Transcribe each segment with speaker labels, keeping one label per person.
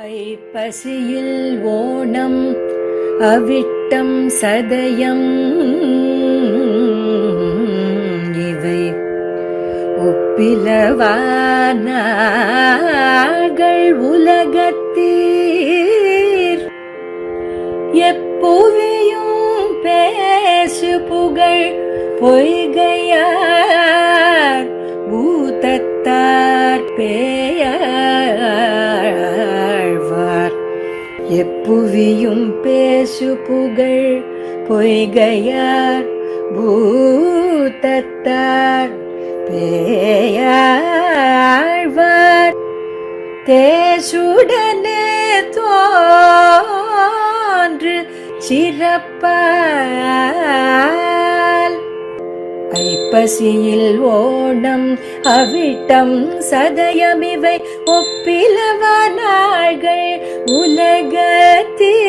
Speaker 1: ஐப்பசியில் ஓணம் அவிட்டம் சதயம் இவை ஒப்பிலவானார்கள் உலகத்தீர் எப்புவியும் பேசு புகழ் பொய்கையார் பூதத்தார் பேயாழ்வார் எப்புவியும் பேசு புகழ் பொய்கையார் பூதத்தார் பேயாழ்வார் தேசுடனே தோன்று சிறப்பால் ஐப்பசியில் ஓணம் அவிட்டம் சதயமிவை ஒப்பிலவானார்கள் உலகத்தீர்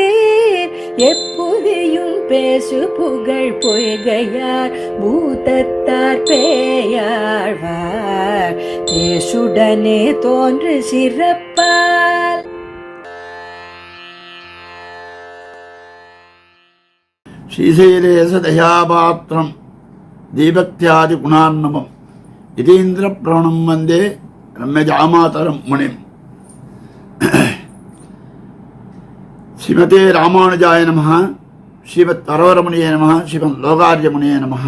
Speaker 1: எப்புவியும் பேசு புகழ் பொய்கையார் பூதத்தார் பேயாழ்வார் தேசுடனே தோன்று சிறப்பால்.
Speaker 2: ஸ்ரீசைலேச தயாபாத்திரம் தீபக்தியாதி குணார்ணவம் இதீந்திர பிரணம் வந்தே ரம்யஜாமாதரம் முனிம். ஸ்ரீமதே ராமானுஜாய நமः, ஸ்ரீமத் வரவரமுனியே நமः, ஸ்ரீமத் லோகார்யமுனியே நமः.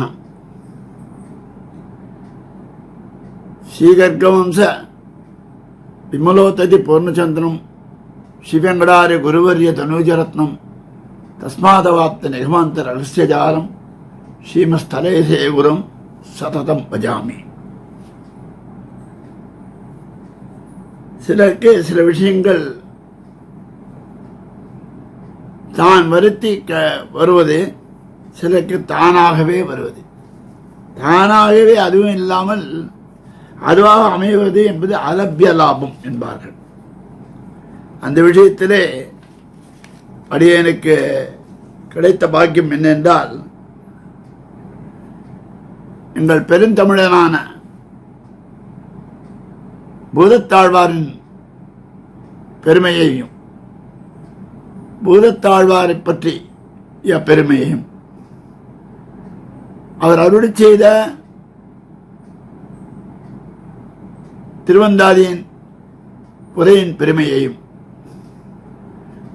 Speaker 2: ஸ்ரீகர்கவம்ச விமலோத்ததி பூர்ணச்சந்திரம் ஸ்ரீவெங்கடாரி குருவர்ய தனூஜரத்னம் தஸ்மாதவாப்த நிகமாந்த ரகசியஜாலம் ஸ்ரீமஸ்தலேசே குரும் சததம் பஜாமி. சிலருக்கு சில விஷயங்கள் தான் வருத்தி வருவது, சிலருக்கு தானாகவே வருவது, தானாகவே அதுவும் இல்லாமல் அதுவாக அமைவது என்பது அலபிய லாபம் என்பார்கள். அந்த விஷயத்திலே அடியனுக்கு கிடைத்த பாக்கியம் என்னென்றால், எங்கள் பெருந்தமிழனான பூதத்தாழ்வாரின் பெருமையையும் பூதத்தாழ்வாரை பற்றிய பெருமையையும் அவர் அருளி செய்த திருவந்தாதியின் உரையின் பெருமையையும்,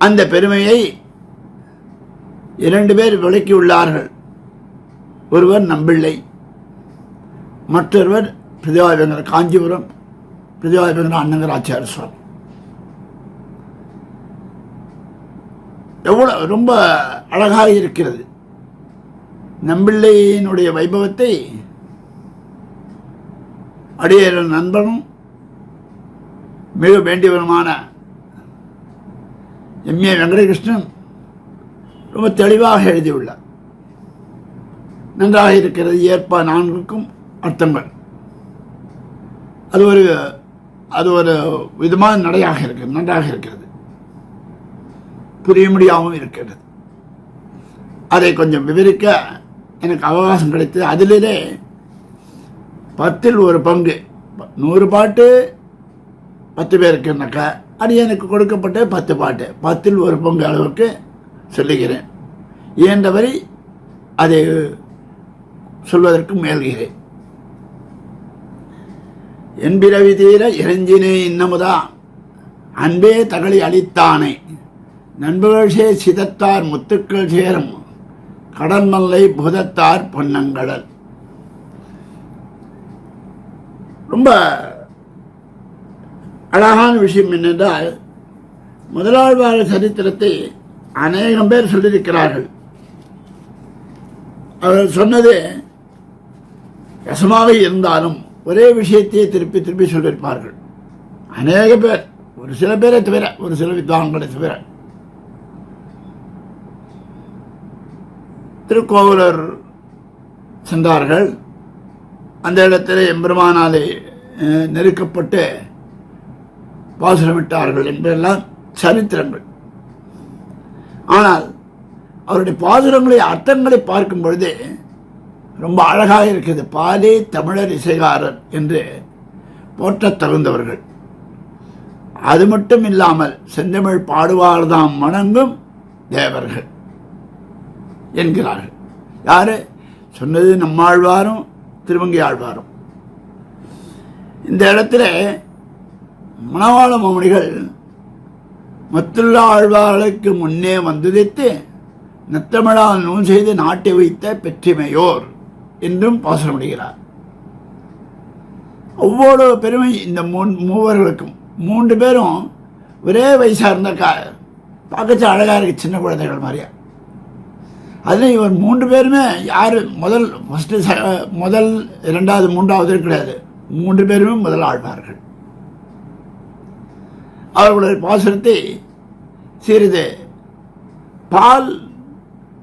Speaker 2: அந்த பெருமையை இரண்டு பேர் விளக்கியுள்ளார்கள். ஒருவர் நம்பிள்ளை, மற்றொருவர் பிரதிவாதிபங்கர் காஞ்சிபுரம் பிரதிவாதிபங்கர் அண்ணங்கர் ஆச்சார சுவாமி. எவ்வளவு ரொம்ப அழகாக இருக்கிறது. நம்பிள்ளையினுடைய வைபவத்தை அடியேற நண்பனும் மிக வேண்டியவருமான எம்.ஏ. வெங்கடகிருஷ்ணன் ரொம்ப தெளிவாக எழுதியுள்ளார். நன்றாக இருக்கிறது. ஏற்ப 4க்கும் அர்த்தங்கள். அது ஒரு விதமான நடையாக இருக்கிறது, நன்றாக இருக்கிறது, புரிய முடியாமல் இருக்கிறது. அதை கொஞ்சம் விவரிக்க எனக்கு அவகாசம் கிடைத்தது. அதிலே 10ல் ஒரு பங்கு, 100 பாட்டு 10 பேருக்குனாக்கா அது எனக்கு கொடுக்கப்பட்ட 10 பாட்டு, 10ல் ஒரு பங்கு அளவுக்கு சொல்லுகிறேன். இயன்றவரை அதை சொல்வதற்கு முயல்கிறேன். என்பிரவி தீர இறைஞ்சினே இன்னமுதா அன்பே தகழி அளித்தானே நண்பர்கள் சே சிதத்தார் முத்துக்கள் சேரும் கடன்மல்லை புதத்தார் பொன்னங்கடல். ரொம்ப அழகான விஷயம் என்னென்றால், முதலாழ்வார் சரித்திரத்தை அநேகம் பேர் சொல்லியிருக்கிறார்கள். அவர்கள் சொன்னது ரசமாக இருந்தாலும் ஒரே விஷயத்தையே திருப்பி திருப்பி சொல்லியிருப்பார்கள். அநேக பேர், ஒரு சில பேரை தவிர, ஒரு சில வித்வான்களை தவிர. திருக்கோவலூர் சென்றார்கள். அந்த இடத்தில் எம்பெருமானாலே நெருக்கப்பட்டு பாசுரமிட்டார்கள் என்பதெல்லாம் சரித்திரங்கள். ஆனால் அவருடைய பாசுரங்களை அர்த்தங்களை பார்க்கும் பொழுது ரொம்ப அழகாக இருக்கிறது. பாலே தமிழர் இசைகாரர் என்று போற்றத் தகுந்தவர்கள். அது மட்டும் இல்லாமல் செந்தமிழ் பாடுவார்தாம் வணங்கும் தேவர்கள் என்கிறார்கள். யாரு சொன்னது? நம்மாழ்வாரும் திருமங்கை ஆழ்வாரும். இந்த இடத்துல மணவாள மாமுனிகள் மற்றுள்ள ஆழ்வார்களுக்கு முன்னே வந்துதைத்து நத்தமிழால் நூல் செய்து நாட்டை வைத்த பெற்றிமையோர் என்றும் பாசனம் முடிகிறார். ஒவ்வொரு பெருமை இந்த மூவர்களுக்கும். 3 பேரும் ஒரே வயசாக இருந்த பார்க்கச்சு அழகாக இருக்கு, சின்ன குழந்தைகள் மாதிரியா. அதில் இவர் 3 பேருமே யார் முதல் முதல் 2வது 3வது கிடையாது, 3 பேருமே முதல் ஆழ்வார்கள். அவர்களுடைய பாசுரத்தை சிறிது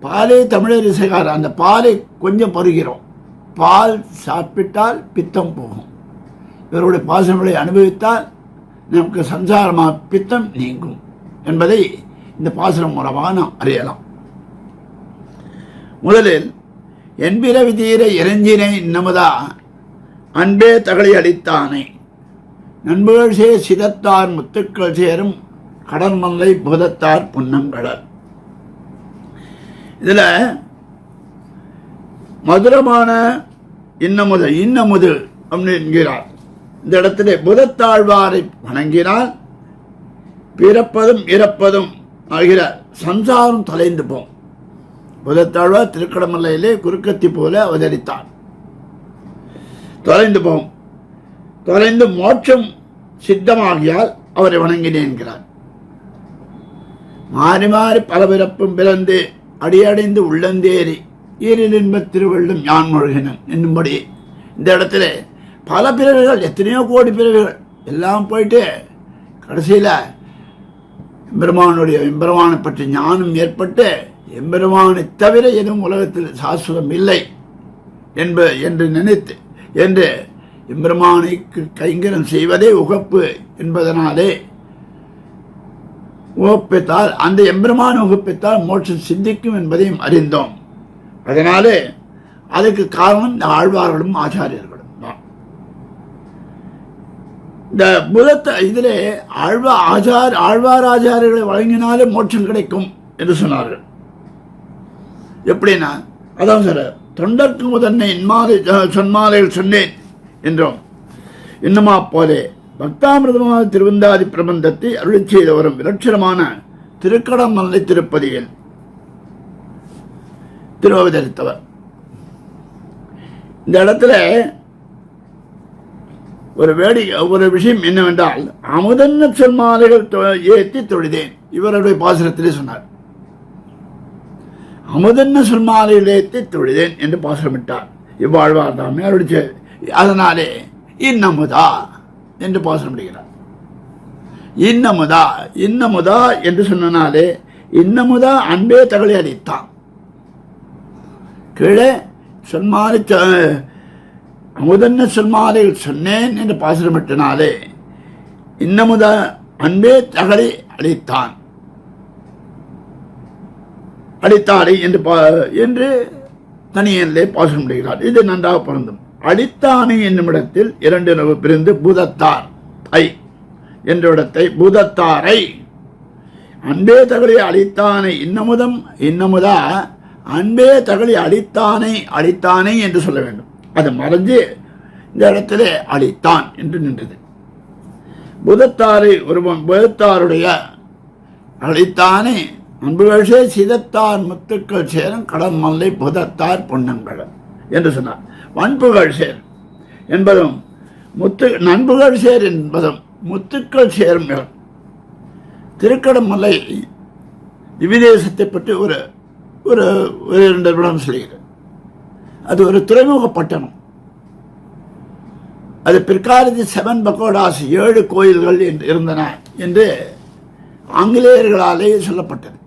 Speaker 2: பாலே தமிழர் இசைக்கார், அந்த பாலை கொஞ்சம் பருகிறோம். பால் சாப்பிட்டால் பித்தம் போகும். இவருடைய பாசனங்களை அனுபவித்தால் நமக்கு சஞ்சாரமாக பித்தம் நீங்கும் என்பதை இந்த பாசனம் மூலமாக நாம் அறியலாம். முதலில் என்பிறவி தீர இறைஞ்சினை இன்னமுதா அன்பே தகழி அளித்தானே நண்புகள் சேர் சிதத்தார் முத்துக்கள் சேரும் கடல் மல்லை புதத்தார் புன்னங்கடல். இதுல மதுரமான இன்னமுது அப்படின்னு என்கிறார். இந்த இடத்துல புதத்தாழ்வாரை வணங்கினால் பிறப்பதும் இறப்பதும் ஆகிற சம்சாரம் தொலைந்து போம். புதத்தாழ்வார் திருக்கடமல்லையிலே குறுக்கத்தி போல அவதரித்தார். தொலைந்து போம், தொலைந்து மோட்சம் சித்தமாகியால் அவரை வணங்கினேன் என்கிறார். மாறி மாறி பல பிறப்பும் பிறந்து அடியடைந்து உள்ளந்தேறி ஈரில் இன்பத் திருவள்ளும் யான் முழுகினன் என்னும்படி இந்த இடத்துல பல பிறவிகள், எத்தனையோ கோடி பிறவிகள் எல்லாம் போயிட்டு கடைசியில் எம்பெருமானை பற்றி ஞானம் ஏற்பட்டு எம்பெருமானை தவிர எதுவும் உலகத்தில் சாஸ்வதம் இல்லை என்று நினைத்து என்று எம்பெருமானை கைங்கரம் செய்வதே உகப்பு என்பதனாலே உகப்பித்தால் அந்த எம்பெருமான உகப்பித்தால் மோட்சம் சித்திக்கும் என்பதையும் அறிந்தோம். அதனாலே அதுக்கு காரணம் இந்த ஆழ்வார்களும் ஆச்சாரியர்களும் தான். இந்த புதத்தை இதிலே ஆழ்வார் ஆச்சாரியர்களை வழங்கினாலே மோட்சம் கிடைக்கும் என்று சொன்னார்கள். எப்படின்னா, அதான் சார் தொண்டர்க்கு முதன்னை சொன்மாலைகள் சொன்னேன் என்றோம். இன்னுமா போலே பக்தாமிரதமான திருவந்தாதி பிரபந்தத்தை அருள் செய்த வரும் விலட்சணமான திருக்கடமல்லை திருப்பதியில் திருவவதரித்தவர். இந்த இடத்துல ஒரு விஷயம் என்னவென்றால், அமுதன்ன சொன்மாலைகள் ஏற்றி தொழுதேன் இவருடைய பாசுரத்திலே சொன்னார். அமுதன்ன சொன்மாலைகள் ஏற்றி தொழுதேன் என்று பாசுரமிட்டார். இவ்வாழ்வார் தாமே அருள். அதனாலே இன்னமுதா என்று பாசனம் முடிகிறார். இன்னமுதா என்று சொன்னாலே இன்னமுதா அன்பே தகழி அளித்தான். கீழே சொன்மாலை அமுதன்ன சொன்மாலைகள் சொன்னேன் என்று பாசுரமிட்டனாலே இன்னமுதா அன்பே தகழி அளித்தாரை என்று தனியிலே பாசனம் முடிகிறார். இது நன்றாக பொருந்தும். அளித்தானை என்னும் இடத்தில் 2 பிரிந்து பூதத்தார் என்ற இடத்தை பூதத்தாரை அன்பே தகழி அளித்தானை இன்னமுதா அன்பே தகழி அளித்தானை என்று சொல்ல வேண்டும். அது மறைஞ்சு இந்த இடத்திலே அளித்தான் என்று நின்றது. பூதத்தாரை ஒருவன் பூதத்தாருடைய அளித்தானே அன்புகழ்சே சிதத்தார் முத்துக்கள் சேரும் கடல் மல்லை புதத்தார் பொன்னங்கள் என்று சொன்னார். வன்புகள் சேர் என்பதும் நண்புகள் சேர் என்பதும் முத்துக்கள் சேரும் இடம். திருக்கடமல்லை திவிதேசத்தை பற்றி ஒரு 2 நிமிடம் சொல்கிறது. அது ஒரு துறைமுக பட்டணம். அது பிற்காலத்தில் 7 பகோடாஸ் 7 கோயில்கள் இருந்தன என்று ஆங்கிலேயர்களாலே சொல்லப்பட்டது.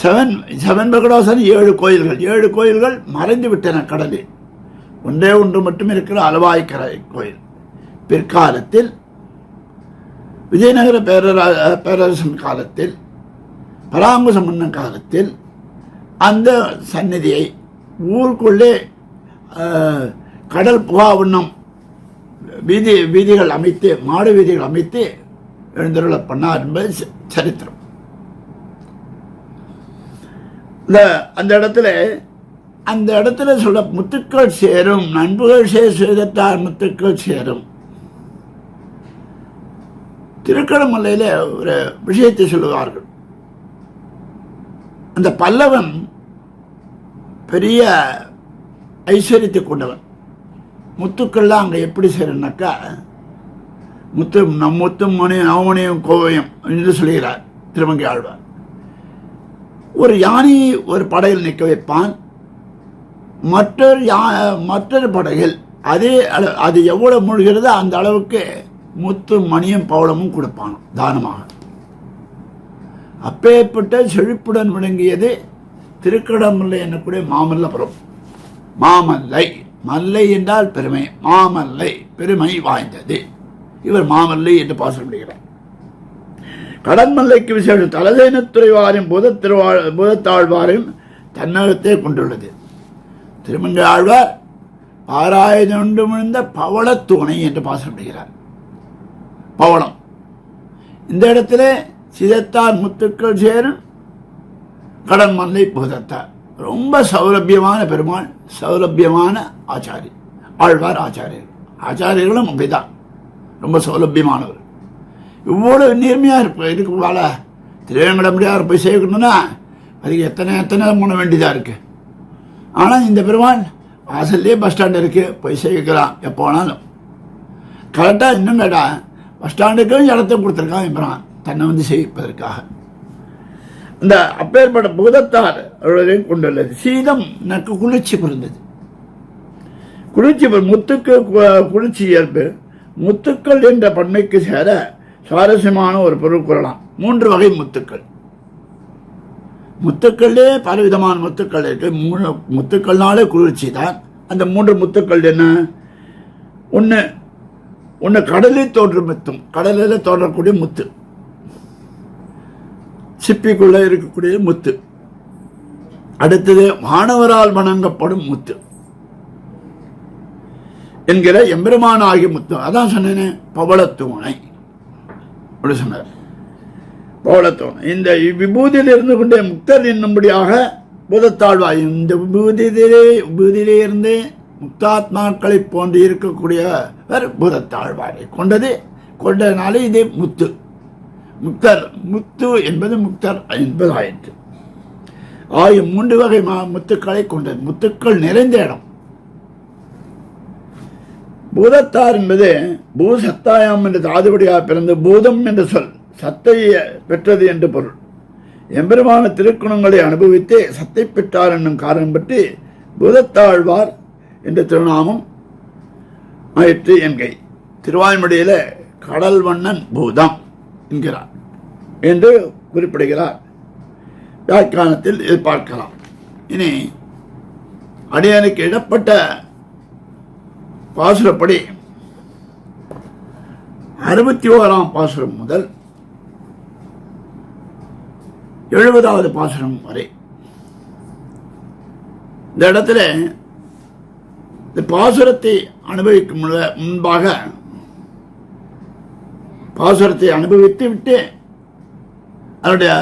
Speaker 2: 7 பகோடாஸ் 7 கோயில்கள் மறைந்து விட்டன கடலில். ஒன்று மட்டும் இருக்கிற அளவாய்க்கரை கோயில். பிற்காலத்தில் விஜயநகர பேரரசன் காலத்தில், பராங்குச மன்னன் காலத்தில் அந்த சந்நிதியை ஊருக்குள்ளே கடல் புகா வண்ணம் வீதிகள் அமைத்து, மாடு வீதிகள் அமைத்து எழுந்தருள பண்ணார் என்பது சரித்திரம். அந்த இடத்துல சொல்ல முத்துக்கள் சேரும், நண்புகள் செய்தார் முத்துக்கள் சேரும். திருக்கடமல்லையில ஒரு விஷயத்தை சொல்லுவார்கள். அந்த பல்லவன் பெரிய ஐஸ்வர்யத்தை கொண்டவன். முத்துக்கள்லாம் அங்கே எப்படி சேரும்னாக்கா, முத்தும் மணியும் நவமணியும் கோவையும் என்று சொல்கிறார் திருமங்கை ஆழ்வார். ஒரு யானையை ஒரு படகில் நிற்க வைப்பான், மற்றொரு படகில் அது எவ்வளவு மூழ்கிறதோ அந்த அளவுக்கு முத்து மணியும் பவளமும் கொடுப்பான் தானமாக. அப்பேற்பட்ட செழிப்புடன் விளங்கியது திருக்கடமல்லை என்னக்கூடிய மாமல்லபுரம். மாமல்லை, மல்லை என்றால் பெருமை, மாமல்லை பெருமை வாய்ந்தது. இவர் மாமல்லை என்று பாசப்படுகிறார். கடன்மல்லைக்கு விசேஷம் தலசேனத்துறைவாரின் பூதத்தாழ்வாரையும் தன்னகத்தே கொண்டுள்ளது. திருமங்கை ஆழ்வார் ஆராய்ந்து விழுந்த பவளத்தூணை என்று பாசப்படுகிறார். பவளம் இந்த இடத்துல சிதத்தார் முத்துக்கள் சேரும், கடன்மல்லை பூதத்தார். ரொம்ப சௌலபியமான பெருமாள், சௌலபியமான ஆச்சாரி, ஆழ்வார் ஆச்சாரியர். ஆச்சாரியர்களும் அப்படிதான், ரொம்ப சௌலபியமானவர். இவ்வளவு நேர்மையாக இருக்குவாள திருவேங்கடமுடியார் போய் சேர்க்கணும்னா அதுக்கு எத்தனை பண்ண வேண்டியதாக இருக்குது. ஆனால் இந்த பெருமாள் வாசல்லே பஸ் ஸ்டாண்ட் இருக்குது, போய் சேர்க்கலாம் எப்போ வேணாலும். கரெக்டாக இன்னும் கேட்டா பஸ் ஸ்டாண்டுக்கும் இடத்த கொடுத்துருக்கான் எம்பெருமான் தன்னை வந்து செய்விப்பதற்காக. இந்த அப்பேற்பட்ட பூதத்தார் அவர்களையும் கொண்டுள்ளது. சீதம் எனக்கு குளிர்ச்சி பிறந்தது. குளிர்ச்சி முத்துக்கு குளிர்ச்சி இயல்பு. முத்துக்கள் என்ற பன்மைக்கு சேர சுவாரஸ்யமான ஒரு பொருள் கூறலாம். 3 வகை முத்துக்கள். முத்துக்கள்லே பலவிதமான முத்துக்கள் இருக்கு. முத்துக்கள்னாலே குளிர்ச்சி தான். அந்த 3 முத்துக்கள் என்ன? ஒன்று கடலில் தோன்றும் முத்தும், கடலில் தோன்றக்கூடிய முத்து, சிப்பிக்குள்ள இருக்கக்கூடிய முத்து. அடுத்தது வானவரால் வணங்கப்படும் முத்து என்கிற எம்பெருமான் ஆகிய முத்து. அதான் சொன்னேனே பவளத்தூணை அப்படி சொன்னார். பவளத்தூணை இந்த விபூதியில் இருந்து கொண்டே முக்தர் என்னும்படியாக பூதத்தாழ்வாய் இந்த விபூதியிலே இருந்து முக்தாத்மாக்களை போன்று இருக்கக்கூடியவர் பூதத்தாழ்வாரை கொண்டதுனாலே இது முத்து. முக்தர், முத்து என்பது முக்தர் என்பது ஆயிற்று. 3 வகை முத்துக்களை கொண்டது. முத்துக்கள் நிறைந்த இடம். பூதத்தார் என்பது பூசத்தாயம் என்ற தாதுபடியாக பிறந்து பூதம் என்ற சொல் சத்தையை பெற்றது என்று பொருள். எம்பெருமான திருக்குணங்களை அனுபவித்து சத்தை பெற்றார் என்னும் காரணம் பற்றி பூதத்தாழ்வார் என்ற திருநாமம் ஆயிற்று என்கை. திருவாய்மொழியில கடல் வண்ணன் பூதம் என்கிறார் என்று குறிப்பிடுகிறார். வியாக்கியானத்தில் எதிர்பார்க்கலாம். இனி அடியனுக்கு இடப்பட்ட பாசுரப்படி 61ஆம் பாசுரம் முதல் 70வது பாசுரம் வரை இந்த இடத்துல இந்த பாசுரத்தை அனுபவிக்கும் முன்பாக பாசுரத்தை அனுபவித்து விட்டு அதனுடைய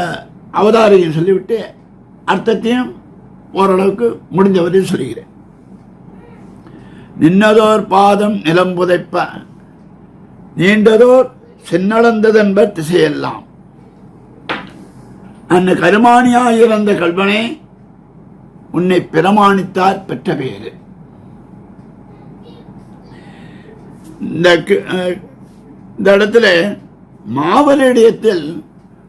Speaker 2: அவதாரியம் சொல்லிவிட்டு அர்த்தத்தையும் ஓரளவுக்கு முடிஞ்சவரையும் சொல்லுகிறேன். நின்னதோர் பாதம் நிலம் புதைப்ப நீண்டதோர் சென்னளந்ததென்ப திசையெல்லாம் அன்னு கருமானியாயிரந்த கல்வனே உன்னை பிரமாணித்தார் பெற்ற பேரு. இந்த இடத்துல மாவலிடத்தில்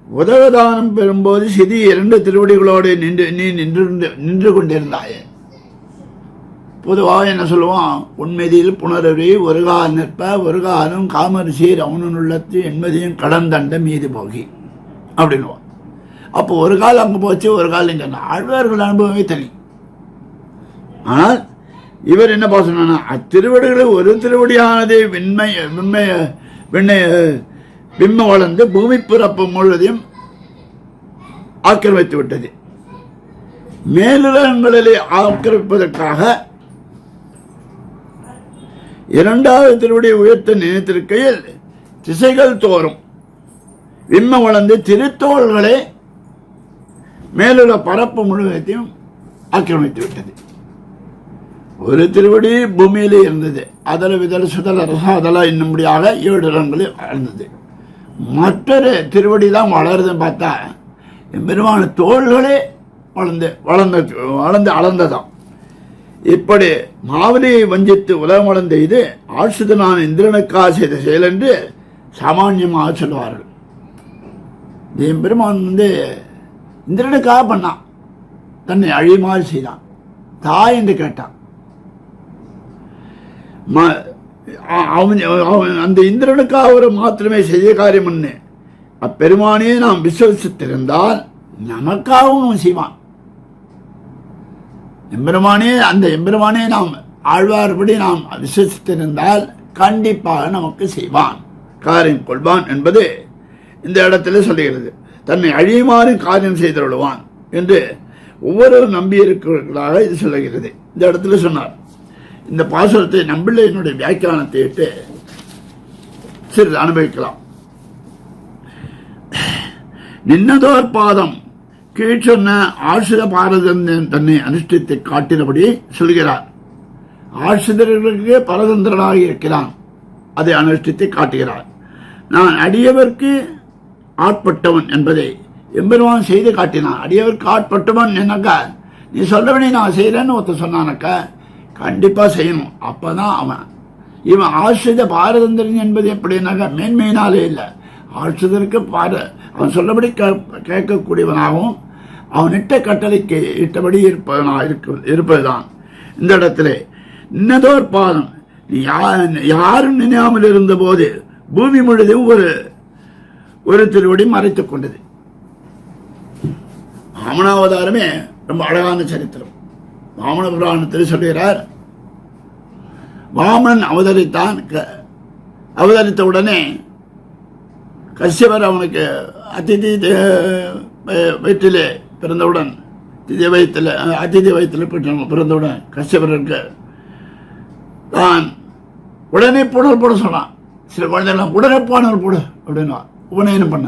Speaker 2: உதவதானம் பெறும்போது சிதி 2 திருவடிகளோடு நீ நின்று கொண்டிருந்தாயே. பொதுவாக என்ன சொல்லுவான், உண்மையில் புனரவி ஒருகால் நிற்ப ஒருகாலும் காமரிசீர் அவனுள்ளத்து என்பதையும் கடந்தண்ட மீது போகி அப்படின்வான். அப்போ ஒரு கால் அங்கே போச்சு, ஒரு கால் இங்கே. ஆழ்வார்கள் அனுபவமே தனி. ஆனால் இவர் என்ன பாசனா, அத்திருவடிகளில் ஒரு திருவடியானது விம்ம வளர்ந்து பூமி பிறப்பு முழுவதையும் ஆக்கிரமித்து விட்டது. மேலுலகங்களிலே ஆக்கிரமிப்பதற்காக இரண்டாவது திருவடியை உயர்த்த நினைத்திருக்கையில் திசைகள் தோறும் விம்ம வளர்ந்து திருத்தோள்களே மேலுள்ள பரப்பு முழுவதையும் ஆக்கிரமித்து விட்டது. ஒரு திருவடி பூமியிலே இருந்தது. அதல விதல சுதல ரசாதல என்னும்படியாக 7 இடங்களில் வளர்ந்தது. மற்றொரு திருவடி தான் வளருதுன்னு பார்த்தா பெருமான தோள்களே வளர்ந்து அளந்ததாம். இப்படி மாவலியை வஞ்சித்து உலகம் வளர்ந்த இது ஆட்சிதனான இந்திரனுக்காக செய்த செயல் என்று சாமான்யமாக சொல்லுவார்கள். பெருமான் இந்திரனுக்காக பண்ணான், தன்னை அழியுமாறு செய்தான், தாய் என்று கேட்டான். அவன் அந்த இந்திரனுக்காக ஒரு மாத்திரமே செய்ய காரியம் என்ன? அப்பெருமானே நாம் விசுவசித்திருந்தால் நமக்காகவும் அவன் செய்வான். அந்த எம்பெருமானே நாம் ஆழ்வார்படி நாம் விசுவசித்திருந்தால் கண்டிப்பாக நமக்கு செய்வான், காரியம் கொள்வான் என்பது இந்த இடத்துல சொல்லுகிறது. தன்னை அழியுமாறு காரியம் செய்துள்ளுவான் என்று ஒவ்வொருவரும் நம்பியிருக்கிறவர்களாக இது சொல்லுகிறது. இந்த இடத்துல சொன்னார். இந்த பாசுரத்தை நம்பிள்ளையினுடைய வியாக்கியானத்தை இட்டு சிறிது அனுபவிக்கலாம். நின்னதோர் பாதம் கீழ் சொன்ன ஆசிர பாரதன் தன்னை அனுஷ்டித்து காட்டினபடி சொல்கிறார். ஆசிரியர்களுக்கு பரதந்திரனாக இருக்கிறான், அதை அனுஷ்டித்து காட்டுகிறார். நான் அடியவர்க்கு ஆட்பட்டவன் என்பதை எம்பெருமான் செய்து காட்டினான். அடியவர்க்கு ஆட்பட்டவன் என்னக்கா, நீ சொல்றவனே நான் செய்யறேன்னு ஒருத்தர் சொன்னானக்கா கண்டிப்பா செய்யணும். அப்பதான் இவன் ஆசிரித பாரதந்திரன் என்பது எப்படின்னாக்கா மேன்மையினாலே இல்லை, ஆசிரியருக்கு அவன் சொல்லபடி கேட்கக்கூடியவனாகவும் அவனிட்ட கட்டளைக்கு இட்டபடி இருப்பதுதான். இந்த இடத்துல இன்னதோர் பாதம் யாரும் நினையாமல் இருந்த போது பூமி முழுதும் ஒரு திருவடி மறைத்துக் கொண்டது. வாமனாவதாரமே ரொம்ப அழகான சரித்திரம். வாமன புராணத்தில் சொல்கிறார், வாமன் அவதரித்த உடனே கஷ்யபர் அவனுக்கு அதிதி வயிற்றிலே பிறந்தவுடன் அதிதி வயிற்றில் பிறந்தவுடன் கஷ்யபருக்கு தான் உடனே புனல் போட சொன்னான். சில குழந்தைகள்லாம் உடனே புனல் போடு அப்படின்னா உபநயனம் பண்ண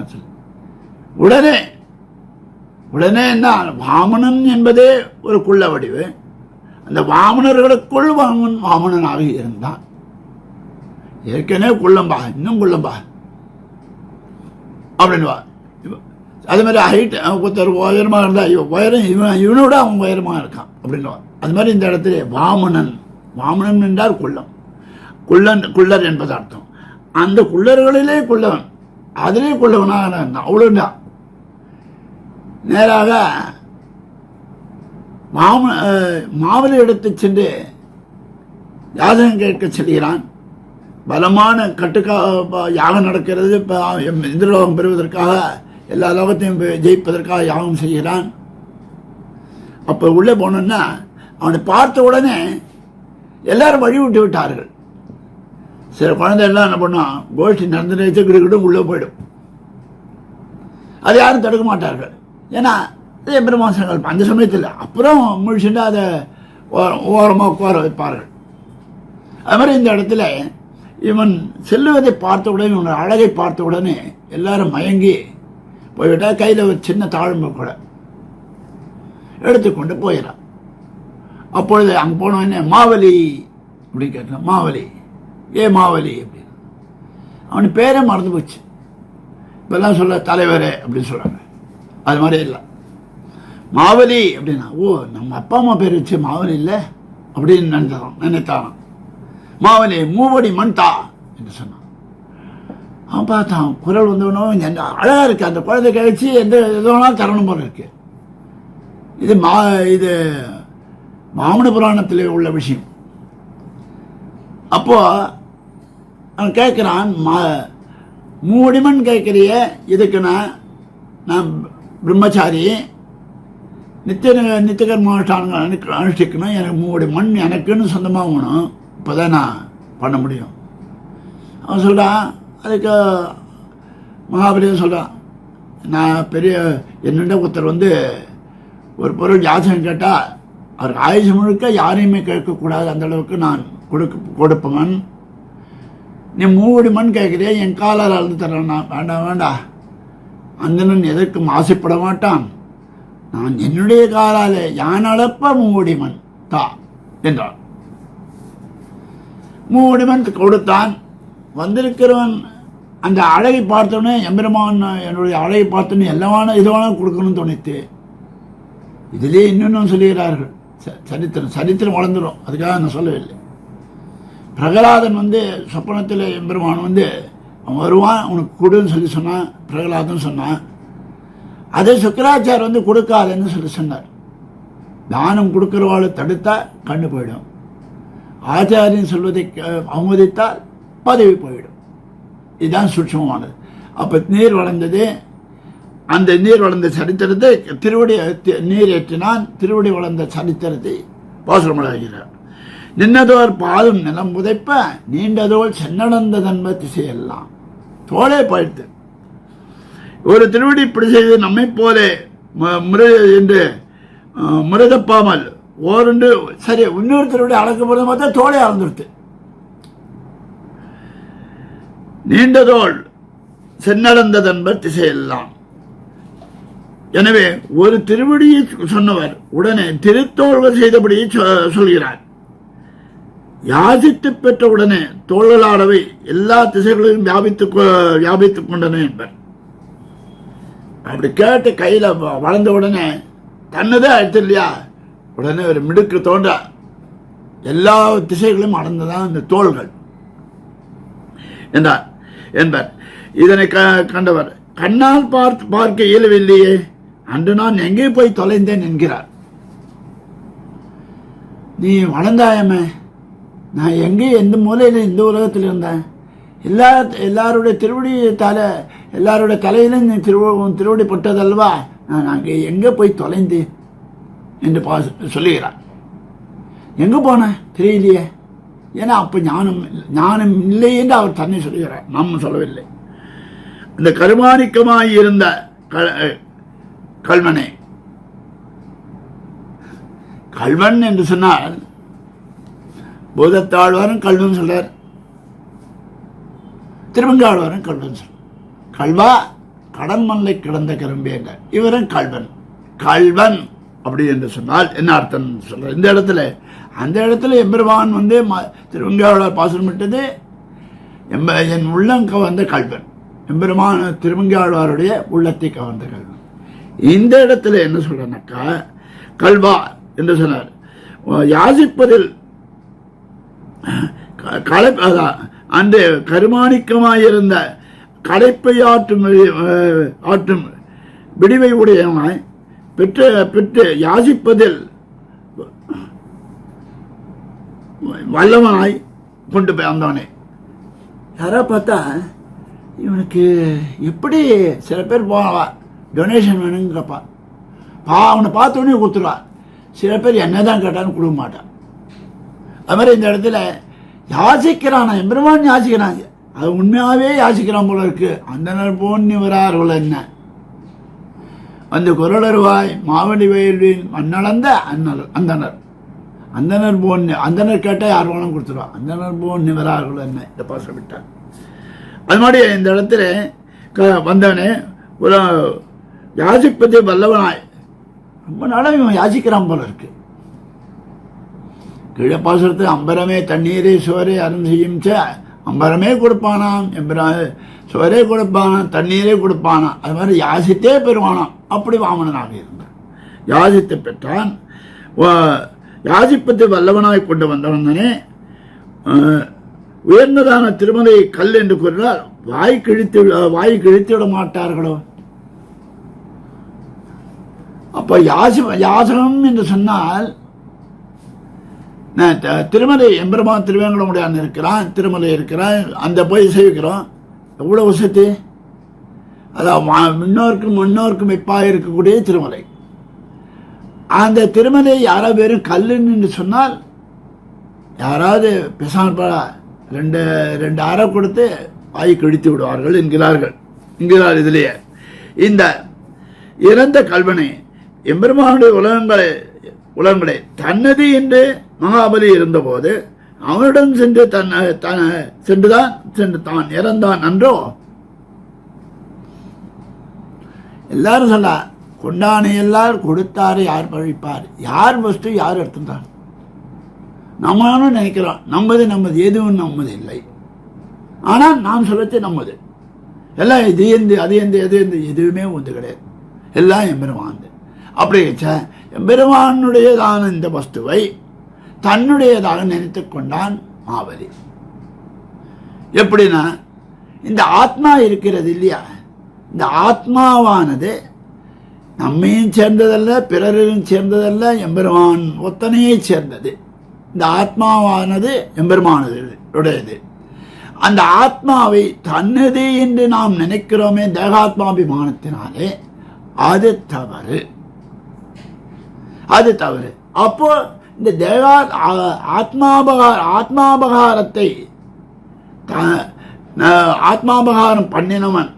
Speaker 2: உடனே என்ன, வாமனன் என்பதே ஒரு குள்ள வடிவு. அந்த வாமனர்களுக்குள் வாமனனாக இருந்தான். ஏற்கனவே குள்ளம்பா, இன்னும் குள்ளம்பா அப்படின்வா. அது மாதிரி ஹைட் ஒருத்தர் உயரமாக இருந்தா உயரம் இவனோட அவன் உயரமாக இருக்கான் அப்படின்வா. அது மாதிரி இந்த இடத்துல வாமனன் என்றால் குள்ளர் என்பது அர்த்தம். அந்த குள்ளர்களிலே குள்ளவன், அதிலே குள்ளவனாக இருந்தான். அவ்வளவுதான். நேராக மாவலி எடுத்து சென்று யாதகம் கேட்க செல்கிறான். பலமான யாகம் நடக்கிறது. இந்திரலோகம் பெறுவதற்காக, எல்லா லோகத்தையும் ஜெயிப்பதற்காக யாகம் செய்கிறான். அப்போ உள்ளே போனோன்னா அவனை பார்த்த உடனே எல்லாரும் வழி விட்டு விட்டார்கள். சில குழந்தை எல்லாம் என்ன பண்ணுவான், கோஷ்டி நடந்து கிடுக்கிட்டும் உள்ளே போயிடும். அதை யாரும் தடுக்க மாட்டார்கள். ஏன்னா பிரம்மாசங்கள் அந்த சமயத்தில் அப்புறம் முழிச்சுட்டு அதை ஓரமாக உட்கார வைப்பார்கள். அது மாதிரி இந்த இடத்துல இவன் செல்லுவதை பார்த்த உடனே, இவனோட அழகை பார்த்த உடனே எல்லாரும் மயங்கி போய்விட்டா. கையில் ஒரு சின்ன தாழ்மை கூட எடுத்துக்கொண்டு போயிடான். அப்பொழுது அங்கே போனவொடனே மாவலி அப்படி கேட்டான். மாவலி மாவலி அப்படின்னு அவனுக்கு பேரே மறந்து போச்சு. இப்பெல்லாம் சொல்ல தலைவரே அப்படின்னு சொல்றாங்க. அது மாதிரி இல்லை, மாவலி அப்படின்னா ஓ நம்ம அப்பா அம்மா பேர் வச்சு மாவலி இல்லை அப்படின்னு நினைத்தான். மாவலி மூவடி மண்தா என்று சொன்னான். அவன் பார்த்தான், குரல் வந்தவனும் அழகா இருக்கு. அந்த குழந்தை கழிச்சு எந்த எதுனாலும் தரணும் போல இருக்கு. இது வாமன புராணத்தில் உள்ள விஷயம். அப்போ அவன் கேட்கிறான், மூவடிமண் கேட்கிறிய, இதுக்கு நான் பிரம்மச்சாரி, நித்தியகர்மானுஷ்டானங்கள் அனுஷ்டிக்கணும், எனக்கு மூவடி மண் எனக்குன்னு சொந்தமாக வேணும், இப்போதான் நான் பண்ண முடியும். அவன் சொல்கிறான். அதுக்கு மகாபலியும் சொல்கிறான், நான் பெரிய என்னென்ன ஒருத்தர் ஒரு பொருள் யாசகம் கேட்டால் அவருக்கு ஆயுஷம் முழுக்க யாரையுமே கேட்கக்கூடாது, அந்த அளவுக்கு நான் கொடுப்பவன் நீ 3 மண் கேட்குறியா, என் காலால் அளந்து தரேன்னா வேண்டாம் வேண்டாம், அந்தனன் எதற்கும் ஆசைப்பட மாட்டான், நான் என்னுடைய காலாலே யான் அளப்ப 3 மண் தா என்றான். 3 மண் கொடுத்தான். வந்திருக்கிறவன் அந்த அழகை பார்த்தோன்னே, எம்பெருமான் என்னுடைய அழகை பார்த்தோன்னே எல்லாமான இதுவான கொடுக்கணும்னு தோணித்து. இதிலே இன்னொன்று சொல்லுகிறார்கள், சரித்திரம் வளர்ந்துடும், அதுக்காக நான் சொல்லவில்லை. பிரகலாதன் சொப்பனத்தில் எம்பெருமான் அவன் வருவான், உனக்கு கொடுன்னு சொல்லி சொன்னான். பிரகலாதன் சொன்னான். அதை சுக்கராச்சார் கொடுக்காதுன்னு சொல்லி சொன்னார். தானம் கொடுக்கிறவாளை தடுத்தா கண்ணு போயிடும், ஆச்சாரியன் சொல்வதை அவமதித்தால் பதவி போயிடும். இதுதான் சூட்சமானது. அப்போ நீர் வளர்ந்தது. அந்த நீர் வளர்ந்த சரித்திரத்தை திருவடி நீர் ஏற்றினான். திருவடி வளர்ந்த சரித்திரத்தை பாசுரமளாகிறார். நின்னதோர் பாதம் நிலம் உதைப்ப நீண்டதோல் சென்னடந்ததன்ப திசையெல்லாம் தோளே பழுத்து. ஒரு திருவடி இப்படி செய்து நம்மை போலே என்று முருதப்பாமல் ஓருண்டு சரி இன்னொரு திருவடி அளக்க போது பார்த்தா தோளே அளந்துடுத்து. நீண்டதோள் சென்னடந்ததன்ப திசையெல்லாம். எனவே ஒரு திருவடியை சொன்னவர் உடனே திருத்தோள்கள் செய்தபடியை சொல்கிறார். யாசித்து பெற்ற உடனே தோள்களாடவை எல்லா திசைகளையும் வியாபித்துக் கொண்டன என்பர். அப்படி கேட்டு கையில வளர்ந்த உடனே தன்னதே அடுத்து இல்லையா, உடனே ஒரு மிடுக்கு தோன்ற எல்லா திசைகளையும் அடர்ந்ததான் இந்த தோள்கள் என்றார் என்பர். இதனை கண்டவர் கண்ணால் பார்க்க இயலவில்லையே, அன்று நான் எங்கே போய் தொலைந்தேன் என்கிறார். நீ வளர்ந்தாயமே, நான் எங்கே எந்த மூலையில் இந்த உலகத்தில் இருந்தேன், எல்லாருடைய திருவடி எல்லாருடைய தலையிலும் நீ திருவடி பட்டதல்வா, நான் அங்கே எங்கே போய் தொலைந்தேன் என்று சொல்லுகிறார். எங்கே போனேன் தெரியலையே, ஏன்னா அப்போ ஞானம் இல்லை என்று அவர் தன்னை சொல்லுகிறார், நாம் சொல்லவில்லை. இந்த கருமாணிக்கமாய் இருந்த கல்வனே, கல்வன் என்று சொன்னால் பூதத்தாழ்வாரும் கல்வன் சொல்றார், திருவங்காழ்வாரும் கல்வன் சொல்றார். கல்வா கடன் மல்லை கிடந்த கரும்பு என்றார். இவரும் கல்வன். கல்வன் அப்படி என்று சொன்னால் என்ன அர்த்தம் சொல்ற? இந்த இடத்துல அந்த இடத்துல எம்பெருமான் திருவங்காழ்வார் பாசுரம் விட்டது என் உள்ளம் கவர்ந்த கல்வன், எம்பெருமான் திருவங்காழ்வாருடைய உள்ளத்தை கவர்ந்த கல்வன். இந்த இடத்துல என்ன சொல்றனாக்கா கல்வா என்று சொன்னார். யாசிப்பதில் அந்த கருமாணிக்கமாயிருந்த களைப்பை ஆற்றும் விடிவை உடையவனாய் பெற்று யாசிப்பதில் வல்லவனாய் கொண்டு போய் வந்தவனே. யாரா பார்த்தா இவனுக்கு எப்படி சில பேர் போவா டொனேஷன் வேணுங்கிறப்பா அவனை பார்த்தோன்னே கொடுத்துருவா. சில பேர் என்னதான் கேட்டாலும் கொடுக்க மாட்டான். அது மாதிரி இந்த இடத்துல யாசிக்கிறான், எம்பெருமான் யாசிக்கிறான், அது உண்மையாகவே யாசிக்கிறான் போல இருக்கு. அந்தனர் போன்னு வரார்கள் என்ன அந்த குரலருவாய் மாவடி வயலில் மண்ணளந்த அந்தனர் அந்தனர் போன்னு, அந்தனர் கேட்டால் யார் வேணும் கொடுத்துருவா. அந்தனர் போன்னு வரார்கள் என்ன இந்த பாசம் விட்டார். அது மாதிரி இந்த இடத்துல வந்தவனே ஒரு யாசிப்பதை வல்லவனாய் ரொம்ப நாளாக இவன் யாசிக்கிறான் போல இருக்கு. கீழே பாசுரத்து அம்பரமே தண்ணீரே சோரே அருண் செய்யும் அம்பரமே கொடுப்பானாம், சோரே கொடுப்பானாம், தண்ணீரே கொடுப்பானாம். அது மாதிரி யாசித்தே பெறுவானாம். அப்படி வாமனனாக இருந்தான். யாசித்து பெற்றான். யாசிப்பத்தை வல்லவனாய் கொண்டு வந்தவனே உயர்ந்ததான திருமலை கல் என்று கூறினால் வாய் கிழித்து விட மாட்டார்களோ. அப்ப யாசகம் என்று சொன்னால் திருமலை எம்பெருமான் திருவேங்கடமுடியான் இருக்கிறான், திருமலை இருக்கிறான், அந்த போய் சேவிக்கிறோம். எவ்வளவு வசதி! அதான் முன்னோருக்கும் இப்பாக இருக்கக்கூடிய திருமலை. அந்த திருமலை யாராவது வெறும் கல்லுன்னு சொன்னால் யாராவது பெசாம ரெண்டு அறை கொடுத்து வாய் கிழித்து விடுவார்கள் என்கிறார் இதிலேயே. இந்த இறந்த கல்வனை எம்பெருமானுடைய உலகங்களை தன்னது என்று மகாபலி இருந்தபோது அவனிடம் சென்று சென்று தான் இறந்தான் அன்றோ? எல்லாரும் சொல்ல கொண்டானை எல்லாரும் கொடுத்தாரு யார் பழிப்பார், யார் வஸ்து யார் எடுத்துட்டான். நம்மளும் நினைக்கிறோம் நம்மது எதுவும் நம்மது இல்லை. ஆனால் நாம் சொல்லச்சே நம்மது எல்லாம் இது எந்த அது எந்த எது எந்த எதுவுமே ஒன்று கிடையாது, எல்லாம் எம்பெருமான். அப்படி எம்பெருமானுடையதான இந்த வஸ்துவை தன்னுடையதாக நினைத்து கொண்டான் மாவலி. எப்படின்னா இந்த ஆத்மா இருக்கிறது இல்லையா, இந்த ஆத்மாவானது நம்மையும் சேர்ந்ததல்ல பிறரையும் சேர்ந்ததல்ல, எம்பெருமான் ஒத்தனையை சேர்ந்தது. இந்த ஆத்மாவானது எம்பெருமானது. அந்த ஆத்மாவை தன்னது என்று நாம் நினைக்கிறோமே தேகாத்மாபிமானத்தினாலே, அது தவறு. அப்போ இந்த ஆத்மாபகாரத்தை ஆத்மாபகாரம் பண்ணினவன்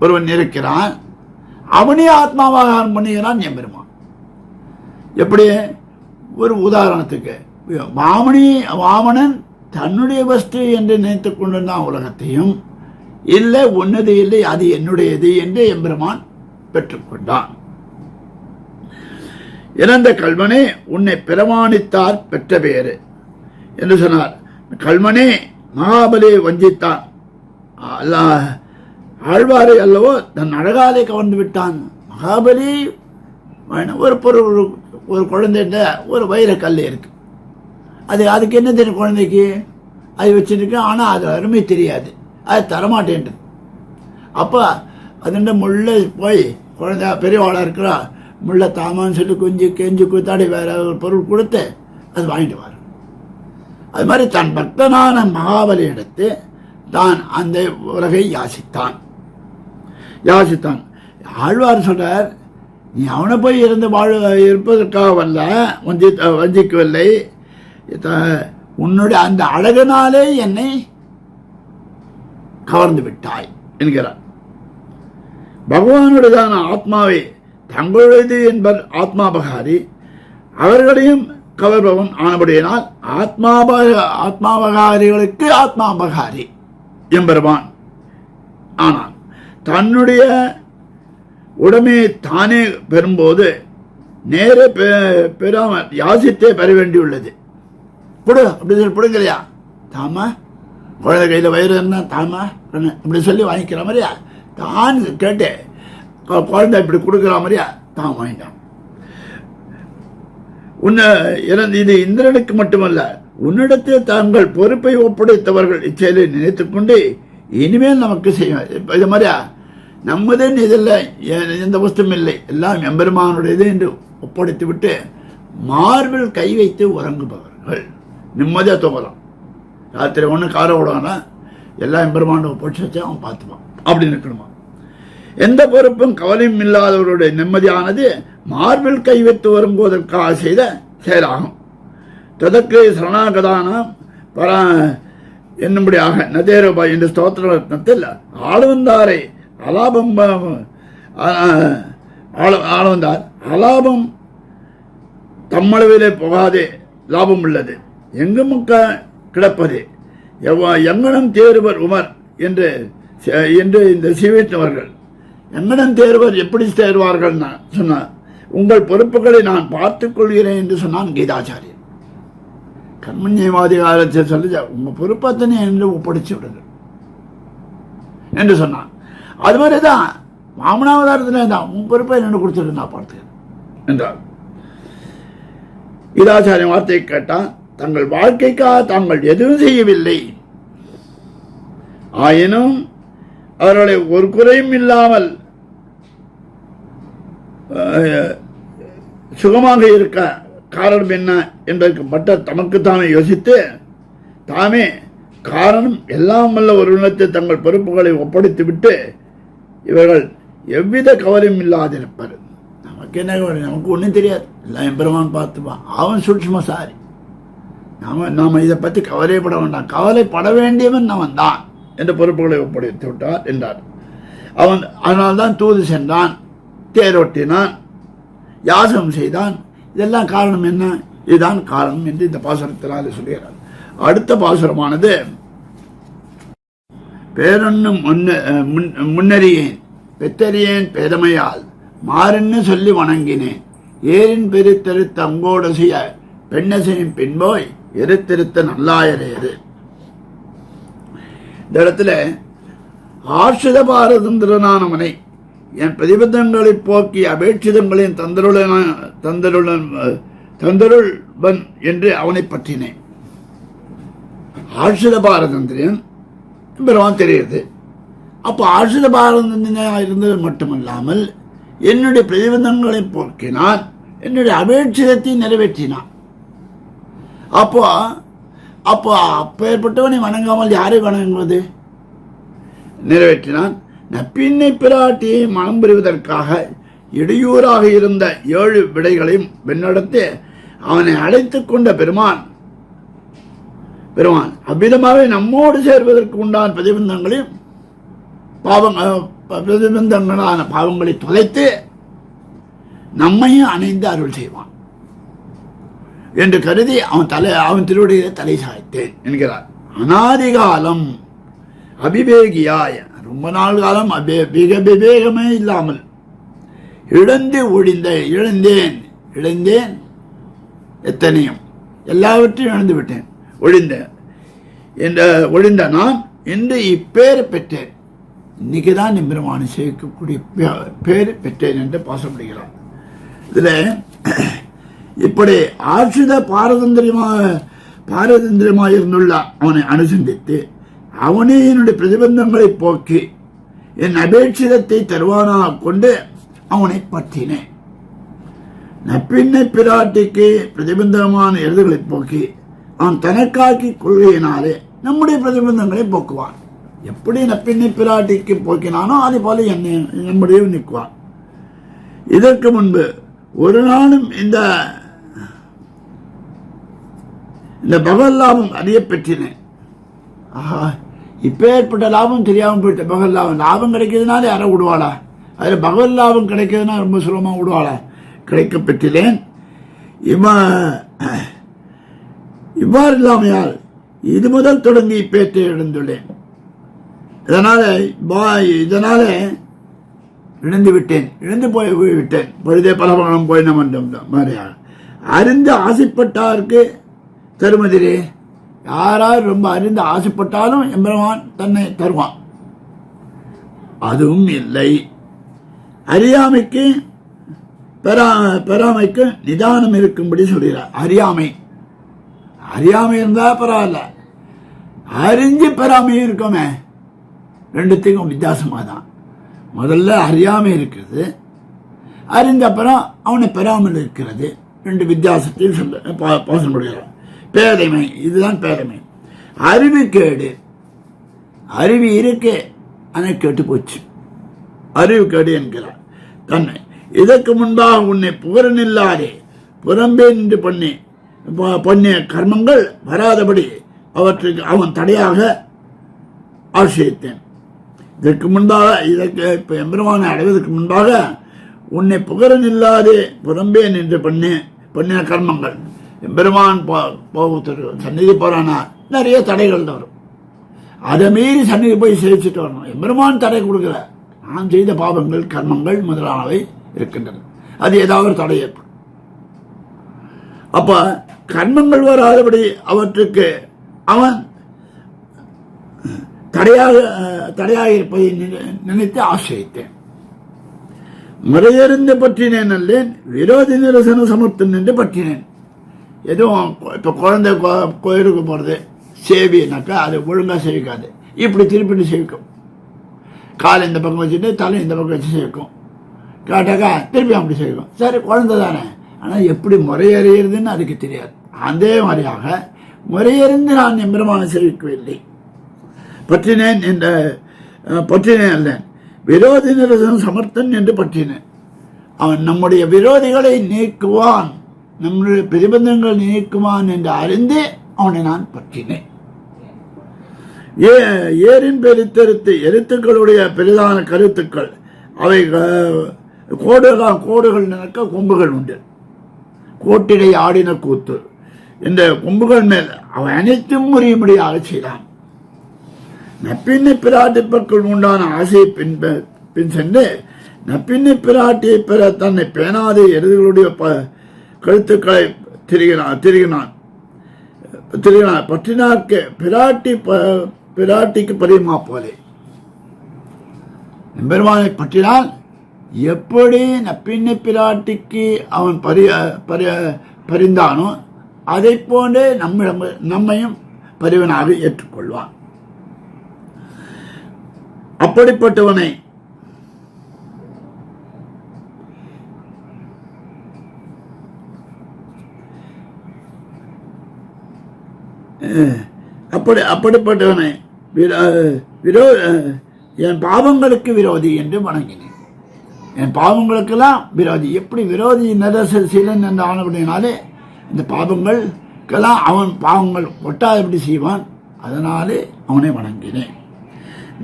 Speaker 2: ஒருவன் இருக்கிறான், அவனே ஆத்மாபகாரம் பண்ணுகிறான் எம்பெருமான். எப்படி? ஒரு உதாரணத்துக்கு வாமனன் தன்னுடைய வஸ்து என்று நினைத்துக் கொண்டிருந்தான் உலகத்தையும், இல்லை உன்னது இல்லை அது என்னுடையது என்று எம்பெருமான் பெற்றுக்கொண்டான். இறந்த கல்வனே உன்னை பிரமாணித்தார் பெற்ற பேரு என்று சொன்னார். கல்வனே மகாபலியை வஞ்சித்தான், ஆழ்வாரை அல்லவோ தன் அழகாலே கவர்ந்து விட்டான். மகாபலி ஒரு பொருள், ஒரு குழந்தைன்ற ஒரு வைரக்கல் இருக்கு, அதுக்கு என்ன தெரியும் குழந்தைக்கு, அது வச்சுருக்கு. ஆனால் அது அருமை தெரியாது, அது தரமாட்டேன்றது. அப்போ அதுண்ட முள்ள போய் குழந்தை பெரியவாளாக இருக்கிறா, முள்ள தாமான்னு சொல்லி கெஞ்சி கூத்தாடி வேற ஒரு பொருள் கொடுத்து அது வாங்கிட்டு வர. அது மாதிரி தன் பக்தனான மகாபலி எடுத்து தான் அந்த உலகை யாசித்தான். ஆழ்வார் சொல்றார், நீ அவனை போய் இருப்பதற்காக வஞ்சிக்கவில்லை, உன்னுடைய அந்த அழகனாலே என்னை கவர்ந்து விட்டாய் என்கிறார். பகவானுடையதான ஆத்மாவை தங்களுடையது என்பர் ஆத்மாபகாரி, அவர்களையும் கவர்பவன் ஆனபடியினால் ஆத்மாபகாரிகளுக்கு ஆத்மாபகாரி என்பருவான். ஆனால் தன்னுடைய உடமையை தானே பெறும்போது நேர பெறாமல் யாசித்தே பெற வேண்டியுள்ளது. கொடு அப்படி சொல்லி பிடுங்கலையா, தாமா குழந்தை கையில் வயிறு இருந்தா தாமா இப்படி சொல்லி வாங்கிக்கிற மாதிரியா, தான் கேட்டு குழந்தை இப்படி கொடுக்குற மாதிரியா தான் வாங்கிட்டான். இது இந்திரனுக்கு மட்டுமல்ல, உன்னிடத்தில் தாங்கள் பொறுப்பை ஒப்படைத்தவர்கள் இச்செயலை நினைத்துக்கொண்டு இனிமேல் நமக்கு செய்யும். இது மாதிரியா நம்மதன் இதில் எந்த வஸ்தும் இல்லை, எல்லாம் எம்பெருமானுடையது என்று ஒப்படைத்து விட்டு மார்பில் கை வைத்து உறங்குபவர்கள் நிம்மதியாக தூங்கலாம். ராத்திரி ஒன்று காரை விடுவானா, எல்லாம் எம்பெருமானை ஒப்படைச்சு வச்சு அவன் பார்த்துப்பான். அப்படி இருக்கணுமா? எந்த பொறுப்பும் கவலையும் இல்லாதவருடைய நிம்மதியானது மார்பில் கை வைத்து வரும்போதற்காக செய்த செயலாகும். ததற்கு சரணாகதான என்னும்படியாக நதேரபா என்ற ஸ்தோத்திர ரத்னத்தில் ஆளவந்தாரை ஆளவந்தார் அலாபம் தம்மளவிலே போகாதே லாபம் உள்ளது, எங்கும் கிடப்பது எங்கனம் தேர்வர் உமர் என்று இந்த சிவைத்தவர்கள் எங்கனம் தேர்வர் எப்படி தேர்வார்கள் சொன்னார். உங்கள் பொறுப்புகளை நான் பார்த்துக் கொள்கிறேன் என்று சொன்னான் கீதாச்சாரியன். கர்மண்யவாதிகாரத்தை சொல்லி உங்க பொறுப்பத்தனை என்று ஒப்படைச்சு விடுங்க என்று சொன்னான். அது மாதிரிதான் வாமனாவதாரத்தில் தான் உன் பொறுப்பை என்ன கொடுத்துட்டு நான் பார்த்துக்கிறேன் என்றார். கீதாச்சாரிய வார்த்தையை கேட்டால் தங்கள் வாழ்க்கைக்காக தாங்கள் எதுவும் செய்யவில்லை, ஆயினும் அவர்களை ஒரு குறையும் இல்லாமல் சுகமாக இருக்க காரணம் என்ன என்பதற்கு மட்டும் தமக்குத்தானே யோசித்து தாமே காரணம் எல்லாம் வல்ல ஒரு இனத்தை தங்கள் பொறுப்புகளை ஒப்படைத்து விட்டு இவர்கள் எவ்வித கவலையும் இல்லாதிருப்பார். நமக்கு என்ன கவலை? நமக்கு ஒன்றும் தெரியாது, எல்லாம் எம்பெருமான் பார்த்துப்பான், அவன் சூட்சுமசாரி. நாம இதை பற்றி கவலைப்பட வேண்டாம், கவலைப்பட வேண்டியவன் அவன் தான் என்ற பொறுப்புகளை ஒப்படைத்து விட்டார் என்றார். அவன் அதனால்தான் தூது சென்றான், தேரோட்டினான், யாசகம் செய்தான். இதெல்லாம் காரணம் என்ன? இதுதான் காரணம் என்று இந்த பாசுரத்தினால் சொல்கிறார். அடுத்த பாசுரமானது பேரொன்னும் முன்னறியேன் பெத்தறியேன் பேதமையால் மாறென்னு சொல்லி வணங்கினேன் ஏரின் பெருத்தெருத்த அங்கோடசிய பெண்ணசினின் பின்போய் எருத்திருத்த நல்லாயரேது. இந்த இடத்துல ஆசிரித பாரதந்திரனானவனை என் பிரதிபந்தங்களை போக்கி அபேட்சிதங்களின் தந்தருள்வன் என்று அவனை பற்றினேன். ஆசிரித பாரதந்திரன் பெருமான் தெரியுது. அப்போ ஆசிரித பாரதந்திரனாக இருந்தது மட்டுமல்லாமல் என்னுடைய பிரதிபந்தங்களை போக்கினான், என்னுடைய அபேட்சிதத்தை நிறைவேற்றினான். அப்போ அப்பேற்பட்டவனை வணங்காமல் யாரை வணங்குவது? நிறைவேற்றினான். நப்பின்னை பிராட்டியை மனம் பெறுவதற்காக இடையூறாக இருந்த 7 விடைகளையும் வெண்ணடத்து அவனை அழைத்துக் கொண்ட பெருமான் அவ்விதமாக நம்மோடு சேர்வதற்கு உண்டான பிரதிபந்தங்களான பாவங்களை தொலைத்து நம்மையும் அணைந்து அருள் செய்வான் என்று கருதி அவன் திருவடியிலே தலை சாய்த்தேன் என்கிறார். அநாதிகாலம் அபிவேகியாய், ரொம்ப நாள் காலம் விவேகமே இல்லாமல் இழந்தேன் எத்தனையும் எல்லாவற்றையும் இழந்து விட்டேன். ஒழிந்த நான் இன்று இப்பேறு பெற்றேன். இன்னைக்குதான் எம்பெருமானை சேர்க்கக்கூடிய பேரு பெற்றேன் என்று பாசப்படுகிறார். இதுல இப்படி ஆசிரித பாரதந்திரமாக இருந்துள்ள அவனை அனுசந்தித்து அவனே என்னுடைய பிரதிபந்தங்களை போக்கி என் அபேட்சிதத்தை தருவானாக கொண்டு அவனை பற்றினேன். நப்பின்னை பிராட்டிக்கு பிரதிபந்தமான எழுதுகளை போக்கி அவன் தனக்காக்கி கொள்கையினாலே நம்முடைய பிரதிபந்தங்களை போக்குவான். எப்படி நப்பின்னை பிராட்டிக்கு போக்கினானோ அதே போல என்னை நம்முடைய நிற்குவான். இதற்கு முன்பு ஒரு நாளும் இந்த பகவத் லாபம் அறிய பெற்றினேன். ஆஹா, இப்ப ஏற்பட்ட லாபம் தெரியாமல் போயிட்ட. பகவத் லாபம் கிடைக்கிறதுனால யாரை விடுவாளா? அதில் பகவத் லாபம் கிடைக்கிறதுனா ரொம்ப சுலபமாக விடுவாளா? கிடைக்க பெற்றினேன். இவ்வாறு இல்லாமையால் இது முதல் தொடங்கி இப்பேற்றை எழுந்துள்ளேன். இதனால இழந்து போய்விட்டேன். பொழுதே பலபலம் போய் நம்ம அறிந்து ஆசைப்பட்டாருக்கு தருமதிரே. யாராவது ரொம்ப அறிந்து ஆசைப்பட்டாலும் எம்பெருமான் தன்னை தருவான். அதுவும் இல்லை. அறியாமைக்கு பெறாமைக்கு நிதானம் இருக்கும்படி சொல்கிறார். அறியாமை இருந்தா பரவாயில்ல, அறிஞ்சு பெறாமையும் இருக்கோமே, ரெண்டுத்துக்கும் வித்தியாசமா தான். முதல்ல அறியாமை இருக்கிறது, அறிந்த அப்புறம் அவனை பெறாமல் இருக்கிறது. ரெண்டு வித்தியாசத்தையும் சொல்ல பாசப்படுகிறார். பேதைமை, இதுதான் பேதைமை. அறிவுக்கேடு, அறிவு இருக்கு ஆனால் கெட்டு போச்சு, அறிவு கேடு என்கிறார் தன்னை. இதற்கு முன்பாக உன்னை புகழனில்லாதே புறம்பே நின்று பண்ணிய கர்மங்கள் வராதபடி அவற்றுக்கு அவன் தடையாக ஆசிரியத்தேன். இதற்கு முன்பாக இப்ப எம்பெருமானை அடைவதற்கு முன்பாக உன்னை புகழனில்லாதே புறம்பே நின்று பண்ணின கர்மங்கள், எம்பெருமான் சந்நிதி போறானா நிறைய தடைகள் வரும். அதை மீறி சந்நிதி போய் சேவிச்சுட்டு வரணும். எம்பெருமான் தடை கொடுக்கல, நான் செய்த பாவங்கள் கர்மங்கள் முதலானவை இருக்கின்றன, அது ஏதாவது தடை ஏற்படும். அப்ப கர்மங்கள் வராதபடி அவற்றுக்கு அவன் தடையாக இருப்பதை நினைத்து ஆசிரியத்தேன். முறையறிந்து பற்றினேன் அல்லேன், விரோதி நிரசன சமர்த்தன் என்று பற்றினேன். எதுவும் இப்ப குழந்தை கோயிலுக்கு போறது சேவினாக்கா அது ஒழுங்கா சேவிக்காது, இப்படி திருப்பி சேவிக்கும். காலை இந்த பக்கம் வச்சுட்டு தலை இந்த பக்கம் வச்சு சேவிக்கும். கேட்டாக்கா திருப்பி அப்படி சேவிக்கும். சரி, குழந்தை தானே, ஆனால் எப்படி முறையறியறதுன்னு அதுக்கு தெரியாது. அதே மாதிரியாக முறையறிந்து நான் எம்பெருமானை சேவிக்கவில்லை. பற்றினேன் அல்லேன், விரோதி நிரசன சமர்த்தன் என்று பற்றினேன். அவன் நம்முடைய விரோதிகளை நீக்குவான், நம்முடைய பிரதிபந்தங்கள் நீக்குவான் என்று அறிந்து அவனை நான் பற்றினேன். ஏரின் எழுத்துக்களுடைய பெரிதான கருத்துக்கள் அவை கோடுகள் நடக்க கொம்புகள் உண்டு. கோட்டிடை ஆடின கூத்து இந்த கொம்புகள் மேல் அவன் அனைத்தும் முறியும்படியாக செய்தான். நப்பின்னை பிராட்டி பக்கம் உண்டான ஆசையை பின் சென்று நப்பின்னை பிராட்டியை பெற தன்னை பேணாதே எருதுகளுடைய கழுத்துக்களை திரிகினான் பற்றினார்க்கு பிராட்டிக்கு பரியுமா போலே. எம்பெருமானை பற்றினால் எப்படி நப்பின்னை பிராட்டிக்கு அவன் பரிந்தானோ அதை போன்றே நம்மையும் பரிவனாக ஏற்றுக்கொள்வான். அப்படிப்பட்டவனை அப்படிப்பட்டவனை என் பாவங்களுக்கு விரோதி என்று வணங்கினேன். என் பாவங்களுக்கெல்லாம் விரோதி. எப்படி விரோதி நரசீலன் என்று ஆனபடினாலே இந்த பாவங்களுக்கெல்லாம் அவன் பாவங்கள் ஒட்டாதபடி செய்வான். அதனாலே அவனை வணங்கினேன்.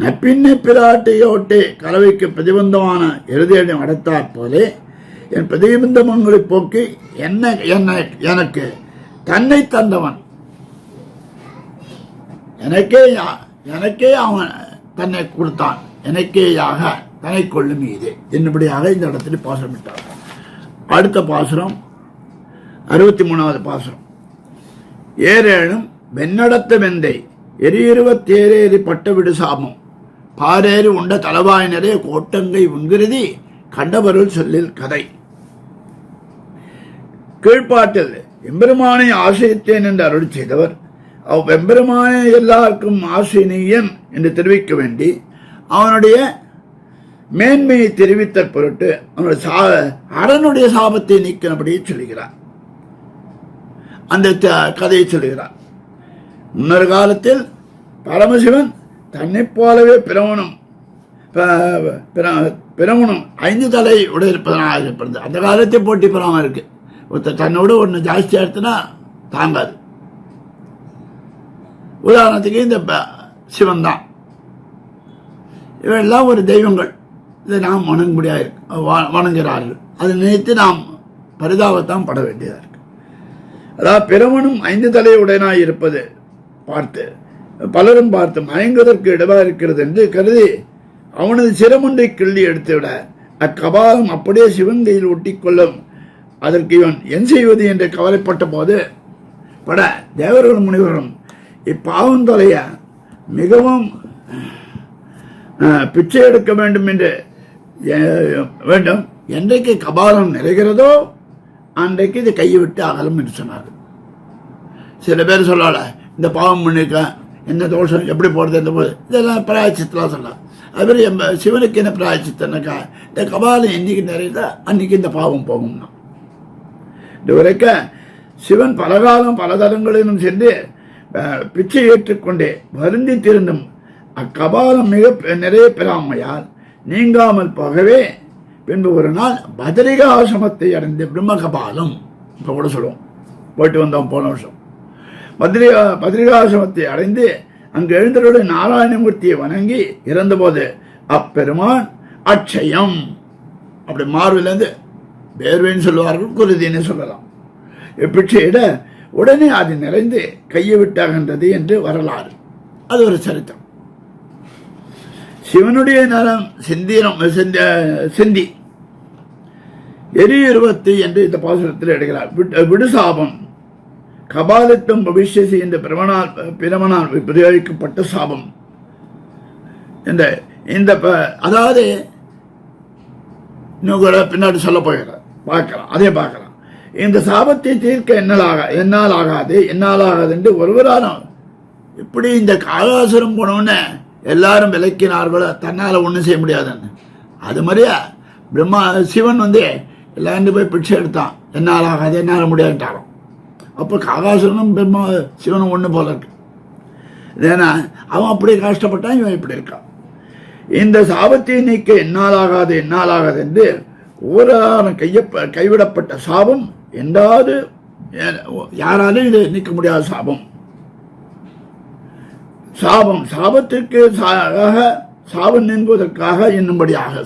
Speaker 2: நப்பின்னை பிராட்டியோட்டே கலவைக்கு பிரதிபந்தமான இறுதியடி அடைத்தாற் போலே என் பிரதிபந்தமங்களை போக்கி எனக்கு தன்னை தந்தவன் எனக்கே அவன் தன்னை கொடுத்தான். எனக்கேயாக தன்னை கொள்ளும் இது என்னபடியாக இந்த இடத்துல பாசமிட்டார். அடுத்த பாசுரம் 63வது பாசுரம். ஏரேழும் வெண்ணடத்த வெந்தை எரியிருவத்தேரேறி பட்டவிடு சாபம் பாரேறி உண்ட தலவாயினரே கோட்டங்கை உண்கிருதி கண்டபருள் சொல்லில் கதை. கீழ்ப்பாட்டில் எம்பெருமானை ஆசிரியத்தேன் என்று அருள் செய்தவர் எம்பெருமானை எல்லாருக்கும் ஆசிரியன் என்று தெரிவிக்க வேண்டி அவனுடைய மேன்மையை தெரிவித்த பொருட்டு அவனுடைய அறனுடைய சாபத்தை நீக்கினபடி சொல்லுகிறார். அந்த கதையை சொல்லுகிறார். முன்னொரு காலத்தில் பரமசிவன் தன்னை போலவே பிரமணம் 5 தலை உடையிருப்பதனாக இருப்பது. அந்த காலத்தை போட்டி பெறாமல் இருக்கு. ஒருத்தர் தன்னோட ஒன்று ஜாஸ்தியாக எடுத்துனா தாங்காது. உதாரணத்துக்கு இந்த சிவன் தான். இவெல்லாம் ஒரு தெய்வங்கள். இதை நாம் வணங்குகிறார்கள். அதை நினைத்து நாம் பரிதாபத்தான் பட வேண்டியதாக இருக்கு. அதாவது பிரமனும் 5 தலை உடையனாய் இருப்பது பார்த்து பலரும் பார்த்து மயங்குவதற்கு இடமாக இருக்கிறது என்று கருதி அவனது சிரமொன்றை கிள்ளி எடுத்துவிட அக்கபாலம் அப்படியே சிவன் கையில் ஒட்டிக்கொள்ளும். அதற்கு இவன் என் செய்வது என்று கவலைப்பட்ட போது பட தேவர்களும் முனிவர்களும் இப்பாவம் தொலைய மிகவும் பிச்சை எடுக்க வேண்டும் என்று வேண்டும். என்றைக்கு கபாலம் நிறைகிறதோ அன்றைக்கு இது கையை விட்டு அகலும் என்று சொன்னார்கள். சில பேர் சொல்லல இந்த பாவம் பண்ணிருக்க என்ன தோஷம் எப்படி போடுறது எந்த போது இதெல்லாம் பிராயச்சித்தலாம் சொல்லலாம். அதுமாதிரி சிவனுக்கு என்ன பிராயச்சித்தனாக்கா இந்த கபாலம் என்னைக்கு நிறையுதோ அன்னைக்கு இந்த பாவம் போகும்னா. இது வரைக்கும் சிவன் பலகாலம் பல தலங்களிலும் சென்று பிச்சை ஏற்றுக்கொண்டே வருந்தி திருந்தும் அக்கபாலம் மிக நிறைய பெறாமையால் நீங்காமல் போகவே பின்பு ஒரு நாள் பத்ரிகா ஆசிரமத்தை அடைந்து பிரம்ம கபாலம் இப்போ கூட சொல்லுவோம். போயிட்டு வந்தோம் போன வருஷம். பத்ரிகாசிரமத்தை அடைந்து அங்கு எழுந்தருடைய நாராயணமூர்த்தியை வணங்கி இறந்தபோது அப்பெருமான் அட்சயம் அப்படி மார்பிலிருந்து வேர்வேன்னு சொல்லுவார்கள், குருதின்னு சொல்லலாம். பிச்சையிட உடனே அது நிறைந்து கையை விட்டாகின்றது என்று வரலாறு. அது ஒரு சரித்திரம். சிவனுடைய நலம் சிந்தி எரியுருவத்து என்று இந்த பாசுரத்தில் எடுக்கிறார். விடுசாபம் கபாலித்தம் பவிஷ்யசி என்ற பிரமனால் பிரயோகிக்கப்பட்ட சாபம். இந்த அதாவது இன்னும் கூட பின்னாடி சொல்ல போகிறார், பார்க்கலாம், அதே பார்க்கலாம். இந்த சாபத்தை தீர்க்க என்னால் ஆகாது என்று ஒருவரான இப்படி இந்த காகாசுரம் போனோன்னு எல்லாரும் விளக்கினார்களோ தன்னால் ஒன்றும் செய்ய முடியாதுன்னு. அது மாதிரியா சிவன் எல்லாரும் போய் பிச்சை எடுத்தான், என்னால் ஆகாது என்னால் முடியாதுட்டாலும். அப்போ காகாசுரனும் சிவனும் ஒன்று போல இருக்கு. ஏன்னா அவன் அப்படி கஷ்டப்பட்டான், இவன் இப்படி இருக்கான். இந்த சாபத்தை நீக்க என்னால் ஆகாது என்று ஒவ்வொரு கைவிடப்பட்ட சாபம் என்றாவது யாராலும் இது நீக்க முடியாத சாபம். சாபத்திற்கு சாபம் நீங்குவதற்காக என்னும்படியாக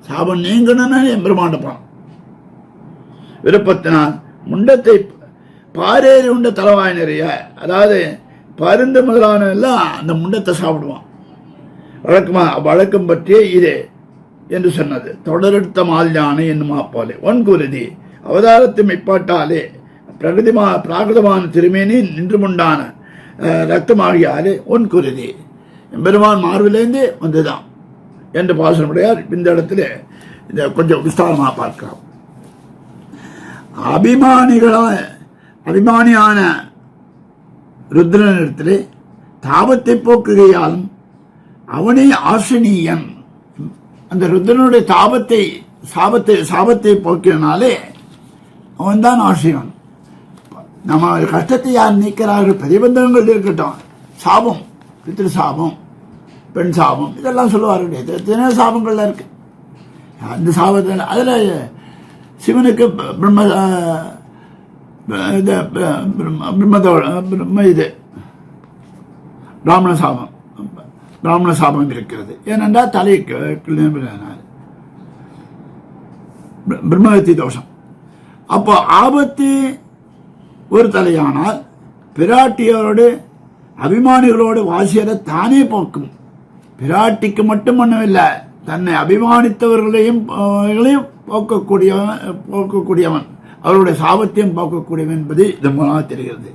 Speaker 2: சாபம் நீங்கணும்னு எம்பெருமாண்டப்பான் விருப்பத்தினால் முண்டத்தை பாரேறி உண்ட தலைவாய் நிறைய, அதாவது பருந்து முதலான எல்லாம் அந்த முண்டத்தை சாப்பிடுவான். வழக்கம் பற்றிய இதே என்று சொன்னது. தொடரெடுத்த மால்யானை என்னுமா போலே ஒன்குருதி அவதாரத்தை மெப்பாட்டாலே பிராகிருதமான திருமேனி நின்று முண்டான ரத்தமாகியாலே ஒன்குருதி பெருமான் மார்பிலேருந்து வந்துதான் என்று பாசனமுடையார் இந்த இடத்துல இதை கொஞ்சம் விஸ்தாரமாக பார்க்கலாம். அபிமானியான ருத்ரனிடத்திலே தாபத்தை போக்குகையாலும் அவனே ஆசிரியன். அந்த ருத்ரனுடைய சாபத்தை போக்கினாலே அவன்தான் ஆசிரியன். நம்ம கஷ்டத்தை யார் நீக்கிறார்கள்? பிரதிபந்தங்கள் இருக்கட்டும், சாபம், பித்திரு சாபம், பெண் சாபம், இதெல்லாம் சொல்லுவார்கள். எத்தனை சாபங்கள்ல இருக்கு. அந்த சாபத்தில் அதில் சிவனுக்கு பிராமண சாபம் இருக்கிறது. ஏனென்றால் தலை பிரம்மஹத்தி தோஷம். அப்போ ஆபத்து ஒரு தலையானால் பிராட்டியோடு அபிமானிகளோடு வாசியரை தானே போக்கும். பிராட்டிக்கு மட்டும் ஒன்றுமில்லை, தன்னை அபிமானித்தவர்களையும் போக்கக்கூடியவன், அவருடைய சாபத்தையும் போக்கக்கூடியவன் என்பது இதன் மூலமாக தெரிகிறது.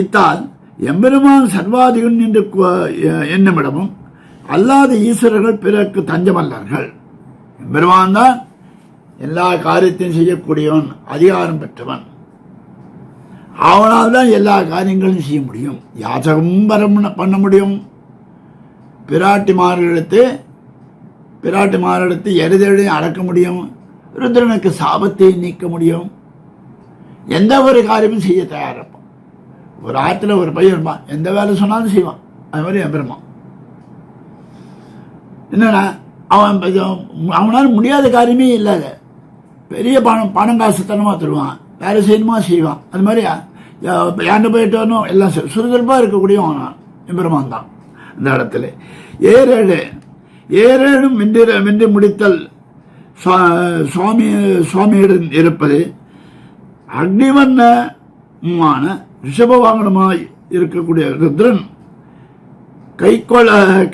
Speaker 2: இத்தால் எம்பெருமான் சர்வாதிகன் என்று என்னுமிடமும் அல்லாத ஈஸ்வரர்கள் பிறருக்கு தஞ்சமல்லர்கள். எம்பெருமான் தான் எல்லா காரியத்தையும் செய்யக்கூடியவன், அதிகாரம் பெற்றவன். அவனால் தான் எல்லா காரியங்களும் செய்ய முடியும். யாசகமும் பண்ண முடியும். பிராட்டிமாரிடத்து எருதெழுதையும் அடக்க முடியும். ருத்ரனுக்கு சாபத்தை நீக்க முடியும். எந்த ஒரு காரியமும் செய்ய தயாரிப்பான். ஒரு ஆற்றுல ஒரு பையன் இருப்பான், எந்த வேலை சொன்னாலும் செய்வான். அது மாதிரி எம்பெருமான் என்னன்னா அவனால் முடியாத காரியமே இல்லாத பெரிய பணம் காசுத்தனமாக தருவான், வேலை செய்யணுமா செய்வான். அது மாதிரி யாண்ட போயிட்டு வரணும், எல்லாம் சுறுசுறுப்பாக இருக்கக்கூடியவன் எம்பெருமான் தான். அந்த இடத்துல ஏழேழும் வென்று முடித்தல் சுவாமியிடம் இருப்பது அக்னிவர்ணமான ரிஷபவாகனமாய் இருக்கக்கூடிய ருத்ரன்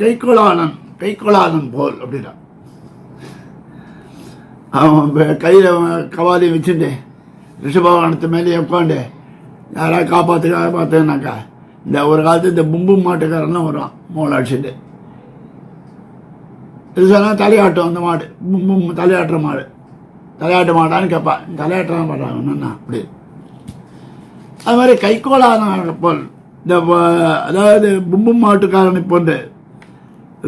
Speaker 2: கைக்கோளாளன் போல் அப்படின்னா அவன் கையில் கவாலி வச்சுட்டு ரிஷபவாகனத்து மேலே உட்காந்து யாராவது காப்பாற்றுனாக்கா இந்த ஒரு காலத்து இந்த பும்பும் மாட்டுக்காரன்லாம் வருவான் மூளை அடிச்சுட்டு. இது சொன்னால் தலையாட்டும் அந்த மாடு, பும்பும் தலையாட்டுற மாடு. தலையாட்ட மாட்டான்னு கேட்பான், தலையாட்டுறான் பாடுறாங்க அப்படி. அது மாதிரி கைகோளான போல் இந்த அதாவது பும்பும் மாட்டுக்காரனை போன்ற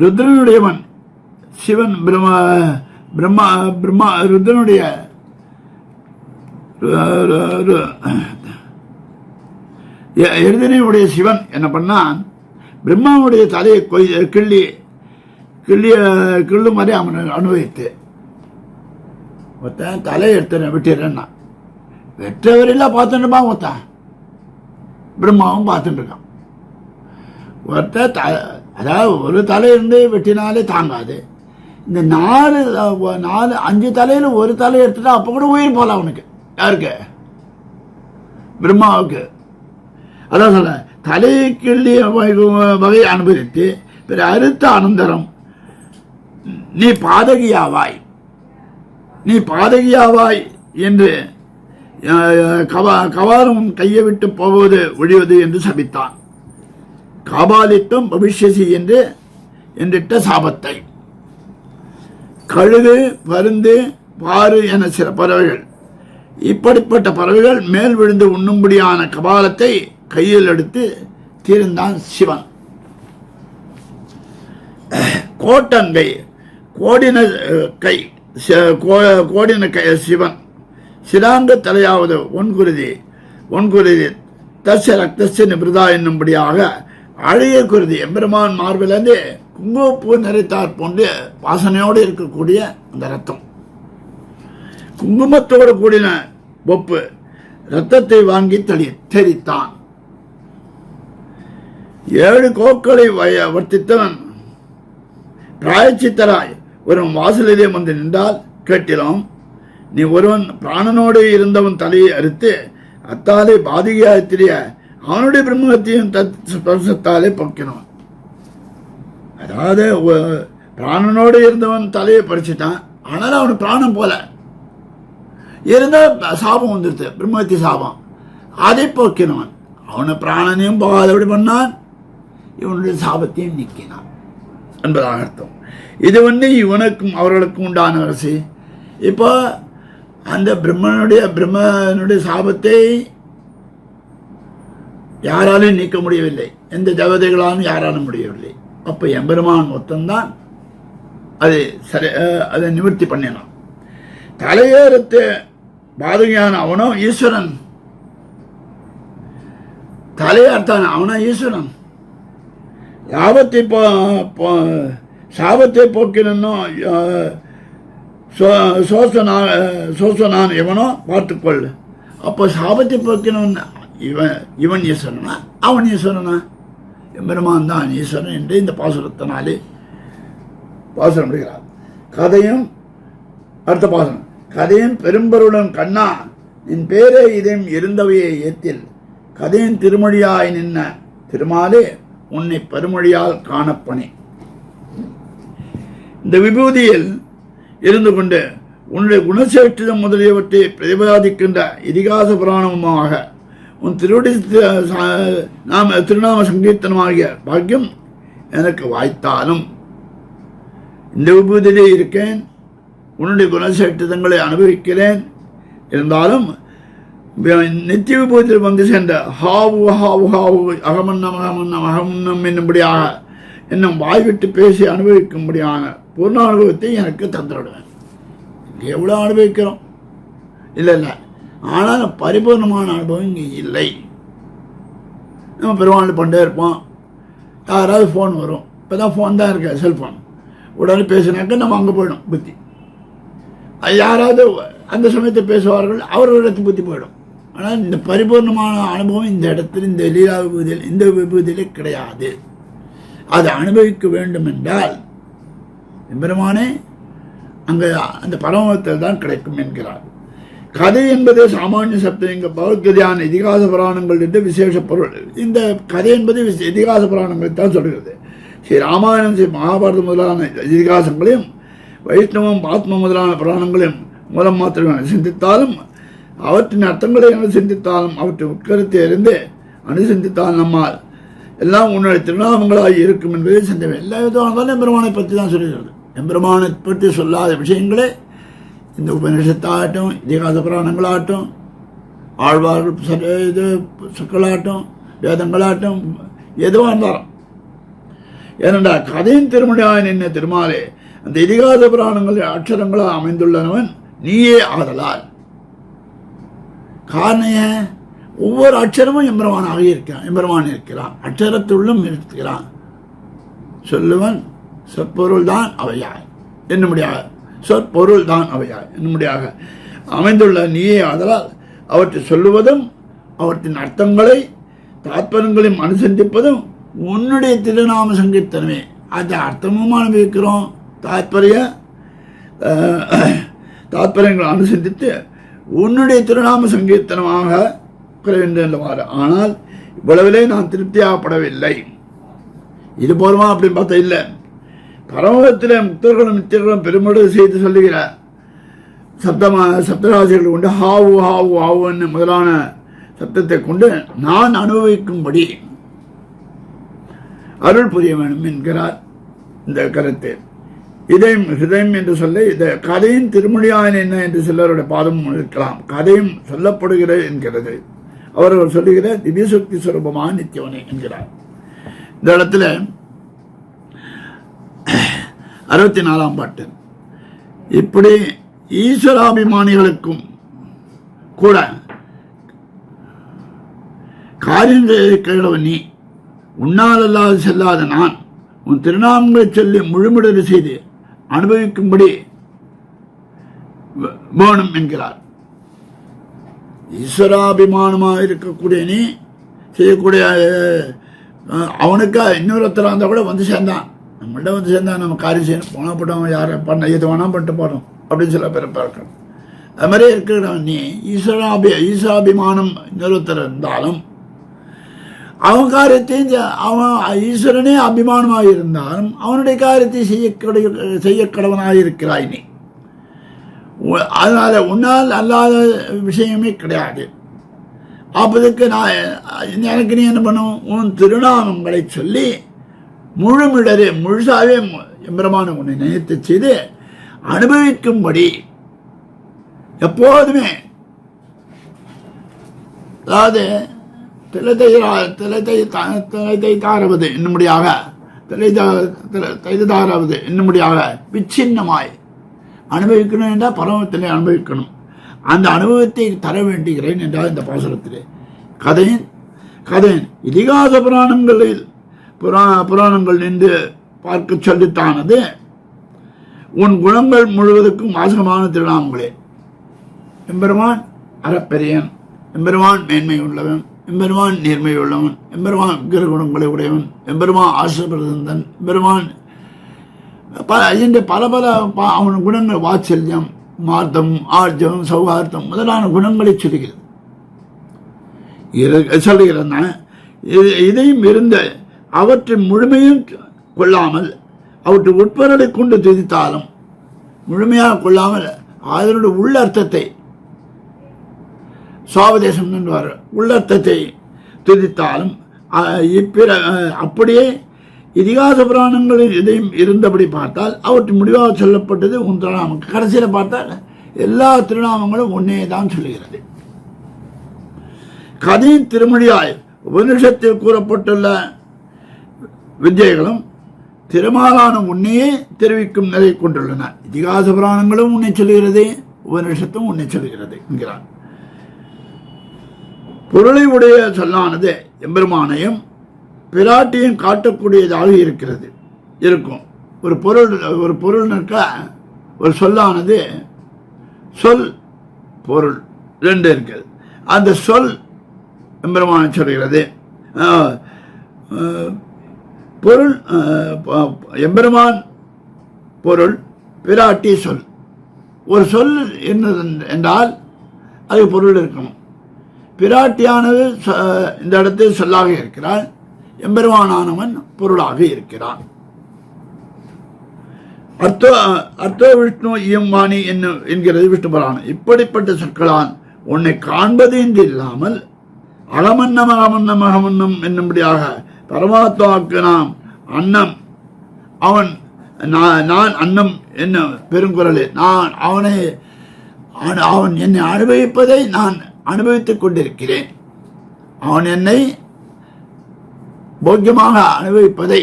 Speaker 2: ருத்ரனுடையவன் சிவன் பிரம்மா ருத்ரனுடைய எருதனையுடைய சிவன் என்ன பண்ணான், பிரம்மாவுடைய தலையை கிள்ளும் மாதிரி அவன் அனுபவித்து ஒருத்தன் தலையை எடுத்து விட்டுறேன்னா வெற்றவரெல்லாம் பார்த்துட்டுமா ஒருத்தன் பிரம்மாவும் பார்த்துட்டு இருக்கான். ஒருத்தன் அதாவது ஒரு தலை இருந்து வெட்டினாலே தாங்காது. இந்த 5 தலையில ஒரு தலை எடுத்துட்டா அப்போ கூட உயிர் போகலாம் அவனுக்கு. யாருக்கு? பிரம்மாவுக்கு. அதான் சொல்ல தலையை கிள்ளிய வகை அனுபவித்து பிற அறுத்த அனந்தரம் நீ பாதகியாவாய் என்று கவாரம் கையை விட்டு போவது ஒழிவது என்று சபித்தான். காபாலித்தும் பவிஷ்யசி என்றிட்ட சாபத்தை கழுகு, பருந்து, பாரு என சில பறவைகள், இப்படிப்பட்ட பறவைகள் மேல் விழுந்து உண்ணும்படியான கபாலத்தை கையில் எடுத்து தீர்ந்தான் சிவன். கோட்டங்கை கோடின கை சிவன் சிராங்க தலையாவது ஒன்குருதி தஸ்ய ரக்தஸ்ய நிபிரதா என்னும்படியாக அழகிய குருதி எம்பெருமான் மார்பிலிருந்து குங்குமப்பூ நிறைத்தார் போன்று வாசனையோடு இருக்கக்கூடிய அந்த ரத்தம், குங்குமத்தோடு கூடின ஒப்பு ரத்தத்தை வாங்கி தெரித்தான். 7 கோக்களை வர்த்தித்தவன் பிராயச்சித்தராய் ஒரு வாசலிலே வந்து நின்றால் கேட்டிலும் நீ ஒருவன் பிராணனோடு இருந்தவன் தலையை அறுத்து அத்தாலே பாதிகையாத்திரிய அவனுடைய பிரம்மத்தையும் ஸ்பர்சத்தாலே போக்கினவன். அதாவது பிராணனோடு இருந்தவன் தலையை பறிச்சுட்டான், ஆனாலும் அவனுக்கு பிராணம் போல இருந்தா சாபம் வந்துடுது, பிரம்மத்தி சாபம். அதை போக்கினவன் அவனை பிராணனையும் போகாதபடி பண்ணான், இவனுடைய சாபத்தையும் நீக்கினான் என்பதாக அர்த்தம். இது இவனுக்கும் அவர்களுக்கும் உண்டான அரசு. இப்போ அந்த பிரம்மனுடைய சாபத்தை யாராலும் நீக்க முடியவில்லை, எந்த தேவதைகளாலும் யாராலும் முடியவில்லை. அப்ப எம்பெருமான் மொத்தம்தான் அதை நிவர்த்தி பண்ணினான். தலையேறத்து பாதகையான அவனோ ஈஸ்வரன், தலையார்த்தான் அவனா ஈஸ்வரன். சாபத்தை போக்கினோ சோசனான் எவனோ பார்த்துக்கொள். அப்போ சாபத்தை போக்கினவன் இவன் ஈஸ்வரனா அவன் ஈஸ்வரனா? எம்பெருமான் தான் ஈஸ்வரன் என்று இந்த பாசுரத்தினாலே பாசுரம் முடிகிறார். கதையும் அடுத்த பாசுரம். கதையும் பெரும்பருடன் கண்ணா நின் பேரே இதயம் இருந்தவையை ஏத்தில் கதையின் திருமொழியாய் நின்ன திருமாலே உன்னை பெருமொழியால் காணப்பனே. இந்த விபூதியில் இருந்து கொண்டு உன்னுடைய குணசேஷ்டிதம் முதலியவற்றை பிரதிபாதிக்கின்ற இதிகாச புராணமாக உன் திருநாம சங்கீர்த்தனமாகிய பாக்கியம் எனக்கு வாய்த்தாலும் இந்த விபூதியிலே இருக்கேன், உன்னுடைய குணசேஷ்டிதங்களை அனுபவிக்கிறேன். இருந்தாலும் நித்திய விபூதியில் வந்து சென்ற ஹாவு ஹாவு ஹாவு அகமன்னம் அகமன்னம் அகமன்னம் என்னும்படியாக என்னும் வாய்விட்டு பேசி அனுபவிக்கும்படியான பூர்ண அனுபவத்தை எனக்கு தந்துவிடுவேன். எவ்வளோ அனுபவிக்கிறோம் இல்லை இல்லை, ஆனால் பரிபூர்ணமான அனுபவம் இங்கே இல்லை. நம்ம பெருமாள் பண்ணிட்டே இருப்போம், யாராவது ஃபோன் வரும், இப்போ தான் ஃபோன் தான் இருக்கு, செல்ஃபோன், உடனே பேசினாக்க நம்ம அங்கே போயிடும் புத்தி. யாராவது அந்த சமயத்தை பேசுவார்கள், அவர்களிடத்து புத்தி போயிடும். ஆனால் இந்த பரிபூர்ணமான அனுபவம் இந்த இடத்துல இந்த லீலா விபூதியில் இந்த விபூதியிலே கிடையாது. அதை அனுபவிக்க வேண்டும் என்றால் எம்பெருமானே அங்கே அந்த பரமத்தில் தான் கிடைக்கும் என்கிறார். கதை என்பது சாமானிய சப்தம், இங்கே பகவத்கீதையான இதிகாச புராணங்கள் என்று விசேஷ பொருள். இந்த கதை என்பது இதிகாச புராணங்களை தான் சொல்கிறது. ஸ்ரீ ராமாயணம், ஸ்ரீ மகாபாரதம் முதலான இதிகாசங்களையும் வைஷ்ணவம் ஆத்ம முதலான புராணங்களையும் மூலம் மாத்திரமே சிந்தித்தாலும் அவற்றின் அர்த்தங்களை சிந்தித்தாலும் அவற்றின் உட்கருத்தை அறிந்து அனுசிந்தித்தால் நம்மால் எல்லாம் உன்னுடைய திருநாமங்களாக இருக்கும் என்பதை சிந்தவை. எல்லா விதமானாலும் எம்பெருமானை பற்றி தான் சொல்கிறது. எம்பெருமானை பற்றி சொல்லாத விஷயங்களே இந்த உபநிஷத்தாகட்டும், இதிகாச புராணங்களாகட்டும், ஆழ்வார்கள் இது சொற்களாகட்டும், வேதங்களாகட்டும், எதுவாக இருந்தாலும். ஏனென்றால் கதையின் திருமணியாக நின்ன திருமாலே அந்த இதிகாச புராணங்களில் அக்ஷரங்களாக அமைந்துள்ளனவன் நீயே ஆதலால். காரணம், ஒவ்வொரு அக்ஷரமும் எம்பெருமானாக இருக்கிறான், எம்பெருமான் இருக்கிறான், அக்ஷரத்துள்ளும் இருக்கிறான். சொல்லுவன் சொற்பொருள் தான் அவையாய் என்னும்படியாக, சொற்பொருள் தான் அவையாய் என்னும்படியாக அமைந்துள்ள நீயே ஆதலால் அவற்றை சொல்லுவதும் அவற்றின் அர்த்தங்களை தாத்பரியங்களையும் அனுசந்திப்பதும் உன்னுடைய திருநாம சங்கீர்த்தனமே. அந்த அர்த்தமும் அனுபவிக்கிறோம், தாத்பரியங்களை அனுசந்தித்து உன்னுடைய திருநாம சங்கீர்த்தனமாக குறைகின்றவாறு. ஆனால் இவ்வளவிலே நான் திருப்தியாகப்படவில்லை. இது போலுமா அப்படின்னு பார்த்தா இல்லை. பரமத்தில் முக்தர்களும் நித்தியர்களும் பெருமடு செய்து சொல்லுகிறார். சப்தராசிகள் கொண்டு ஹாவு ஹாவு ஹாவுன்னு முதலான சப்தத்தை கொண்டு நான் அனுபவிக்கும்படி அருள் புரிய வேண்டும் என்கிறார் இந்த கருத்து. இதயம் ஹிருதயம் என்று சொல்ல இந்த கதையின் திருமொழியான் என்ன என்று சிலருடைய பாதம் இருக்கலாம். கதையும் சொல்லப்படுகிறது என்கிறது. அவர்கள் சொல்லுகிற திவ்யசக்தி சுரூபமான நித்தியவனே என்கிறார். இந்த இடத்துல 64ஆம் பாட்டு. இப்படி ஈஸ்வராபிமானிகளுக்கும் கூட காரியங்களை கேளவன் நீ, உன்னால் அல்லாது செல்லாத நான் உன் திருநாமங்களை சொல்லி முழுமுடல் செய்து அனுபவிக்கும்படி வேணும் என்கிறார். ஈஸ்வராபிமானமாக இருக்கக்கூடிய நீ செய்யக்கூடிய அவனுக்கா இன்னொருத்தராக இருந்தால் கூட வந்து சேர்ந்தான், நம்மள்ட வந்து சேர்ந்தான், நம்ம காரியம் செய்யணும், போனால் போட்டோம், யாரை பண்ண எது வேணால் பண்ணிட்டு போகிறோம் அப்படின்னு சில பேர் பார்க்கணும். அது மாதிரி இருக்கிறவன் நீ ஈஸ்வராபிமானம் இன்னொருத்தர் இருந்தாலும் அவன் காரியத்தையும் அவன் ஈஸ்வரனே அபிமானமாக இருந்தாலும் அவனுடைய காரியத்தை செய்ய கடவனாக இருக்கிறாய் நீ. அதனால உன்னால் அல்லாத விஷயமே கிடையாது. அப்போதுக்கு எனக்கு நீ என்ன பண்ணும், உன் திருநாமங்களை சொல்லி முழுசாவே எம்பெருமான உன்னை நினைத்து செய்து அனுபவிக்கும்படி எப்போதுமே, அதாவது திளைத்தாராவது என்னும்படியாக விச்சின்னமாய் அனுபவிக்கணும் என்றால் பரமத்திலே அனுபவிக்கணும். அந்த அனுபவத்தை தர வேண்டுகிறேன் என்றால் இந்த பாசுரத்திலே கதையின் இதிகாச புராணங்கள் என்று பார்க்க சொல்லித்தானது உன் குணங்கள் முழுவதற்கும் வாசகமான திருநாமங்களே. எம்பெருமான் அறப்பெரியன், எம்பெருமான் மேன்மை உள்ளவன், எம்பெருமான் நேர்மை உள்ளவன், எம்பெருமான் குணங்களை உடையவன், எம்பெருமான் ஆசிரபிரதந்தன், எம்பெருமான் பல அவன் குணங்கள் வாத்சல்யம், மார்த்தம், ஆர்ஜம், சௌகார்த்தம் முதலான குணங்களை சொல்லுகிறன. இதையும் இருந்த அவற்றின் முழுமையும் கொள்ளாமல் அவற்றை உட்பொருளை கொண்டு துதித்தாலும் முழுமையாக கொள்ளாமல் அதனுடைய உள்ளர்த்தத்தை சுவாபதேசம் என்பார், உள்ளர்த்தத்தை துதித்தாலும் அப்படியே இதிகாச புராணங்களில் இதையும் இருந்தபடி பார்த்தால் அவற்றின் முடிவாக சொல்லப்பட்டது உன் திருநாமம். கடைசியில் பார்த்தால் எல்லா திருநாமங்களும் ஒன்னே தான் சொல்லுகிறது. கதையின் திருமொழியாய் உபனிஷத்தில் கூறப்பட்டுள்ள வித்யைகளும் திருமாலான உன்னையே தெரிவிக்கும் நிலை கொண்டுள்ளன. இதிகாச புராணங்களும் உன்னை சொல்லுகிறது, உபனிஷத்தும் உன்னை சொல்லுகிறது என்கிறார். பொருளை உடைய சொல்லானது எம்பெருமானையும் பிராட்டியும் காட்டக்கூடியதாக இருக்கும். ஒரு பொருள் நிற்க ஒரு சொல்லானது பொருள் ரெண்டு இருக்கிறது. அந்த சொல் எம்பெருமானை சொல்கிறது. பொருள் எம்பெருமான் பொருள், பிராட்டி சொல். ஒரு சொல் என்னது என்றால் அது பொருள் இருக்கணும். பிராட்டியானது இந்த இடத்தில் சொல்லாக இருக்கிறாள், எம்பெருமானானவன் பொருளாக இருக்கிறான். அர்த்தோ விஷ்ணு இயம்வாணி என்கிறது விஷ்ணு புராணம். இப்படிப்பட்ட சொற்களால் உன்னை காண்பது என்று இல்லாமல் அகமன்னம் என்னும்படியாக பரமாத்மாவுக்கு நாம் அன்னம், நான் அன்னம் என்ன பெருங்குரலே, அவன் என்னை அனுபவிப்பதை நான் அனுபவித்துக் கொண்டிருக்கிறேன். அவன் என்னை போக்கியமாக அனுபவிப்பதை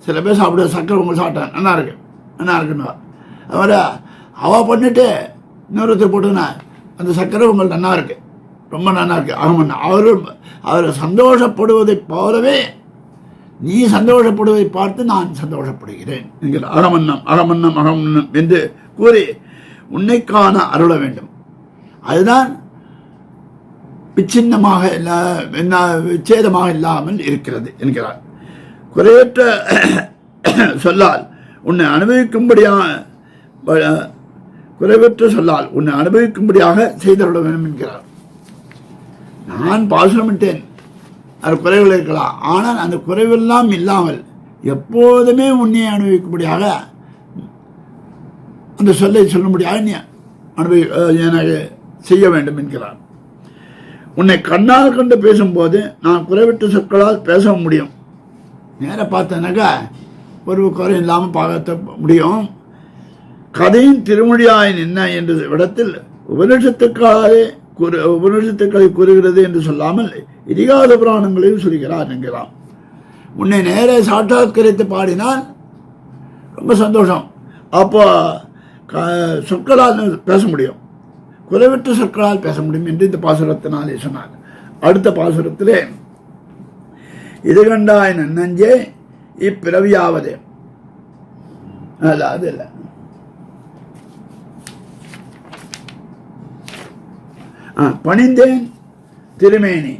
Speaker 2: சில பேர் சாப்பிட சக்கரை பொங்கல் சாப்பிட்டான், நல்லா இருக்குன்னு அவரை அவ பண்ணிட்டு இன்னொருத்தர் போட்டுனா அந்த சக்கரை பொங்கல் நல்லா இருக்கு, ரொம்ப நல்லா இருக்கு. அவர் சந்தோஷப்படுவதை போலவே நீ சந்தோஷப்படுவதை பார்த்து நான் சந்தோஷப்படுகிறேன் என்கிற அகமன்னம் என்று கூறி உன்னை காண அருள வேண்டும். அதுதான் விச்சின்னமாக விச்சேதமாக இல்லாமல் இருக்கிறது என்கிறார். குறையற்ற சொல்லால் உன்னை அனுபவிக்கும்படியாக செய்தருள வேண்டும் என்கிறார். நான் பாசுரமிட்டேன், அது குறைகள் இருக்கலாம், ஆனால் அந்த குறைவெல்லாம் இல்லாமல் எப்போதுமே உன்னை அனுபவிக்கும்படியாக அந்த சொல்லை சொல்லும்படியாக நீ எனக்கு செய்ய வேண்டும் என்கிறார். உன்னை கண்ணால் கண்டு பேசும்போது நான் குறைவிட்ட சொற்களால் பேச முடியும். நேர பார்த்தனாக்கா ஒரு குறை இல்லாமல் பார்க்க முடியும். கதையின் திருமொழியாயின் என்ன என்ற இடத்தில் உபநிஷத்துக்களை கூறுகிறது என்று சொல்லாமல் இதிகாச புராணங்களையும் சொல்கிறார் என்கிறார். உன்னை நேர சாட்சாத்கரித்து பாடினால் ரொம்ப சந்தோஷம். அப்போ சொற்களால் பேச முடியும், குறைவற்ற சொற்களால் பேச முடியும் என்று இந்த பாசுரத்தினாலே சொன்னார். அடுத்த பாசுரத்திலே இது கண்டாய் நன்னஞ்சே இப்பிறவியாவது அது இல்லை, பணிந்தேன் திருமேனி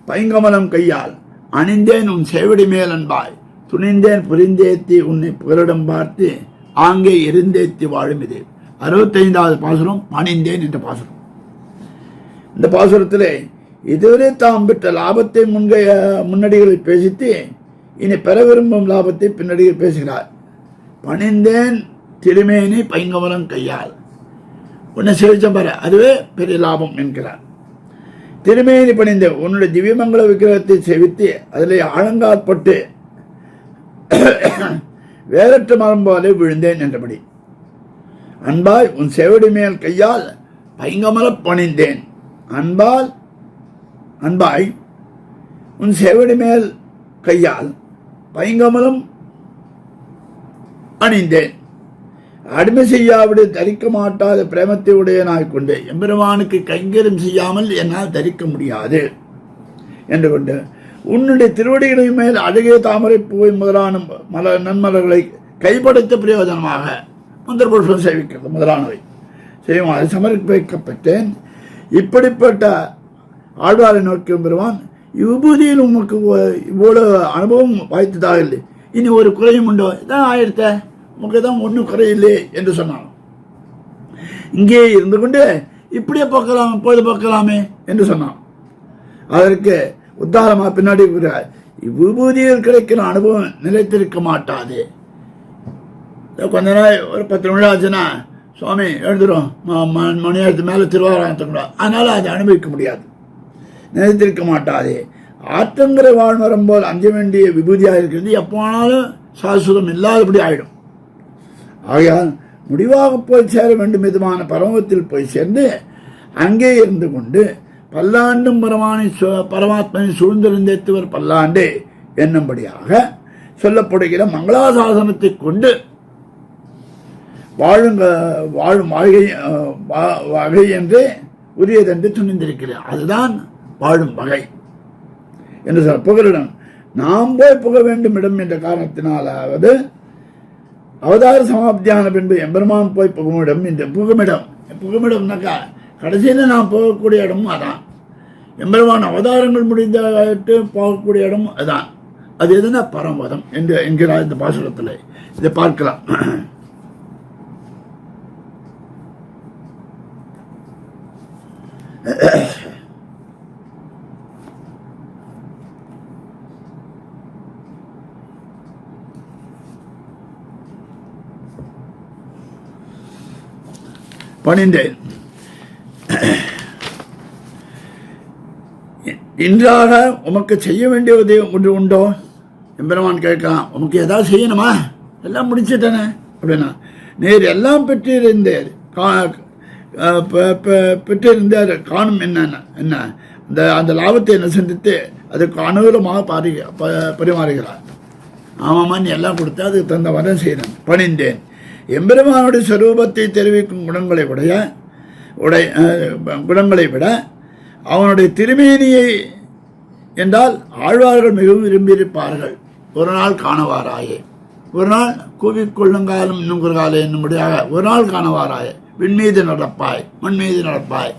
Speaker 2: பைங்கமலம் கையால் அணிந்தேன் உன் சேவடி மேல் அன்பாய் துணிந்தேன் புரிந்தேத்தி உன்னை புகலிடம் பார்த்து ஆங்கே இருந்தேத்தி வாழும் இது. 65வது பாசுரம் பணிந்தேன் என்ற பாசுரம். இந்த பாசுரத்திலே இதுவரை தாம் பெற்ற லாபத்தை முன்னடிகளில் பேசித்து இனி பெற விரும்பும் லாபத்தை பின்னடியில் பேசுகிறார். பணிந்தேன் திருமேனி பைங்கமலம் கையால் உன்னை செவிச்சம் பெற அதுவே பெரிய லாபம் என்கிறார். திருமேனி பணிந்த உன்னுடைய திவ்யமங்கல விக்கிரகத்தை செவித்து அதிலே ஆழங்காற்பட்டு வேறற்ற மரம் போல விழுந்தேன் என்றபடி அன்பாய் உன் செவடி மேல் கையால் பைங்கமல பணிந்தேன். அன்பாய் உன் செவடி மேல் கையால் பைங்கமலம் அணிந்தேன். அடிமை செய்யாவிடு தரிக்க மாட்டாத பிரேமத்தை உடையனாய் கொண்டு எம்பெருமானுக்கு கைங்கரம் செய்யாமல் என்னால் தரிக்க முடியாது என்று கொண்டு உன்னுடைய திருவடிகளின் மேல் அழகிய தாமரை பூவை முதலான நன்மலர்களை கைப்படைத்த பிரயோஜனமாக மந்திர புஷ்பம் சேவிக்கிறது முதலானவை செய்யுமாறு சமர்ப்பிக்கப்பட்டேன். இப்படிப்பட்ட ஆழ்வாரை நோக்கி பெறுவான். விபூதியில் உமக்கு இவ்வளவு அனுபவம் வாய்த்ததாக இல்லை, இனி ஒரு குறையும் உண்டோ? இதான் ஆயிடுத்த, உமக்கு தான் ஒன்றும் குறையில்லை என்று சொன்னான். இங்கே இருந்து கொண்டு இப்படியே போக்கலாம் பொழுது போக்கலாமே என்று சொன்னான். அதற்கு உத்தாரமா பின்னாடி விபூதியில் கிடைக்கிற அனுபவம் நிலைத்திருக்க மாட்டாது. கொஞ்ச நாள் ஒரு 10 நிமிடம் ஆச்சுன்னா சுவாமி எழுதுறோம் மணி நேரத்து மேலே திருவாரூர், அதனால அதை அனுபவிக்க முடியாது, நிலைத்திருக்க மாட்டாது. ஆற்றங்கிற வாழ்மரம் போல் அஞ்ச வேண்டிய விபூதியாக இருக்கிறது எப்போனாலும் சாஸ்வதம் இல்லாதபடி ஆயிடும். ஆகையால் முடிவாக போய் சேர வேண்டும் விதமான பரமத்தில் போய் சேர்ந்து அங்கே இருந்து கொண்டு பல்லாண்டும் பரமாத்மனை சூழ்ந்திருந்தேத்துவர் பல்லாண்டே என்னும்படியாக சொல்லப்படுகிற மங்களாசாசனத்தை கொண்டு வாழும் வகை என்று உரியதென்று துணிந்திருக்கிறேன். அதுதான் வாழும் வகை என்று சொல்ல புகலிடம் நாம் போய் புக வேண்டும் இடம் என்ற காரணத்தினாலாவது அவதார சமாப்தியான பின்பு எம்பெருமான் போய் புகுமிடம் என்று புகுமிடம்னாக்கா கடைசியில் நாம் போகக்கூடிய இடமும் அதான். எம்பெருமான் அவதாரங்கள் முடிந்தாட்டு போகக்கூடிய இடம் அதான். அது எதுனா பரமபதம் என்று என்கிறார் இந்த பாசுரத்தில். இதை பார்க்கலாம். பணிந்தேன். இன்றாக உமக்கு செய்ய வேண்டியது ஒன்று உண்டோ? எம்பெருமான் கேட்கலாம், உமக்கு ஏதாவது செய்யணுமா? எல்லாம் முடிச்சுட்டேனே அப்படின்னா, நேர் எல்லாம் பெற்றிருந்தேர் பெற்றிருந்தார் காணும் என்ன அந்த லாபத்தை என்ன சிந்தித்து அதுக்கு அனுகூலமாக பரிமாறுகிறார். ஆமாம்மா நீ எல்லாம் கொடுத்து அதுக்கு தந்த வரம் செய்கிறேன். பணிந்தேன். எம்பெருமானுடைய ஸ்வரூபத்தை தெரிவிக்கும் குணங்களை விட அவனுடைய திருமேனியை என்றால் ஆழ்வார்கள் மிகவும் விரும்பியிருப்பார்கள். ஒரு நாள் காணவாராயே, ஒரு நாள் கூவிக்கொள்ளுங்காலம் இன்னும் ஒரு காலம் என்னும்படியாக ஒரு நாள் காணவாராயே, விண்மீது நடப்பாய் மண் மீது நடப்பாய்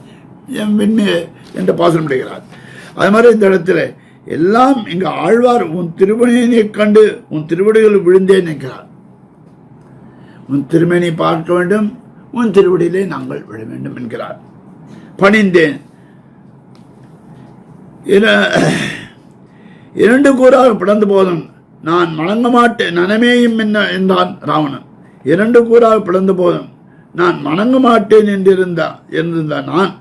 Speaker 2: விண்மீது என்று பாசனம் முடிகிறார். அது மாதிரி இந்த இடத்துல எல்லாம் இங்கு ஆழ்வார் உன் திருமணியை கண்டு உன் திருவடிகளில் விழுந்தேன் என்கிறார். உன் திருமேனி பார்க்க வேண்டும், உன் திருவடியிலே நாங்கள் விழ வேண்டும் என்கிறார். பணிந்தேன். இரண்டு கூறாக பிளந்த போதும் நான் வணங்க மாட்டேன் நனமேயும் என்றான் ராவணன். இரண்டு கூறாக பிளந்த போதும் நான் வணங்க மாட்டேன் என்றிருந்த நான்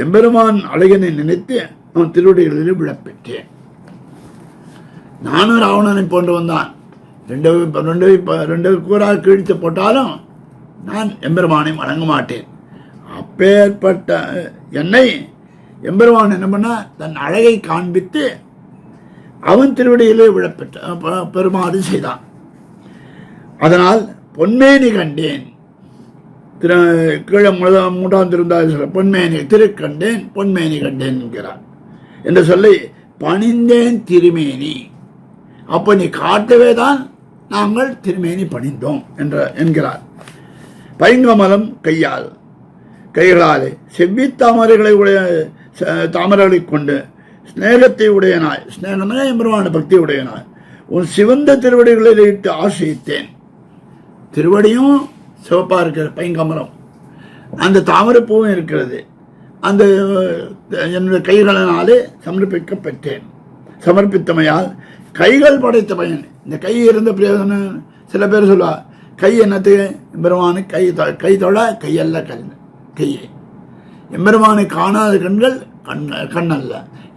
Speaker 2: எம்பெருமான் அழகனை நினைத்து அவன் திருவடிகளில் விழப்பெற்றேன். நானும் ராவணனை போன்று வந்தான். ரெண்டு கூறாக கிழித்து போட்டாலும் நான் எம்பெருமானை வணங்க மாட்டேன். அப்பேற்பட்ட என்னை எம்பெருமான் என்ன பண்ண தன் அழகை காண்பித்து அவன் திருவடியிலே விழப்பெற்ற பெருமாறு செய்தான். அதனால் பொன்மேனி கண்டேன். கீழே 3ஆம் திருந்தாதி பொன்மேனி திருக்கண்டேன் பொன்மேனி கண்டேன் என்கிறார் என்று சொல்லி பணிந்தேன் திருமேனி. அப்போ நீ காட்டவே தான் நாங்கள் திருமேனி பணிந்தோம் என்கிறார். பைங்கமலம் கைகளாலே செவ்வி தாமரைகளை கொண்டு ஸ்நேகத்தை உடையனாய், ஸ்நேகம்னா எம்பெருமான பக்தி உடையனாய் உன் சிவந்த திருவடிகளில் இட்டு ஆசிரித்தேன். திருவடியும் சிவப்பா இருக்கிற பைங்கமலம் அந்த தாமரைப்பூவும் இருக்கிறது. அந்த என்னுடைய கைகளினாலே சமர்ப்பிக்கப்பெற்றேன். சமர்ப்பித்தமையால் கைகள் படைத்த பயன். இந்த கை இருந்த பிரயோஜனம் சில பேர் சொல்லுவா, கை என்னத்துக்கு? எம்பெருமானு கை தொழ கையல்ல கையே. எம்பெருமானை காணாத கண்கள் கண்ணல்ல,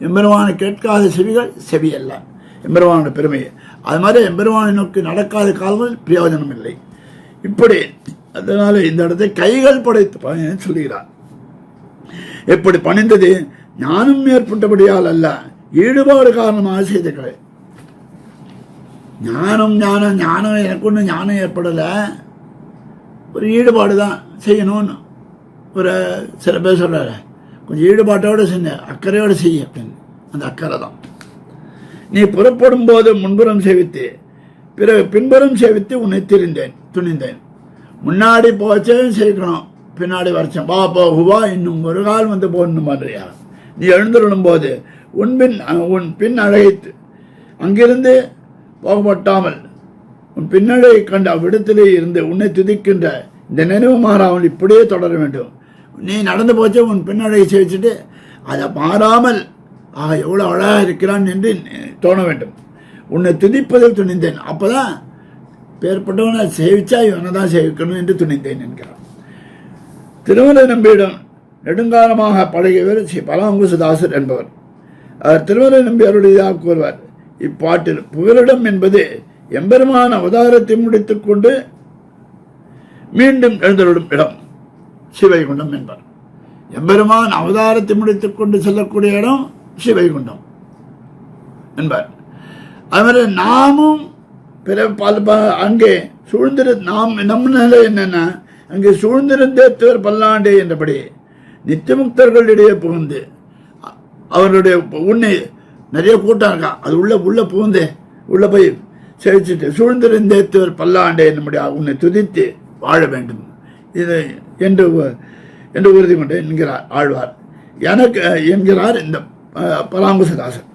Speaker 2: எம்பெருமானை கேட்காத செவிகள் செவி அல்ல. எம்பெருமானோட பெருமையை அது மாதிரி எம்பெருமானை நோக்கி நடக்காத காலங்கள் பிரயோஜனம் இல்லை. இப்படி அதனால இந்த இடத்தை கைகள் படைத்த பயன் சொல்லுகிறார். எப்படி பணிந்தது? ஞானம் ஏற்பட்டபடியால் அல்ல, ஈடுபாடு காரணமாக செய்த ஞானம் ஞானம் ஞானம் எனக்கு ஒன்றும் ஞானம் ஏற்படலை, ஒரு ஈடுபாடு தான் செய்யணும்னு ஒரு சில பேர் சொல்கிறாரு. கொஞ்சம் ஈடுபாட்டோடு செஞ்ச அக்கறையோடு செய்ய அப்படின்னு. அந்த அக்கறை தான். நீ புறப்படும் போது முன்புறம் சேவித்து பிறகு பின்புறம் சேவித்து உன்னை துணிந்தேன். முன்னாடி போச்சேன்னு சேர்க்கணும், பின்னாடி வரைச்சேன் வா போகுவா இன்னும் ஒரு கால் வந்து போடணும் மாதிரியா. நீ எழுந்துள்ளும் போது உன் பின் அழைத்து அங்கிருந்து போகப்பட்டாமல் உன் பின்னடை கண்டு அவ்விடத்திலே இருந்து உன்னை துதிக்கின்ற இந்த நினைவு மாறாமல் இப்படியே தொடர வேண்டும். நீ நடந்து போச்சு உன் பின்னடை சேவிச்சுட்டு அதை மாறாமல் எவ்வளோ அழகாக இருக்கிறான் என்று தோண வேண்டும். உன்னை துதிப்பதில் துணிந்தேன். அப்போதான் பேர்பட்டவனை சேவிச்சா இவனை தான் சேவிக்கணும் என்று துணிந்தேன் என்கிறான். திருமலை நம்பியிடம் நெடுங்காலமாக பழகியவர் ஸ்ரீ பராங்குசதாசர் என்பவர். அவர் திருமலை நம்பி அருளியதாக கூறுவார். இப்பாட்டில் புகலிடம் என்பது எம்பெருமான அவதாரத்தை முடித்துக் கொண்டு மீண்டும் எழுந்தருளும் இடம் சிவைகுண்டம் என்பார். எம்பெருமான் அவதாரத்தை முடித்துக் கொண்டு செல்லக்கூடிய இடம் சிவைகுண்டம் என்பார். அதுமாதிரி நாமும் அங்கே நம் நிலை என்னன்னா, அங்கே சூழ்ந்திருந்தேத்துவர் பல்லாண்டே என்றபடி நித்தியமுக்தர்களிடையே புகுந்து அவர்களுடைய உன்னை நிறைய கூட்டம் இருக்கான், அது உள்ள புகுந்து உள்ள போய் செழிச்சுட்டு சூழ்ந்திருந்தேத்துவர் பல்லாண்டே நம்முடைய உன்னை துதித்து வாழ வேண்டும் இது என்று உறுதி கொண்டு என்கிறார் ஆழ்வார். எனக்கு என்கிறார் இந்த பராங்குசதாசன்.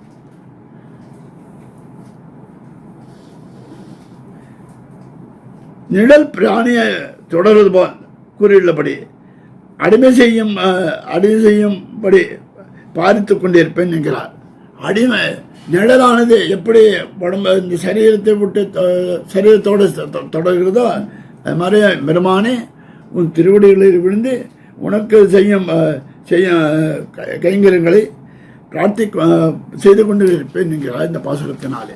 Speaker 2: நிழல் பிராணியை தொடர்வது போல் கூறியுள்ளபடி அடிமை செய்யும்படி பாதித்துக் கொண்டிருப்பேன் என்கிறார். அடிமை நிழலானது எப்படி உடம்பு இந்த சரீரத்தை விட்டு சரீரத்தோடு தொடர்கிறதோ அது மாதிரி பெருமானே உன் திருவடிகளில் விழுந்து உனக்கு செய்யும் கைங்கரியங்களை செய்து கொண்டு இருப்பேன் என்கிறார் இந்த பாசுரத்தினாலே.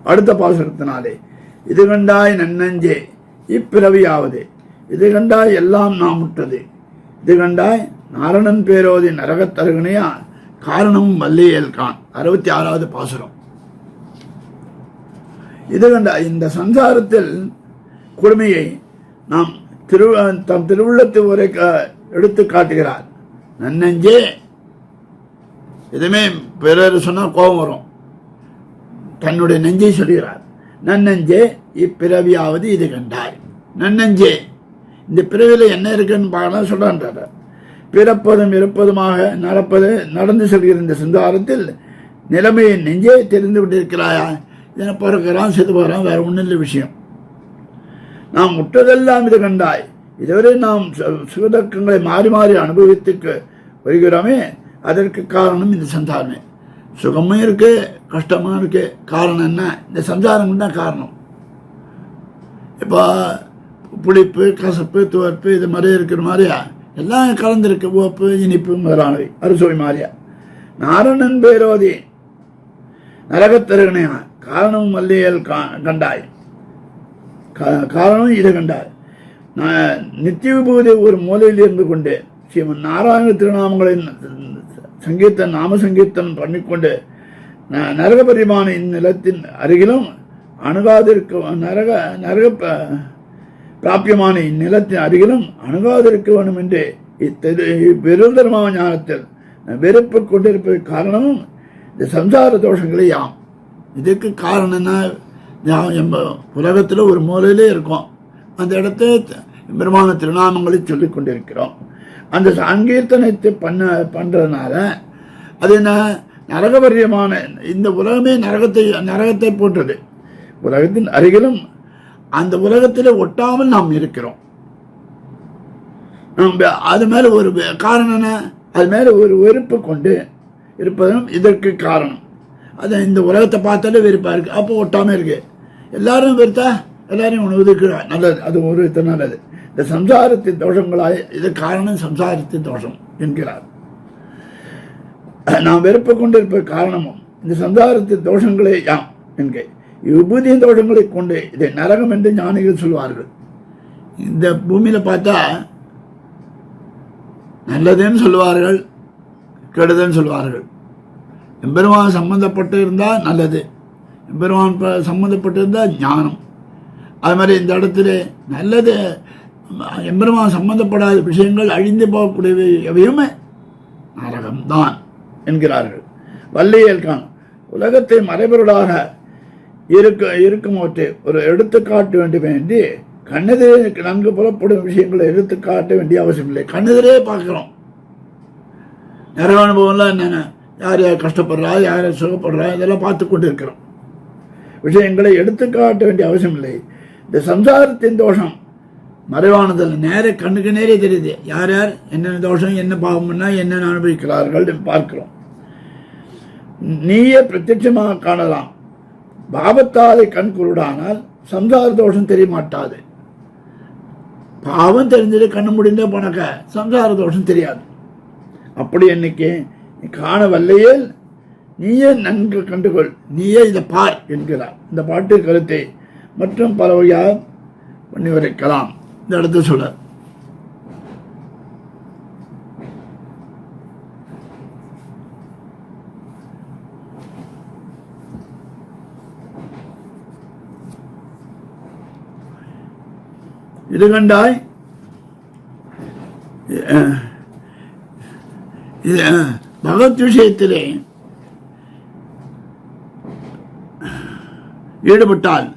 Speaker 2: அடுத்த பாசுரத்தினாலே இது கண்டாய் நன்னஞ்சே இப்பிறவியாவது, இது கண்டாய் எல்லாம் நாம் முட்டது, இது கண்டாய் நாரணன் பேரோதி நரகத்தருகனையா காரணமும் வல்லியல் கான். 66வது பாசுரம். இது கண்டாய் இந்த சம்சாரத்தில் கொடுமையை நாம் தம் திருவுள்ளத்து உரை எடுத்து காட்டுகிறார். நன்னஞ்சே எதுவுமே பிறர் சொன்னால் கோபம் வரும், தன்னுடைய நெஞ்சை சொல்கிறார். நன்னஞ்சே இப்பிறவியாவது இது கண்டாய். நன்னஞ்சே இந்த பிறவியில் என்ன இருக்குன்னு பார்க்கலாம் சொல்றான்றார். பிறப்பதும் இருப்பதுமாக நடந்து செல்கிற இந்த சந்தாரத்தில் நிலைமையை நெஞ்சே தெரிந்து விட்டிருக்கிறாயா? இதனை பிறக்கிறான் செத்து போகிறான், வேற ஒன்றும் இல்லை விஷயம். நாம் முற்றதெல்லாம் இது கண்டாய். இதுவரை நாம் சுகதக்கங்களை மாறி மாறி அனுபவித்துக்கு வருகிறோமே, அதற்கு காரணம் இந்த சந்தாரமே. சுகமும் இருக்கு, கஷ்டமும் இருக்கு. காரணம் என்ன? இந்த சம்சாரம் தான் காரணம். இப்போ புளிப்பு, கசப்பு, துவர்ப்பு இது மாதிரி இருக்கிற மாதிரியா எல்லாம் கலந்துருக்கு. உவப்பு, இனிப்பு முதலானவை அறுசுவை மாதிரியா. நாரணன் பேரோதி நரகத்தருகனையா காரணமும் வல்லியல் கண்டாய். காரணம் இது கண்டாய். நித்திய விபூதி ஒரு மூலையில் இருந்து கொண்டு ஸ்ரீமன் நாராயண திருநாமங்களின் நாம சங்கீர்த்தனம் பண்ணிக்கொண்டு நரகபரிமான இந்நிலத்தின் அருகிலும் அணுகாதிருக்க நரக பிராபியமான இந்நிலத்தின் அருகிலும் அணுகாதிருக்க வேண்டும் என்று பெருந்தர்ம ஞானத்தில் வெறுப்பு கொண்டிருப்பது காரணமும் இந்த சம்சார தோஷங்களே யாம். இதுக்கு காரணம் என்ன? உலகத்தில் ஒரு மூலையிலே இருக்கோம், அந்த இடத்தை பெருமான திருநாமங்களை சொல்லிக் கொண்டிருக்கிறோம். அந்த சங்கீர்த்தனத்தை பண்றதுனால அது என்ன? நரகபரியமான இந்த உலகமே நரகத்தை போன்றது. உலகத்தின் அருகிலும் அந்த உலகத்தில் ஒட்டாமல் நாம் இருக்கிறோம். அது மேலே ஒரு காரணம் என்ன? அது மேலே ஒரு வெறுப்பு கொண்டு இருப்பதும் இதற்கு காரணம். அது இந்த உலகத்தை பார்த்தாலே வெறுப்பாக இருக்குது. அப்போ ஒட்டாமல் இருக்குது. எல்லாரும் வெறுத்தா எல்லாரையும் ஒதுக்கு நல்லது. அது ஒரு விதத்தில் நல்லது. இந்த சம்சாரத்தின் தோஷங்களாய் இது காரணம் சம்சாரத்தின் தோஷம் என்கிறார். நாம் வெறுப்பு கொண்டு இருப்ப காரணமும் இந்த சம்சாரத்தின் தோஷங்களே யாம் என்க. விபூதியின் தோஷங்களை கொண்டு இதை நரகம் என்று ஞானிகள் சொல்வார்கள். இந்த பூமியில் பார்த்தா நல்லதுன்னு சொல்லுவார்கள், கெடுதல்னு சொல்லுவார்கள். எம்பெருமான் சம்பந்தப்பட்டு இருந்தால் நல்லது, எம்பெருமான் சம்பந்தப்பட்டு இருந்தால் ஞானம். அது மாதிரி இந்த இடத்துல நல்லது எம்பெருமான் சம்பந்தப்படாத விஷயங்கள் அழிந்து போகக்கூடியவை எவையுமே நரகம்தான் என்கிறார்கள். வள்ளியல் கான் உலகத்தை மறைபொருளாக இருக்குமோற்று ஒரு எடுத்துக்காட்ட வேண்டி கண்ணெதிரே நன்கு புலப்படும் விஷயங்களை எடுத்துக்காட்ட வேண்டிய அவசியம் இல்லை. கண்ணெதிரே பார்க்கிறோம். நரக அனுபவம்லாம் என்னென்ன, யார் யார் கஷ்டப்படுறா, யார் யார் சுகப்படுறா, இதெல்லாம் பார்த்து கொண்டு இருக்கிறோம். விஷயங்களை எடுத்துக்காட்ட வேண்டிய அவசியம் இல்லை. இந்த சம்சாரத்தின் தோஷம் மறைவானதில் நேர கண்ணுக்கு நேரே தெரியுது. யார் யார் என்னென்ன தோஷம், என்ன பாவம்னா என்னென்ன அனுபவிக்கிறார்கள் பார்க்கிறோம். நீயே பிரத்யட்சமாக காணலாம். பாவத்தாலே கண் குருடானால் சம்சார தோஷம் தெரிய மாட்டாது. பாவம் தெரிஞ்சது கண்ணு முடிந்த போனாக்க சம்சார தோஷம் தெரியாது. அப்படி என்னைக்கு நீ காண வல்லையேல் நீயே நன்கு கண்டுகொள், நீயே இதை பார் என்கிறார். இந்த பாட்டு கருத்தை மற்றும் பல வகையாக பண்ணி வரைக்கலாம். இந்த இடத்துல சொல்ல இது கண்டாய் இது பகவத் விஷயத்திலே ஈடுபட்டால்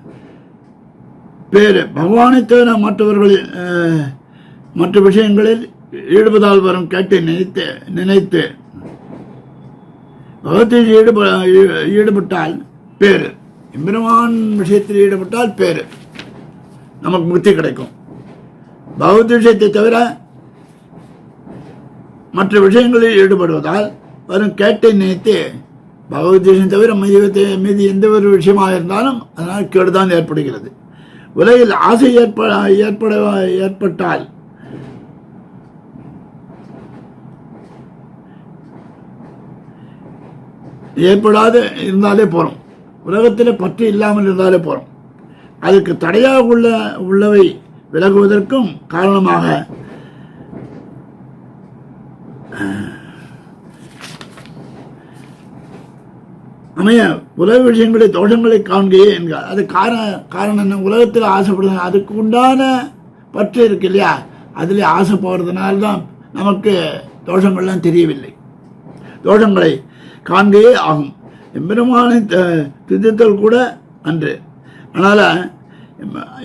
Speaker 2: பேரு பகவானை தவிர மற்றவர்களில் மற்ற விஷயங்களில் ஈடுபதால் வரும் கேட்டு நினைத்து பகவத்தில் ஈடுபட்டால் பேரு, எம்பெருமான் விஷயத்தில் ஈடுபட்டால் பேரு, நமக்கு முக்தி கிடைக்கும். பகவத் விஷயத்தை தவிர மற்ற விஷயங்களில் ஈடுபடுவதால் வரும் கேட்டை நினைத்து பகவத் விஷயம் தவிர மீதி எந்த ஒரு விஷயமாக இருந்தாலும் அதனால் கேடுதான் ஏற்படுகிறது. உலகில் ஆசை ஏற்பட்டால் ஏற்படாது இருந்தாலே போறோம். உலகத்தில் பற்று இல்லாமல் இருந்தாலே போறோம். அதுக்கு தடையாக உள்ளவை விலகுவதற்கும் காரணமாக அமைய உலக விஷயங்களை தோஷங்களை காண்கையே என்கிறார். அது காரணம் என்ன? உலகத்தில் ஆசைப்படுறது, அதுக்கு உண்டான பற்று இருக்கு இல்லையா, அதில் ஆசை போகிறதுனால்தான் நமக்கு தோஷங்கள்லாம் தெரியவில்லை. தோஷங்களை காண்கையே ஆகும். எம்பெருமானை திதித்தல் கூட அன்று. அதனால்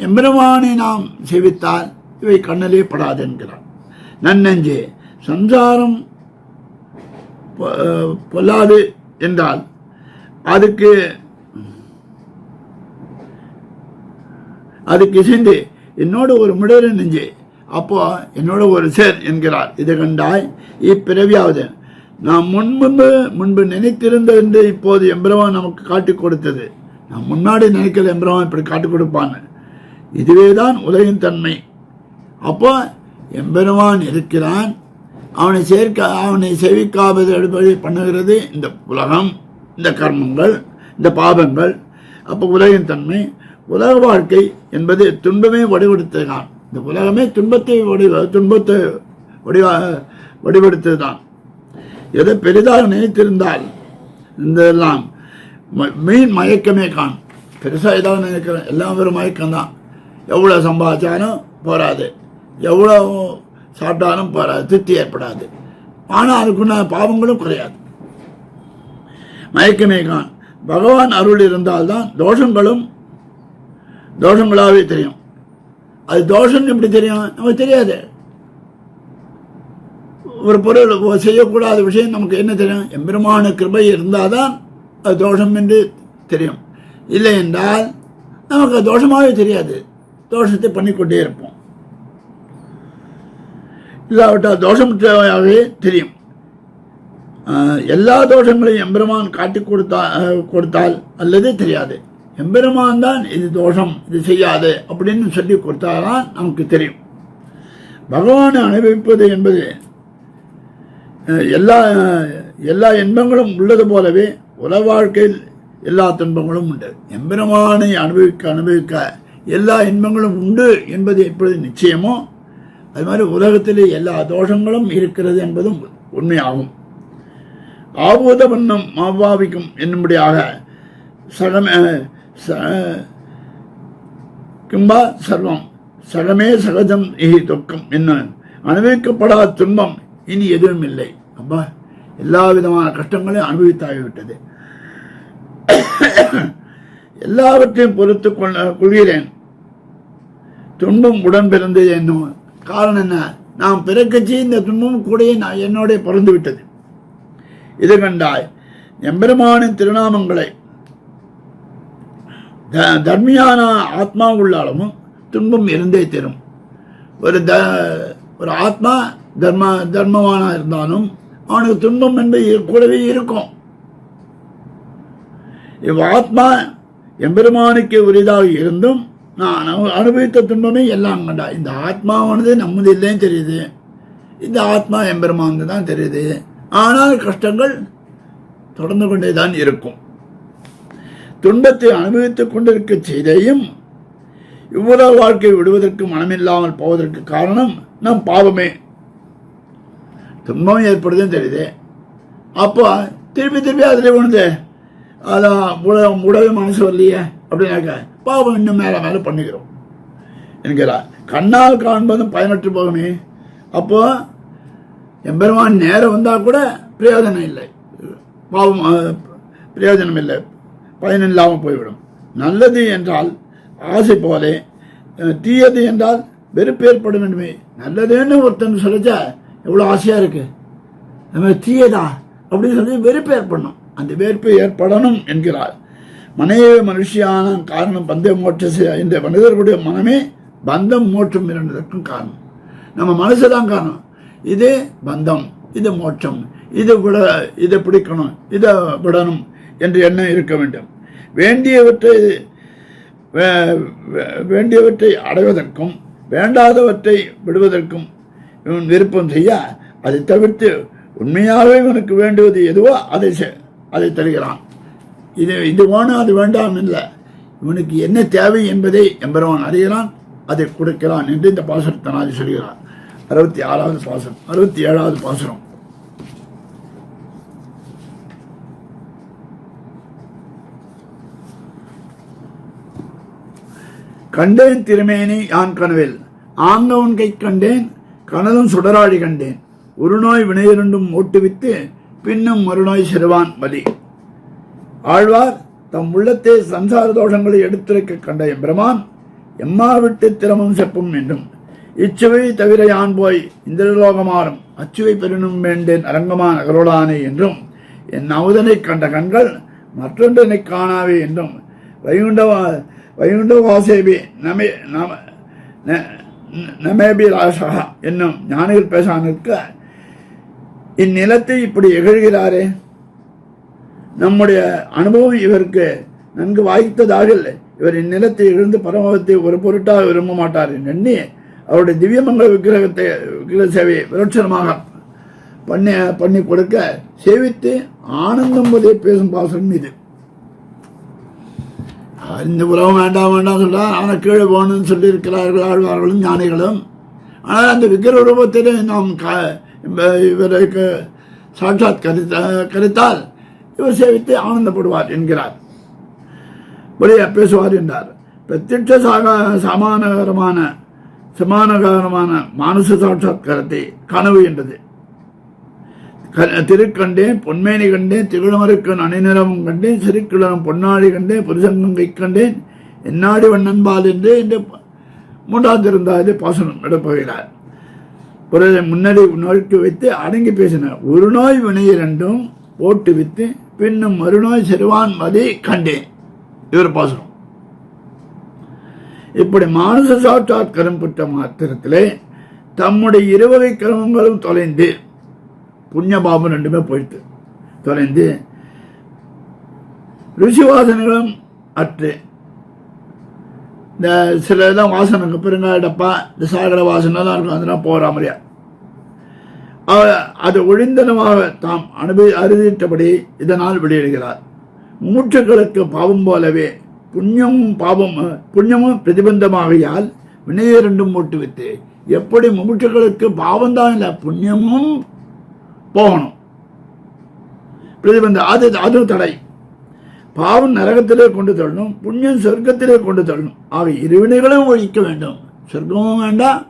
Speaker 2: எம்பெருமானை நாம் சேவித்தால் இவை கண்ணிலே படாது என்கிறார். நன்னெஞ்சே சம்சாரம் பொல்லாது என்றால் அதுக்கு இசைந்து என்னோட ஒரு முடர் நெஞ்சு, அப்போ என்னோட ஒரு சேர் என்கிறார். இதை கண்டாய் இப்பிறவியாவது நாம் முன்பு நினைத்திருந்த என்று இப்போது எம்பெருமான் நமக்கு காட்டிக் கொடுத்தது. நாம் முன்னாடி நினைக்கிற எம்பெருமான் இப்படி காட்டிக் கொடுப்பான்னு. இதுவேதான் உலகின் தன்மை. அப்போ எம்பெருமான் இருக்கிறான், அவனை செவிக்காவது அடிப்படை பண்ணுகிறது இந்த உலகம், இந்த கர்மங்கள், இந்த பாபங்கள். அப்போ உலகின் தன்மை, உலக வாழ்க்கை என்பது துன்பமே வடிவெடுத்ததுதான். இந்த உலகமே துன்பத்தை வடிவெடுத்ததுதான். எதை பெரிதாக நினைத்திருந்தால் இதெல்லாம் மீன் மயக்கமே காணும். பெருசாக ஏதாவது நினைக்கிறேன், எல்லாம் ஒரு மயக்கம்தான். எவ்வளோ சம்பாதிச்சாலும் போராது, எவ்வளோ சாப்பிட்டாலும் போராது, திருப்தி ஏற்படாது. ஆனால் அதுக்குள்ள பாவங்களும் குறையாது. மயக்கமே கான். பகவான் அருள் இருந்தால்தான் தோஷங்களாகவே தெரியும். அது தோஷம் எப்படி தெரியும்? நமக்கு தெரியாது. ஒரு பொருள் செய்யக்கூடாத விஷயம் நமக்கு என்ன தெரியும்? எம்பெருமான கிருபை இருந்தால்தான் அது தோஷம் என்று தெரியும். இல்லை என்றால் நமக்கு தோஷமாகவே தெரியாது. தோஷத்தை பண்ணிக்கொண்டே இருப்போம். இல்லாவிட்டால் தோஷமற்றவையாகவே தெரியும். எல்லா தோஷங்களையும் எம்பெருமான் காட்டி கொடுத்தால் அல்லது தெரியாது. எம்பெருமான் தான் இது தோஷம், இது செய்யாது அப்படின்னு சொல்லி கொடுத்தால்தான் நமக்கு தெரியும். பகவானை அனுபவிப்பது என்பது எல்லா இன்பங்களும் உள்ளது போலவே உலக வாழ்க்கையில் எல்லா துன்பங்களும் உண்டு. எம்பெருமானை அனுபவிக்க எல்லா இன்பங்களும் உண்டு என்பது எப்பொழுது நிச்சயமோ அது மாதிரி உலகத்திலே எல்லா தோஷங்களும் இருக்கிறது என்பதும் உண்மையாகும். ஆபூத வண்ணம் மாபாவிக்கும் என்னும்படியாக கிம்பா சர்வம் சகமே சகஜம் ஏகி துக்கம் என்ன அனுபவிக்கப்படாத துன்பம் இனி எதுவும் இல்லை. அப்பா எல்லா விதமான கஷ்டங்களையும் அனுபவித்தாகிவிட்டது. எல்லாவற்றையும் பொறுத்து கொள்கிறேன். துன்பம் உடன் பிறந்தது என்னும் காரணம் என்ன? நாம் பிறக்கச்சி இந்த துன்பம் கூட என்னோட பிறந்து விட்டது. இது கண்டாய் எம்பெருமானின் திருநாமங்களை தர்மியான ஆத்மா உள்ளாலும் துன்பம் இருந்தே தரும். ஒரு ஆத்மா தர்மமான இருந்தாலும் அவனுக்கு துன்பம் என்பது கூடவே இருக்கும். இவ் ஆத்மா எம்பெருமானுக்கு உரிதாக இருந்தும் நான் அனுபவித்த துன்பமே எல்லாம் கண்டா. இந்த ஆத்மாவானது நம்மது இல்லைன்னு தெரியுது, இந்த ஆத்மா எம்பெருமானது தான் தெரியுது. ஆனால் கஷ்டங்கள் தொடர்ந்து கொண்டே தான் இருக்கும். துன்பத்தை அனுபவித்துக் கொண்டிருக்க செய்தையும் இவ்வளவு வாழ்க்கை விடுவதற்கு மனமில்லாமல் போவதற்கு காரணம் நம் பாவமே. துன்பம் ஏற்படுதுன்னு தெரியுது, அப்போ திருப்பி அதில் விழுந்து அதான் உடவே மனசு வரலையே அப்படின்னாக்க பாவம் இன்னும் மேலே மேலே பண்ணிக்கிறோம் என்கிறார். கண்ணால் காண்பதும் பயனற்று போகுமே. அப்போ எம்பெருமான் நேரம் வந்தால் கூட பிரயோஜனம் இல்லை, பாவம் பிரயோஜனம் இல்லை, பயனில்லாமல் போய்விடும். நல்லது என்றால் ஆசை போலே, தீயது என்றால் வெறுப்பு ஏற்பட வேண்டுமே. நல்லதுன்னு ஒருத்தன் சொல்லிச்சா எவ்வளோ ஆசையாக இருக்கு, நம்ம தீயதா அப்படின்னு சொல்லி வெறுப்பு ஏற்படணும். அந்த வெறுப்பு ஏற்படணும் என்கிறார். மனைவி மனுஷியான காரணம் பந்த மோட்ச இந்த மனிதர்களுடைய மனமே பந்தம் மோட்சம் இரண்டதற்கும் காரணம். நம்ம மனசுதான் காரணம். இது பந்தம், இது மோட்சம், இதை பிடிக்கணும், இதை விடணும் என்று எண்ணம் இருக்க வேண்டும். வேண்டியவற்றை அடைவதற்கும் வேண்டாதவற்றை விடுவதற்கும் இவன் விருப்பம் செய்ய அதை தவிர்த்து உண்மையாகவே இவனுக்கு வேண்டுவது எதுவோ அதை தருகிறான். இது வேணும் அது வேண்டாம் இல்லை, இவனுக்கு என்ன தேவை என்பதை எம்பெருமான் அறிகிறான், அதை கொடுக்கிறான் என்று இந்த பாசுரத்தினாலே சொல்கிறான். 66வது பாசுரம். 67வது பாசுரம். கண்டேன் திருமேனி யான் கனவில் ஆங்கவன் கை கண்டேன் கனலும் சுடராடி கண்டேன் ஒரு நோய் வினையிரண்டும் ஓட்டுவித்து பின்னும் மறுநோய் செருவான் வலி. ஆழ்வார் தம் உள்ளத்தே சம்சார தோஷங்களை எடுத்துரைக்க கண்ட எம்பெருமான் எம்மா விட்டு திறமும் செப்பும் என்றும் இச்சுவை தவிர யான் போய் இந்திரலோகமாறும் அச்சுவை பெருணும் வேண்டேன் அரங்கமான அகரோடானே என்றும் என் அமுதனை கண்ட கண்கள் மற்றொன்றனை காணாவே என்றும் வைகுண்ட வாசேபி நமேபி ராசா என்னும் ஞானிகள் பேசானிருக்க இந்நிலத்தை இப்படி எகழ்கிறாரே. நம்முடைய அனுபவம் இவருக்கு நன்கு வாய்த்ததாக இல்லை. இவர் இந்நிலத்தை இழந்து பரமத்தை ஒரு பொருட்டாக விரும்ப மாட்டார் எண்ணி அவருடைய திவ்யமங்கல விக்கிரக சேவையை விரோட்சணமாக பண்ணி கொடுக்க சேவித்து ஆனந்தம் போதே பேசும் பாசனம் இது. இந்த உலகம் வேண்டாம் சொல்றா, ஆனால் கீழே போகணும்னு சொல்லி இருக்கிறார்கள் ஆழ்வார்களும் ஞானிகளும். ஆனால் அந்த விக்கிர ரூபத்திலே நாம் இவருக்கு சாட்சாத் கருத்தால் இவர் சேவித்து ஆனந்தப்படுவார் என்கிறார். வெளியே பேசுவார் என்றார். பிரத்யட்ச சமானகரமான மானுச சாட்சாத்காரத்தை கனவு என்றது. திருக்கண்டேன் பொன்மேனி கண்டேன் திகழமருக்கன் அணிநிறமும் கண்டேன் சிறுக்கிழனும் பொன்னாடி கண்டேன் புருஷங்கம் கை கண்டேன் என்னாடி வண்ணன்பால் என்று 3வது திருந்தாதிலே பாசனம் இடப்போகிறார். முன்னாடி நோய்க்கு வைத்து அடங்கி பேசினார். ஒரு நோய் வினை இரண்டும் ஓட்டு வித்து பின்னும் மறுநோய் செருவான் மதி கண்டேன். இவர் பாசனம். இப்படி மானுச சாட்சாத்காரம் பெற்ற மாத்திரத்திலே தம்முடைய இருவகை கிரமங்களும் தொலைந்து, புண்ணிய பாபம் ரெண்டுமே போயிட்டு தொலைந்து, ருசி வாசனைகளும் அற்று, இந்த சில இதெல்லாம் வாசனைக்கு பெருங்காய டப்பா, இந்த சாகர வாசனை தான் இருக்கும், அதெல்லாம் போகிற மாதிரியா அது ஒழிந்தனமாக தாம் அறிவித்தபடி இதனால் வெளியிடுகிறார். மூச்சுக்களுக்கு பாவம் போலவே புண்ணியமும் பிரதிபந்தமாகையால் வினையை இரண்டும் மூட்டுவித்து, எப்படி மூச்சுக்களுக்கு பாவம் தான் இல்லை, புண்ணியமும் போகணும், பிரதிபந்தம் அது தடை. பாவம் நரகத்திலே கொண்டு தள்ளணும், புண்ணியம் சொர்க்கத்திலே கொண்டு தள்ளணும். ஆக இருவினைகளும் ஒழிக்க வேண்டும், சொர்க்கமும் வேண்டாம்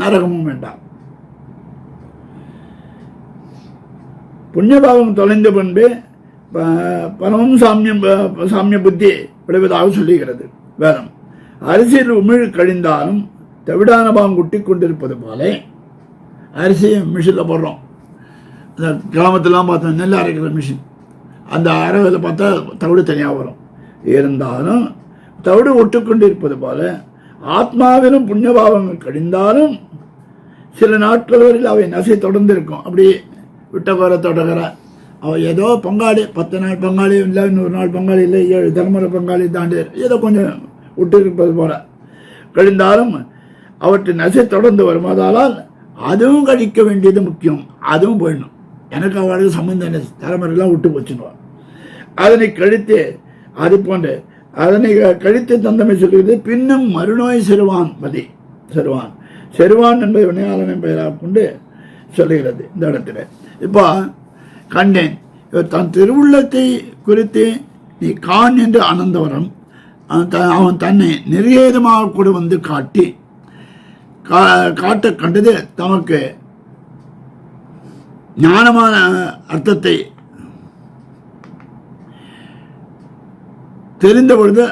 Speaker 2: நரகமும் வேண்டாம். புண்ணியபாவம் தொலைந்த பண்பு பரமம் சாமிய புத்தி விளைவதாக சொல்லுகிறது வேதம். அரிசியில் உமிழ் கழிந்தாலும் தவிடான பாவம் குட்டி கொண்டிருப்பது போல, அரிசியை மிஷினில் போடுறோம், அந்த கிராமத்திலாம் பார்த்தோம் நெல் அரைக்கிற மிஷின், அந்த அரைவில் பார்த்தா தவிடு தனியாக வரும். இருந்தாலும் தவிடு ஒட்டுக்கொண்டிருப்பது போல ஆத்மாவிலும் புண்ணியபாவங்கள் கழிந்தாலும் சில நாட்கள் வரையில் அவை நசை தொடர்ந்து இருக்கும். அப்படி விட்டகோர தொடகிற அவள் ஏதோ பங்காளி, 10 நாள் பங்காளி இல்லை, 100 நாள் பங்காளி இல்லை, 7 தலைமுறை பங்காளி தாண்டி ஏதோ கொஞ்சம் விட்டு இருப்பது போல கழிந்தாலும் அவற்றின் நசை தொடர்ந்து வரும். அதால் அதுவும் கழிக்க வேண்டியது முக்கியம், அதுவும் போயிடணும். எனக்கு அவளுக்கு சம்பந்தம் இல்லை, தலைமுறைலாம் விட்டு போச்சுடுவான். அதனை கழித்து அது போன்று அதனை கழித்து தந்தமை சொல்கிறது. பின்னும் மறுநோய் செருவான் என்பதை வினையாளனை பெயராக கொண்டு சொல்லுகிறது இந்த இடத்துல. இப்போ கண்டேன், இவர் தன் திருவுள்ளத்தை குறித்து நீ கான் என்று அனந்தவரம் அவன் தன்னை நிர்வேதமாக கூட வந்து காட்ட கண்டது தமக்கு ஞானமான அர்த்தத்தை தெரிந்த பொழுது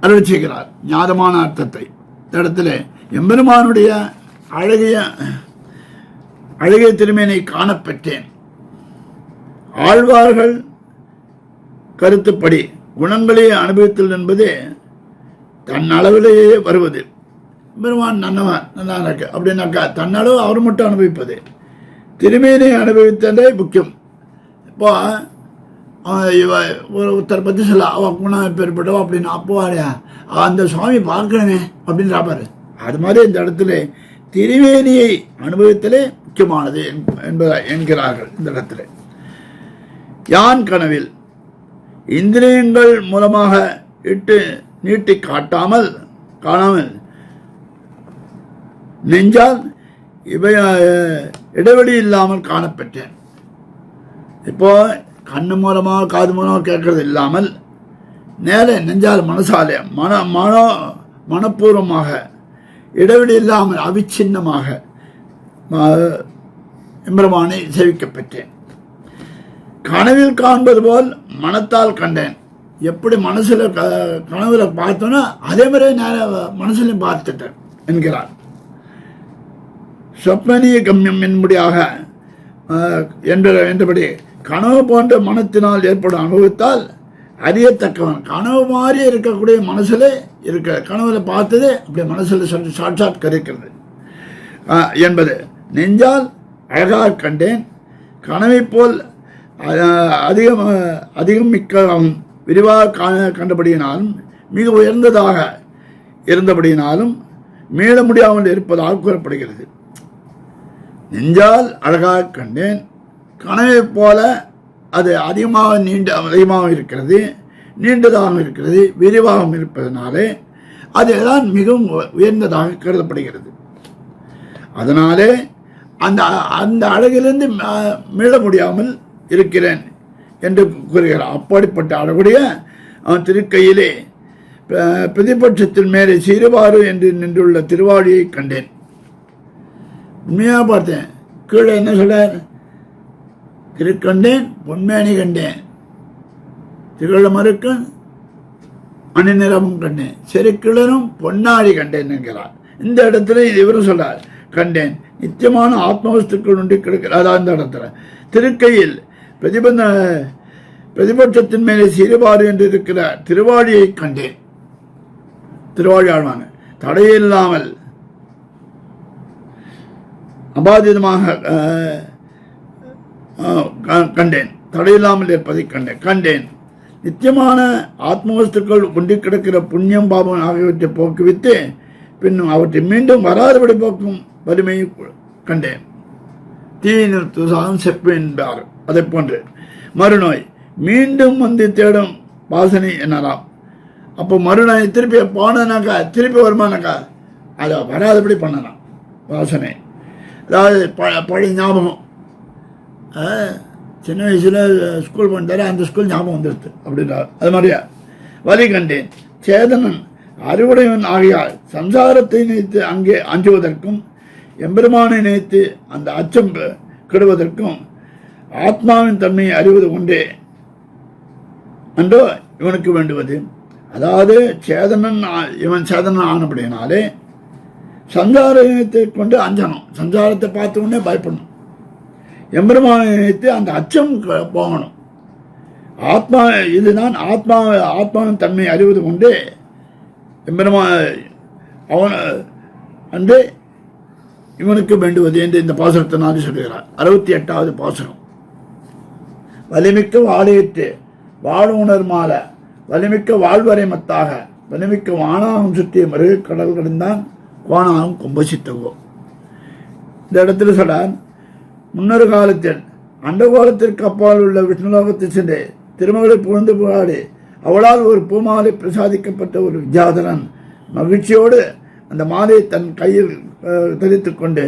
Speaker 2: அருள் செய்கிறார். ஞானமான அர்த்தத்தை இடத்துல எம்பெருமானுடைய அழகிய திருமேனை காணப்பெற்றேன். ஆழ்வார்கள் கருத்துப்படி குணங்களே அனுபவித்தல் என்பது தன் அளவிலேயே வருவது. பெருமான் நல்லவன் நல்லா இருக்கு அப்படின்னாக்கா தன்னளவு அவர் மட்டும் அனுபவிப்பது, திருமேனை அனுபவித்ததே முக்கியம். இப்போ ஒருத்தர் பற்றி சொல்ல அவன் குணம் பெறப்பட்டவா அப்படின்னு, அப்போ அந்த சுவாமி பார்க்கணுமே அப்படின்னு சாப்பாரு. அது மாதிரி இந்த இடத்துல திருமேனியை அனுபவித்தலே முக்கியமானது என்கிறார்கள். இந்த இடத்துல யான் கனவில் இந்திரியங்கள் மூலமாக நீட்டி காணாமல் நெஞ்சால் இடைவெளி இல்லாமல் காணப்பெற்றேன். இப்போ கண்ணு மூலமாக காது மூலமாக கேட்கறது இல்லாமல் நேர நெஞ்சால் மனசாலே மனப்பூர்வமாக இடைவெளி இல்லாமல் அவிச்சின்னமாக எம்பெருமானை சேவிக்கப்பெற்றேன். கனவில் காண்பது போல் மனத்தால் கண்டேன். எப்படி மனசுல கனவுல பார்த்தோன்னா அதே மாதிரி நேர மனசுலையும் பார்த்துட்டேன் என்கிறார். சொப்னீய கம்யம் என்படியாக என்றபடி கனவு போன்ற மனத்தினால் ஏற்படும் அனுபவத்தால் அறியத்தக்கவன். கனவு மாதிரி இருக்கக்கூடிய மனசுல இருக்க கனவுல பார்த்தது அப்படி மனசுல சாட்சாத் கருக்கிறது என்பது நெஞ்சால் அழகாக கண்டேன். கனவை போல் அதிகம் மிக்க விரிவாக கண்டபடியினாலும் மிக உயர்ந்ததாக இருந்தபடியினாலும் மீள முடியாமல் இருப்பதாக கூறப்படுகிறது. நெஞ்சால் அழகாக கண்டேன், கனவை போல அது அதிகமாக இருக்கிறது, நீண்டதாக இருக்கிறது, விரிவாகவும் இருப்பதனாலே அதுதான் மிகவும் உயர்ந்ததாக கருதப்படுகிறது. அதனாலே அந்த அழகிலிருந்து மீள முடியாமல் இருக்கிறேன் என்று கூறுகிறார். அப்படிப்பட்ட அழகுடைய அவன் திருக்கையிலே பிரதிபட்சத்தின் மேலே சீருவாறு என்று நின்றுள்ள திருவாடியை கண்டேன். உண்மையாக பார்த்தேன். கீழே என்ன சொல்றார்? திருக்கண்டேன் பொன்மேனி கண்டேன், திகழ மறுக்கும் அணிநிறமும் கண்டேன், செருக்கிளரும் பொன்னாடி கண்டேன் என்கிறார். இந்த இடத்துல இவரும் சொல்றார், கண்டேன் நித்தியமான ஆத்மவஸ்துக்கள் ஒன்றி கிடக்கிறார். அதான் இந்த இடத்துல திருக்கையில் பிரதிபட்சத்தின் மேலே சீருபாறு என்று இருக்கிற திருவாழியை கண்டேன். திருவாழி ஆழ்வாங்க தடையில்லாமல் அபாதிதமாக கண்டேன். தடையில்லாமல் இருப்பதை கண்டேன். நித்தியமான ஆத்மவஸ்துக்கள் ஒன்றி கிடக்கிற புண்ணியம் பாபம் ஆகியவற்றை போக்குவித்து பின்னும் அவற்றை மீண்டும் வராதபடி போக்கும் வலிமையை கண்டேன். தீயினர் துசாதம் செப்பு என்பார். அதை போன்று மறுநோய் மீண்டும் வந்து தேடும் வாசனை என்னலாம். அப்போ மறுநோய் திருப்பி போனாக்கா திருப்பி வருமானாக்கா அதை வராதபடி பண்ணலாம். வாசனை அதாவது பழைய ஞாபகம். சின்ன வயசில் ஸ்கூல் பண்ணிட்டாரு, அந்த ஸ்கூல் ஞாபகம் வந்துடுது அப்படின்றார். அது மாதிரியா வலி கண்டேன். சேதனன் அறிவுடையவன் ஆகியால் சம்சாரத்தை நினைத்து அங்கே அஞ்சுவதற்கும் எம்பெருமானை நினைத்து அந்த அச்சம் கெடுவதற்கும் ஆத்மாவின் தன்மையை அறிவது கொண்டே அன்றோ இவனுக்கு வேண்டுவது. அதாவது இவன் சேதனன் ஆனபடினாலே சஞ்சாரத்தை கொண்டு அஞ்சணும். சஞ்சாரத்தை பார்த்த உடனே பயப்படணும். எம்பெருமானை நினைத்து அந்த அச்சம் போகணும். ஆத்மா இதுதான் ஆத்மாவின் தன்மை அறிவது கொண்டு எம்பெருமா அவன் அன்று இவனுக்கு வேண்டுவது என்று இந்த பாசுரத்தினாலே சொல்கிறார். 68வது பாசுரம். வலிமிக்க வாழையிட்டு வாழுணர் மால வலிமிக்க வாழ்வரை மத்தாக வலிமிக்க வானாகம் சுற்றிய மருக கடல் கடந்தான் கோணாகம் கொம்பசித்தவோ. இந்த இடத்துல சொல்றார், முன்னொரு காலத்தில் அண்டகோலத்திற்கு அப்பால் உள்ள விஷ்ணுலோகத்தை சென்று திருமகளை புகழ்ந்து புகாடி அவளால் ஒரு பூமாலை பிரசாதிக்கப்பட்ட ஒரு வித்யாதரன் மகிழ்ச்சியோடு அந்த மாலையை தன் கையில் தரித்து கொண்டு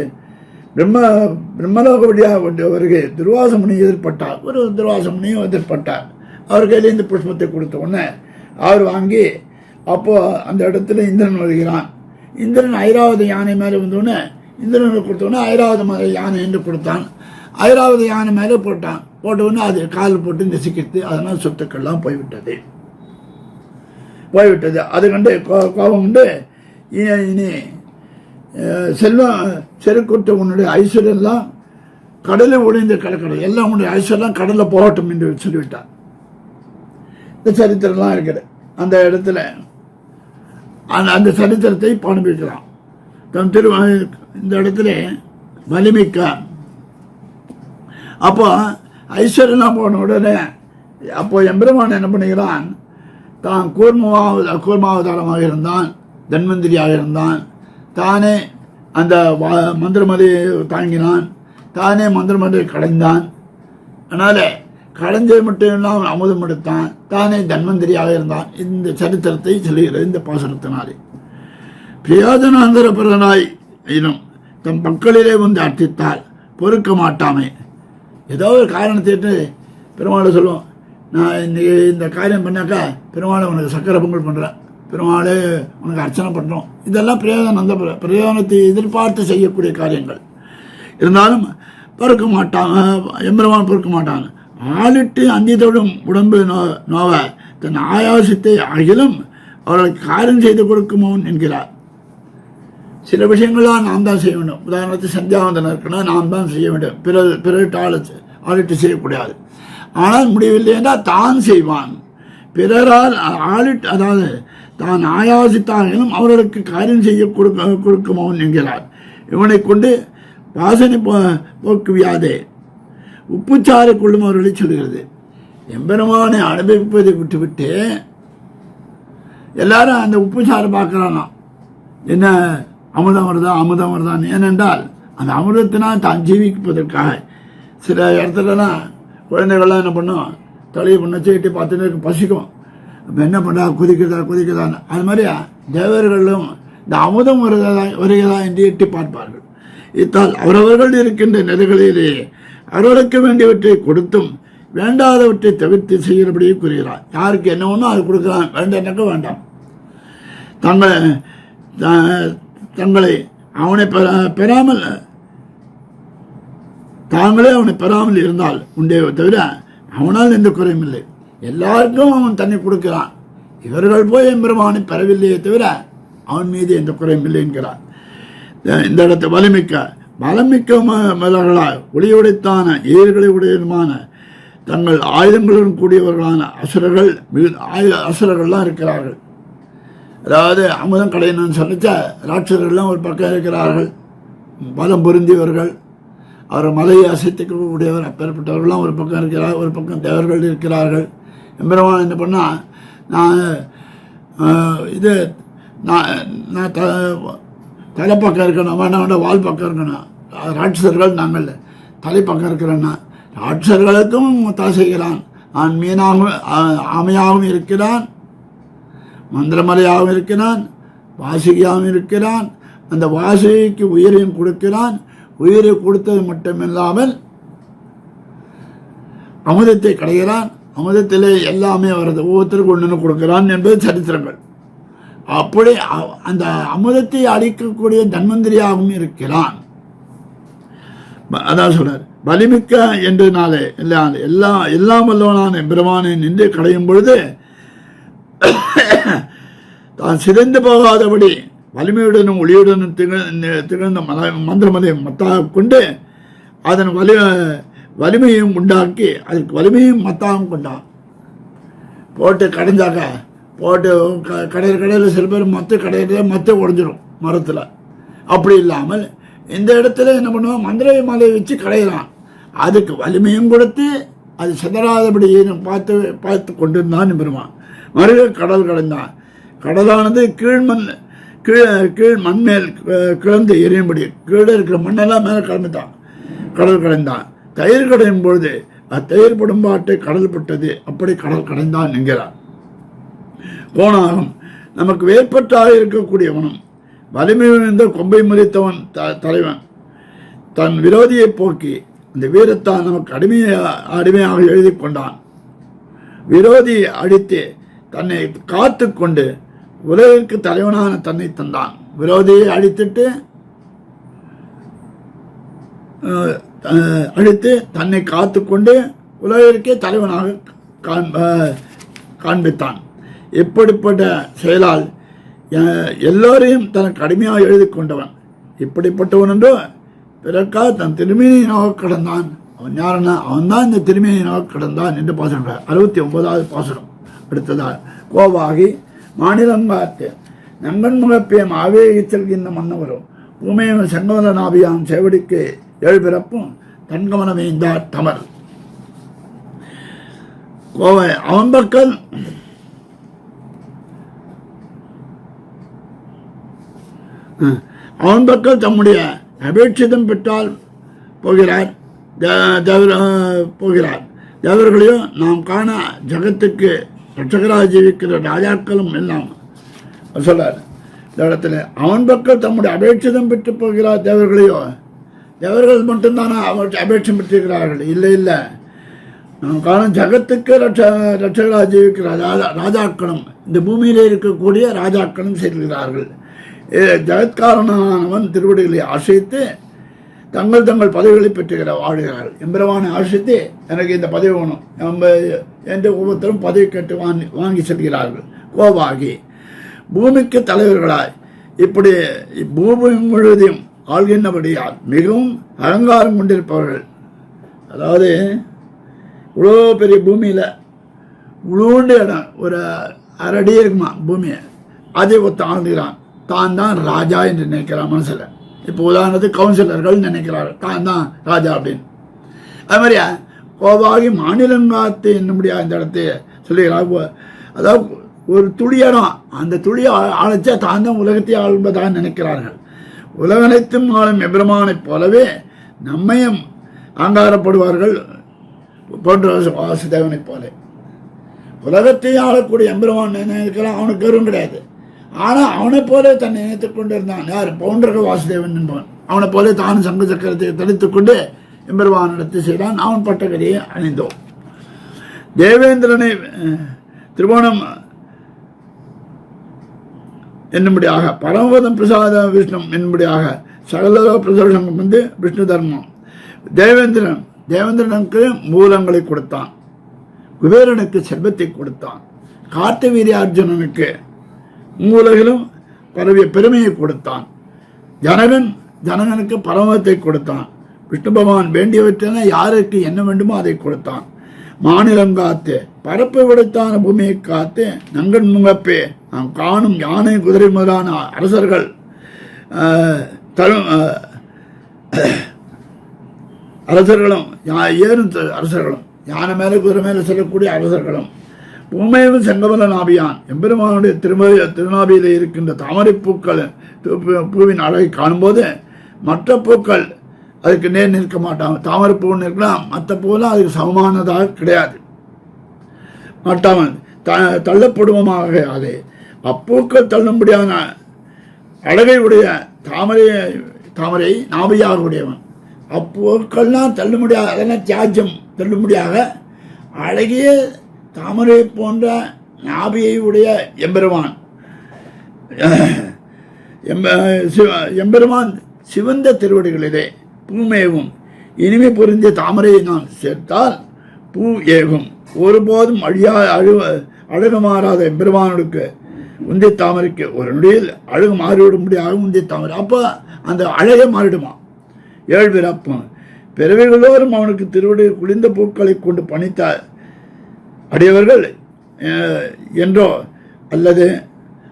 Speaker 2: பிரம்மலோகவடியாக வருகை துர்வாச முனி எதிர்பட்டார். ஒரு துர்வாச முனியும் எதிர்பட்டார். அவர் கையிலேருந்து புஷ்பத்தை கொடுத்த உடனே அவர் வாங்கி அப்போ அந்த இடத்துல இந்திரன் வருகிறான். இந்திரன் ஐராவது யானை மேலே வந்தோடனே இந்திரனுக்கு கொடுத்தோடனே ஐராவது யானை என்று கொடுத்தான். ஐராவது யானை மேலே போட்ட உடனே அது கால் போட்டு நெசிக்கிறது. அதனால் சொத்துக்கள்லாம் போய்விட்டது. அது கண்டு கோபம் உண்டு. இனி செல்வம் செருக்குற்ற உன்னுடைய ஐஸ்வர்யெல்லாம் கடலில் ஒளிந்து கிடக்கிறது, எல்லாம் உன்னுடைய ஐஸ்வர்யம் கடலில் போகட்டும் என்று சொல்லிவிட்டார். இந்த சரித்திரம்லாம் இருக்குது அந்த இடத்துல. அந்த சரித்திரத்தை பாடுபிக்கிறான் தன் இந்த இடத்துல வலிமிக்க. அப்போ ஐஸ்வர்யெல்லாம் போன உடனே அப்போ எம்பெருமான் என்ன பண்ணுகிறான், தான் கூர்மாவதாரமாக இருந்தான், தன்வந்திரியாக இருந்தான், தானே அந்த மந்திரமலையை தாங்கினான், தானே மந்திரமலையை கடைந்தான். அதனால் கடைஞ்சை மட்டும் இல்லாமல் அமுதம் எடுத்தான், தானே தன்வந்திரியாக இருந்தான். இந்த சரித்திரத்தை சொல்லுகிறது இந்த பாசுரத்தினாலே. பிரயோஜனாந்தர பிறனாய் இனம் தம் மக்களிலே வந்து அர்த்தித்தால் பொறுக்க மாட்டாமே. ஏதோ ஒரு காரணத்திட்டு பெருமாளை சொல்லுவோம், நான் இந்த காரியம் பண்ணாக்கா பெருமாளை உனக்கு சக்கரை பொங்கல் பண்ணுறேன், பெருமாளே உனக்கு அர்ச்சனை பண்ணுறோம். இதெல்லாம் பிரயோஜனத்தை எதிர்பார்த்து செய்யக்கூடிய காரியங்கள். இருந்தாலும் பொறுக்க மாட்டான், எம்பெருமான் பொறுக்க மாட்டான். ஆளிட்டு அந்தித்தோடும் உடம்பு நோவ தன் ஆயாசத்தை அகிலும் அவர்களுக்கு காரியம் செய்து கொடுக்குமோன் என்கிறார். சில விஷயங்களாக நாம் தான் செய்ய வேண்டும். உதாரணத்துக்கு சந்தியாவந்தனம் இருக்குன்னா நாம் தான் செய்ய வேண்டும், பிறர்கிட்ட ஆளிட்டு செய்யக்கூடாது. ஆனால் முடியவில்லை என்றால் தான் செய்வான். பிறரால் ஆளிட்டு அதாவது தான் ஆயாசித்தாலும் அவர்களுக்கு காரியம் செய்ய கொடுக்குமோன் என்கிறார். இவனை கொண்டு வாசனை போக்குவியாதே உப்புச்சாரை கொள்ளும் அவர்களை சொல்கிறது. எம்பெருமானை அனுபவிப்பதை விட்டுவிட்டு எல்லாரும் அந்த உப்புச்சாரை பார்க்குறானா, என்ன அமுதம் வருதான். ஏனென்றால் அந்த அமிர்தத்தினால் தான் ஜீவிப்பதற்காக சில இடத்துலலாம் குழந்தைகள்லாம் என்ன பண்ணும், தலையை பண்ண சீட்டி பார்த்துட்டு பசிக்கும். அப்போ என்ன பண்ணுறா, குதிக்குதான்னு. அது மாதிரி தேவர்களும் இந்த அமுதம் வருகிறதா என்று எட்டி பார்ப்பார்கள். இத்தால் அவரவர்கள் இருக்கின்ற நிலைகளிலே அவர்களுக்கு வேண்டியவற்றை கொடுத்தும் வேண்டாதவற்றை தவிர்த்து செய்கிறபடியே கூறுகிறார். யாருக்கு என்ன ஒன்றும் அது கொடுக்கலாம், வேண்டாம் வேண்டாம். தங்களை அவனை பெறாமல் தாங்களே அவனை பெறாமல் இருந்தால் உண்டே தவிர அவனால் எந்த குறையும் இல்லை. எல்லாருக்கும் அவன் தன்னை கொடுக்கிறான். இவர்கள் போய் எம்பெருமானை பெறவில்லையே தவிர அவன் மீது எந்த குறையும் இல்லை என்கிறார். இந்த இடத்தை வலிமிக்க மலர்களால் ஒளியுடைத்தான ஏர்களை உடையதுமான தங்கள் ஆயுதங்களுடன் கூடியவர்களான அசுரர்கள்லாம் இருக்கிறார்கள். அதாவது அமுதம் கடையணும்னு சொல்லிச்சா ராட்சசர்கள்லாம் ஒரு பக்கம் இருக்கிறார்கள், பலம் பொருந்தியவர்கள், அவர் மலையை அசைத்துக்கூடியவர், அப்பேற்பட்டவர்கள்லாம் ஒரு பக்கம் இருக்கிறார், ஒரு பக்கம் தேவர்கள் இருக்கிறார்கள். எம்பெருமான் என்ன பண்ணால், நான் இது நான் தலை பக்கம் இருக்கணும், வேண்டாம் வால் பக்கம் இருக்கணும், ராட்சசர்கள் நாங்கள் தலை பக்கம் இருக்கிறேன்னா ராட்சசர்களுக்கும் ஒத்தாசை செய்கிறான். அவன் மீனாகவும் ஆமையாகவும் இருக்கிறான், மந்திரமலையாகவும் இருக்கிறான், வாசுகியாகவும் இருக்கிறான். அந்த வாசுகிக்கு உயிரையும் கொடுக்கிறான். உயிரை கொடுத்தது மட்டுமில்லாமல் அமுதத்தை கடைகிறான். அமுதத்திலே எல்லாமே வருது, ஒவ்வொருத்தருக்கு ஒன்று கொடுக்கிறான் என்பது சரித்திரங்கள். அப்படி அந்த அமுதத்தை அளிக்கக்கூடிய தன்வந்திரியாகவும் இருக்கிறான். அதான் சொல்றார், வலிமிக்க என்றனாலே எல்லாம் வல்லவனான பிரமானை நின்று கடையும் பொழுது தான் சிதைந்து போகாதபடி வலிமையுடனும் ஒளியுடனும் திகழ்ந்த மந்திரமலை மத்தாக கொண்டு அதன் வலிமையும் உண்டாக்கி அதற்கு வலிமையும் மத்தாகவும் கொண்டான். போட்டு கடைஞ்சாக்க போட்டு கடையில் சில பேர் மத்த உடஞ்சிடும் மரத்தில். அப்படி இல்லாமல் இந்த இடத்துல என்ன பண்ணுவான், மந்திர மலையை வச்சு கடையிறான். அதுக்கு வலிமையும் கொடுத்து அது சிதறாதபடி பார்த்து பார்த்து கொண்டிருந்தான் பெருமான். மறுக கடல் கடைந்தான். கடலானது கீழ் மண் மேல் கிளந்து எரியும்படி கீழே இருக்கிற மண்ணெல்லாம் மேலே கிளம்பித்தான். கடல் கடைந்தான். தயிர் கடையும் பொழுது அத்தயிர் படும்பாட்டை கடல் பட்டது, அப்படி கடல் கடைந்தான் என்கிறார். கோணாகும் நமக்கு வேற்பற்றாக இருக்கக்கூடியவனும் வலிமையுணர்ந்த கொம்பை முறித்தவன் தலைவன் தன் விரோதியை போக்கி அந்த வீரத்தான் நமக்கு அடிமையாக எழுதி கொண்டான். விரோதியை அடித்து தன்னை காத்து கொண்டு உலகிற்கு தலைவனான தன்னை தந்தான். விரோதியை அடித்து தன்னை காத்து கொண்டு உலகிற்கே தலைவனாக காண்பித்தான். இப்படிப்பட்ட செயலால் எல்லோரையும் தனக்கு கடுமையாக எழுதி கொண்டவன். இப்படிப்பட்டவன் என்றோ பிறக்கா தன் திருமேனியை நோக்க கடந்தான். அவன் யாருன்னா அவன் தான் இந்த திருமேனியை நோக்க கடந்தான் என்று பாசனம். 69வது பாசனம். அடுத்ததாக கோவாகி மாநிலம் காத்து நங்கன் முகப்பேம் ஆவேகி செல்கின்ற மன்னவரும் பூமையும் செங்கமல நாபியாம் செவடிக்கு எழுபிறப்பும் தன்கமனமேந்தார் தமர். கோவை அவன் பக்கம் தம்முடைய அபேட்சிதம் பெற்றால் போகிறார். தேவர்களையும் நாம் காண ஜகத்துக்கு ரட்சகராக ஜீவிக்கிற ராஜாக்களும் எல்லாம் சொல்றார். இந்த இடத்துல அவன் பக்கம் தம்முடைய அபேட்சிதம் பெற்று போகிறார். தேவர்கள் மட்டும்தானே அவர் அபேட்சம் பெற்றிருக்கிறார்கள்? இல்லை, நாம் காணும் ஜகத்துக்கு ரட்சகராக ஜீவிக்கிற ராஜாக்களும் இந்த பூமியிலே இருக்கக்கூடிய ராஜாக்களும் சேர்க்கிறார்கள். ஜகத்காரணமானவன் திருவடிகளை ஆசிரித்து தங்கள் பதவிகளை பெற்றுகிற வாழ்கிறார்கள். எம்பெருமானை ஆசிரித்து எனக்கு இந்த பதவி வேணும் நம்ம என்று ஒவ்வொருத்தரும் பதவி கேட்டு வாங்கி செல்கிறார்கள். கோபாகி பூமிக்கு தலைவர்களாய் இப்படி பூமி முழுவதையும் ஆள்கின்றபடியால் மிகவும் அலங்காரம் கொண்டிருப்பவர்கள். அதாவது இவ்வளோ பெரிய பூமியில் உழுண்டு இடம் ஒரு அரடி இருக்குமா பூமியை, அதை ஒருத்த ஆளுகிறான். தான் தான் ராஜா என்று நினைக்கிறான் மனசில். இப்போ உதாரணத்துக்கு கவுன்சிலர்கள் நினைக்கிறார்கள் தான் தான் ராஜா அப்படின்னு. அது மாதிரியா கோவாகி மாநிலங்காத்து என்னும்படியா இந்த இடத்தை சொல்லுகிறார். அதாவது ஒரு துளி இடம், அந்த துளியை அழைச்சா தான் தான் உலகத்தை ஆள்வதாக நினைக்கிறார்கள். உலகனைத்தும் ஆளும் எபிரமானைப் போலவே நம்மையும் அங்காரப்படுவார்கள் போன்ற வாசுதேவனைப் போல. உலகத்தை ஆளக்கூடிய எம்பெருமான் நினைக்கிறான், அவனுக்கு கருவும் கிடையாது. ஆனால் அவனை போல தன்னை நினைத்துக் கொண்டிருந்தான் யார்? பவுண்டர்கள் வாசுதேவன் என்பவன். அவனை போல தானும் சங்கு சக்கரத்தை தடுத்துக் கொண்டு எம்பெருமான் நடத்தி செய்தான். அவன் பட்டகரியை அணிந்தோம். தேவேந்திரனை திருவோணம் என்னும்படியாக பரமபதம் பிரசாத விஷ்ணு என்னும்படியாக சகலதோ பிரதோஷம் வந்து விஷ்ணு தர்மம். தேவேந்திரனுக்கு மூலங்களை கொடுத்தான். குபேரனுக்கு செல்வத்தை கொடுத்தான். கார்த்தவீரிய அர்ஜுனனுக்கு மூலகிலும் பரவிய பெருமையை கொடுத்தான். ஜனகனுக்கு பரமத்தை கொடுத்தான். விஷ்ணு பகவான் வேண்டியவற்றென யாருக்கு என்ன வேண்டுமோ அதை கொடுத்தான். மாநிலம் காத்து பரப்பு விடுத்தான பூமியை காத்து நங்கன் முகப்பே நாம் காணும் யானை குதிரை முதலான அரசர்கள் அரசர்களும் ஏறும் அரசர்களும் யானை மேலே குதிரை மேலே செல்லக்கூடிய அரசர்களும் பூமேவும் செங்கமல நாபியான் எம்பெருமானுடைய திருநாபியிலே இருக்கின்ற தாமரை பூக்கள் பூவின் அழகை காணும்போது மற்ற பூக்கள் அதுக்கு நேர் நிற்க மாட்டாங்க. தாமரை பூன்னு இருக்கலாம், மற்ற பூவெல்லாம் அதுக்கு சமமானதாக கிடையாது, மாட்டாமல் தள்ளப்படுவமாக. அது அப்பூக்கள் தள்ளும்படியான அழகை உடைய தாமரை நாபியாக உடையவன். அப்பூக்கள்லாம் தள்ளும்படியாக, அதெல்லாம் தியாஜ்யம் தள்ளும்படியாக அழகிய தாமரை போன்ற நாபியை உடைய எம்பெருமான். எம்பெருமான் சிவந்த திருவடிகளிலே பூமேவும் இனிமை பொருந்திய தாமரையை நான் சேர்த்தால் பூ ஏகும். ஒருபோதும் அழகு மாறாத எம்பெருமானுக்கு உந்தி தாமரைக்கு ஒரு நொடியில் அழகு மாறிவிடும்படியாக உந்தி தாமரை. அப்போ அந்த அழகே மாறிடுமா. 7 பிறப்பும் பிறவைகளோரும் அவனுக்கு திருவடி குளிர்ந்த பூக்களை கொண்டு பணித்த அடியவர்கள் என்றோ அல்லது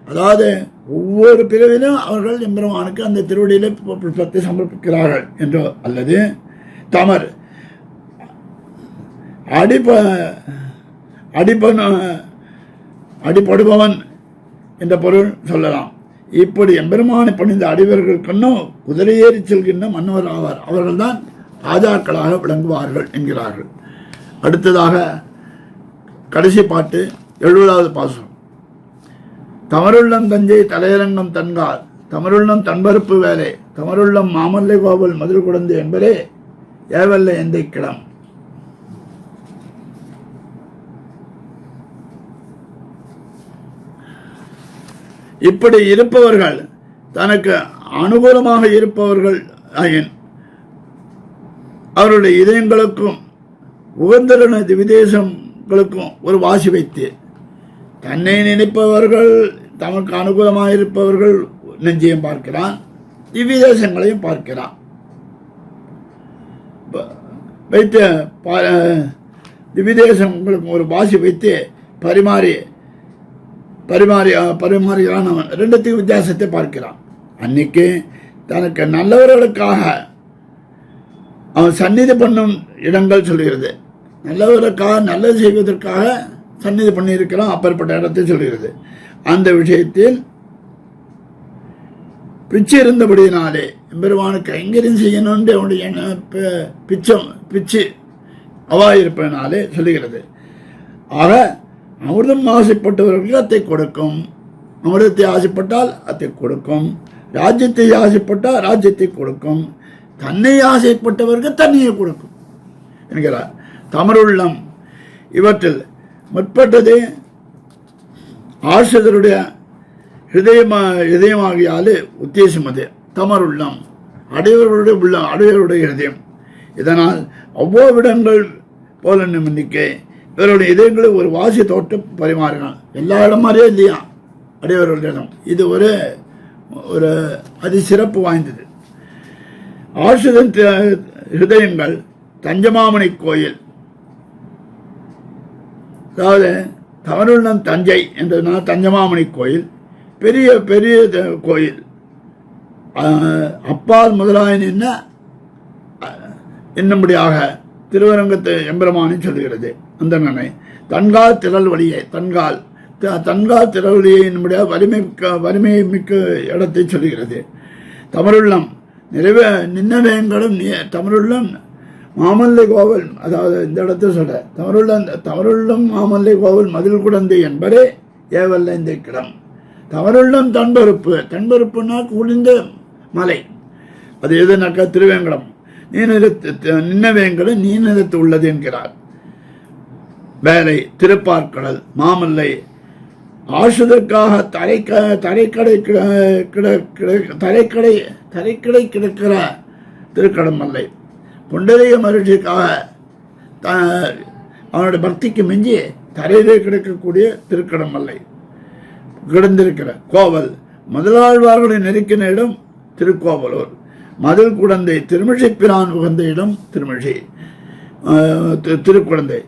Speaker 2: அதாவது ஒவ்வொரு பிறவிலும் அவர்கள் எம்பெருமானுக்கு அந்த திருவடியிலே புஷ்பத்தை சமர்ப்பிக்கிறார்கள் என்றோ அல்லது தமர் அடிபடுபவன் என்ற பொருள் சொல்லலாம். இப்படி எம்பெருமானை பணிந்த அடிவர்கள் கண்ணோ குதிரையேறி செல்கின்ற மன்னவர் ஆவார். அவர்கள்தான் ராஜாக்களாக விளங்குவார்கள் என்கிறார்கள். அடுத்ததாக கடைசி பாட்டு 70வது பாசம். தமருள்ளம் தஞ்சை தலையரங்கம் தன்கால் தமருள்ளம் தன்பருப்பு வேலை தமருள்ளம் மாமல்லை கோவல் மதில் குடந்து என்பதே ஏவல்ல எந்தை கிடம். இப்படி இருப்பவர்கள் தனக்கு அனுகூலமாக இருப்பவர்கள் அவருடைய இதயங்களுக்கும் உகந்தரன விதேசங்களுக்கும் ஒரு வாசி வைத்து தன்னை நினைப்பவர்கள் தமக்கு அனுகூலமாக இருப்பவர்கள் நெஞ்சையும் பார்க்கிறான், இவ்விதேசங்களையும் பார்க்கிறான். வைத்து திவிதேசங்களுக்கு ஒரு வாசி வைத்து பரிமாறுகிறான். அவன் ரெண்டுத்துக்கு வித்தியாசத்தை பார்க்கிறான். அன்னைக்கு தனக்கு நல்லவர்களுக்காக அவன் சந்நிதி பண்ணும் இடங்கள் சொல்கிறது. நல்லவர்களுக்காக நல்லது செய்வதற்காக சந்நிதி பண்ணியிருக்கிறான். அப்பேற்பட்ட இடத்தை சொல்கிறது. அந்த விஷயத்தில் பிச்சு இருந்தபடியினாலே எம்பெருமானுக்கு கைங்கரியம் செய்யணும்னு அவனுடைய பிச்சு அவாயிருப்பதனாலே சொல்லுகிறது. ஆக அமிர்தம் ஆசைப்பட்டவர்களுக்கு அத்தை கொடுக்கும், அமிர்தத்தை ஆசைப்பட்டால் அத்தை கொடுக்கும், ராஜ்யத்தை ஆசைப்பட்டால் ராஜ்யத்தை கொடுக்கும், தன்னை ஆசைப்பட்டவருக்கு தன்னையை கொடுக்கும் என்கிறார். தமருள்ளம் இவற்றில் முற்பட்டது ஆசிரியருடைய இதயமாகியாலே உத்தேசம். அது தமருள்ளம் அடையவர்களுடைய உள்ளம், அடையவருடைய ஹிருதயம். இதனால் அவ்வோவிடங்கள் போல நம்பிக்கை இவருடைய இதயங்களை ஒரு வாசி தோட்ட பரிமாறினான். எல்லா இடம் மாதிரியே இல்லையா அடையவர்களுடைய இடம். இது ஒரு அதிசிறப்பு வாய்ந்தது. ஆசிரியன் ஹிருதயங்கள் தஞ்சமாமணி கோயில், அதாவது தமருள்ளம் தஞ்சை என்றதுனால தஞ்சமாமணி கோயில் பெரிய பெரிய கோயில். அப்பால் முதலாயன் என்னும்படியாக திருவரங்கத்து எம்பெருமானி சொல்லுகிறது. அந்த நன்மை தன்கால் திரள் வழியை தன்கால் திரள் வழியை என்னுடைய வலிமை மிக்க இடத்தை சொல்லுகிறது. தமருள்ளம் நின்னவேங்களும் தமிழுள்ளம் மாமல்லை கோவல், அதாவது இந்த இடத்தை சொல்ற தமருள்ளம் மாமல்லை கோவல் மதில் குடந்தை என்பதே ஏவல்ல இந்த கிடம். தமருள்ளம் தன்பருப்புனா குளிர்ந்த மலை. அது எதுனாக்கா திருவேங்கடம். நின்னவேங்கடம் நீநிலத்து உள்ளது என்கிறார். வேலை திருப்பார்கடல் மாமல்லை ஆசுதற்காக தரைக்கடை கிடக்கிற திருக்கடமல்லை. புண்டரீக மகிழ்ச்சிக்காக அவனுடைய பக்திக்கு மிஞ்சி தரையிலே கிடைக்கக்கூடிய திருக்கடமல்லை கிடந்திருக்கிற கோவல். முதலாழ்வார்களின் நெருக்கின இடம் திருக்கோவலூர். மதில் குடந்தை திருமிழிப்பிரான் உகந்த இடம் திருக்குழந்தை.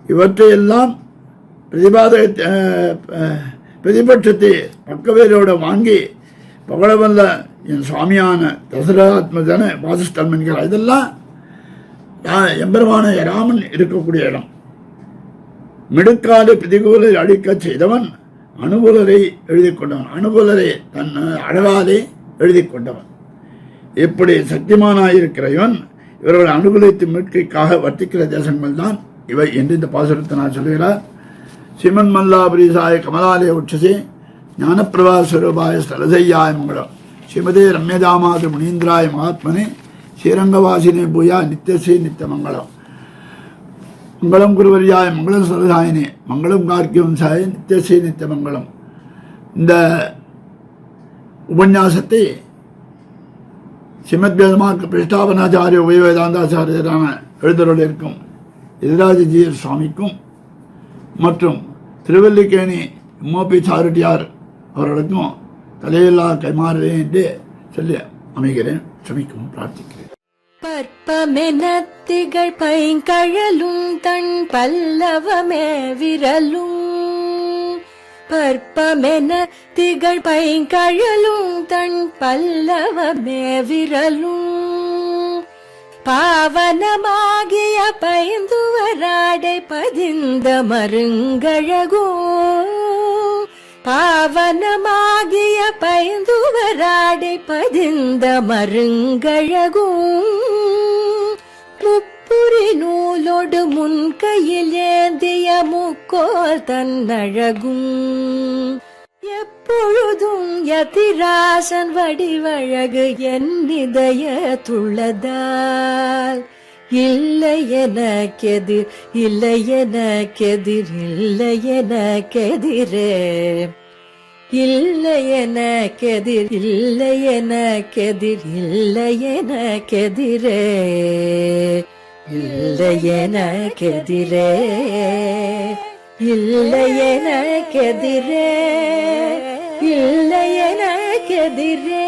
Speaker 2: இவற்றையெல்லாம் பிரதிபட்சத்தை பக்கவேரோட வாங்கி பகலவல்ல என் சுவாமியான தசரதாத்மஜன வாசஸ்தலம் என்கிறார். இதெல்லாம் எம்பெருமான ராமன் இருக்கக்கூடிய இடம். மிடுக்காடு பிரதிகூலை அழிக்க செய்தவன் அனுகூலரை எழுதி கொண்டவன், அனுகூலரை தன் அழகாலே எழுதி கொண்டவன். இப்படி சக்திமானாயிருக்கிற இவன் இவர்கள் அனுகூலித்து மீட்கைக்காக வர்த்திக்கிற தேசங்கள் தான் இவை என்று இந்த பாசுரத்தை நான் சொல்கிறார். சிமன் மல்லாபுரிசாய கமலாலய உட்சசே ஞானப்பிரபா ஸ்வரூபாய ஸ்தலசையாய மங்களம் ஸ்ரீமதே ரம்யதாமாது முனீந்திராய மகாத்மனே ஸ்ரீரங்கவாசினே பூயா நித்தியசே நித்திய மங்களம். மங்களம் குருவரியாய மங்களம் சரதாயினே மங்களம் கார்கியவம்சாய நித்தியசே நித்திய மங்களம். இந்த உபன்யாசத்தை ஸ்ரீமத் வேதமார்க்க பிரஷ்டாபனாச்சாரிய உபயவேதாந்தாச்சாரியரான எழுதருள் இருக்கும் எதிராஜஜீயர் சுவாமிக்கும் மற்றும் திருவல்லிக்கேணி மோபி சாருட்டியார் அவர்களுக்கும் தலையில்லா கைமாறுவேன் என்று சொல்லி அமைகிறேன். க்ஷமிக்கவும் பிரார்த்திக்கிறேன்.
Speaker 1: பற்பமென திகழ் பைங்கழலும் தன் பல்லவமே விரலும் பற்பமென திகழ் பைங்கழலும் தன் பல்லவமே விரலும் பாவனமாகிய பைந்துவராடை பதிந்த மருங்கழகும் பாவனமாகிய பைந்துவராடை பதிந்த மருங்கழகும் முப்புரி நூலோடு முன் கையில் ஏந்திய முக்கோல் தன்னழகும் எப்பொழுதும் யதிராசன் வடிவழகு என் இதயத்துள்ளதால் இல்லை எனக்கெதிர் இல்லை எனக்கெதிர் இல்லை எனக்கெதிரே இல்லை எனக்கெதிர் இல்லை எனக்கெதிர் இல்லை எனக்கெதிரே இல்லை எனக்கெதிரே இல்லை எனக்கெதிரே இல்லை எனக்கெதிரே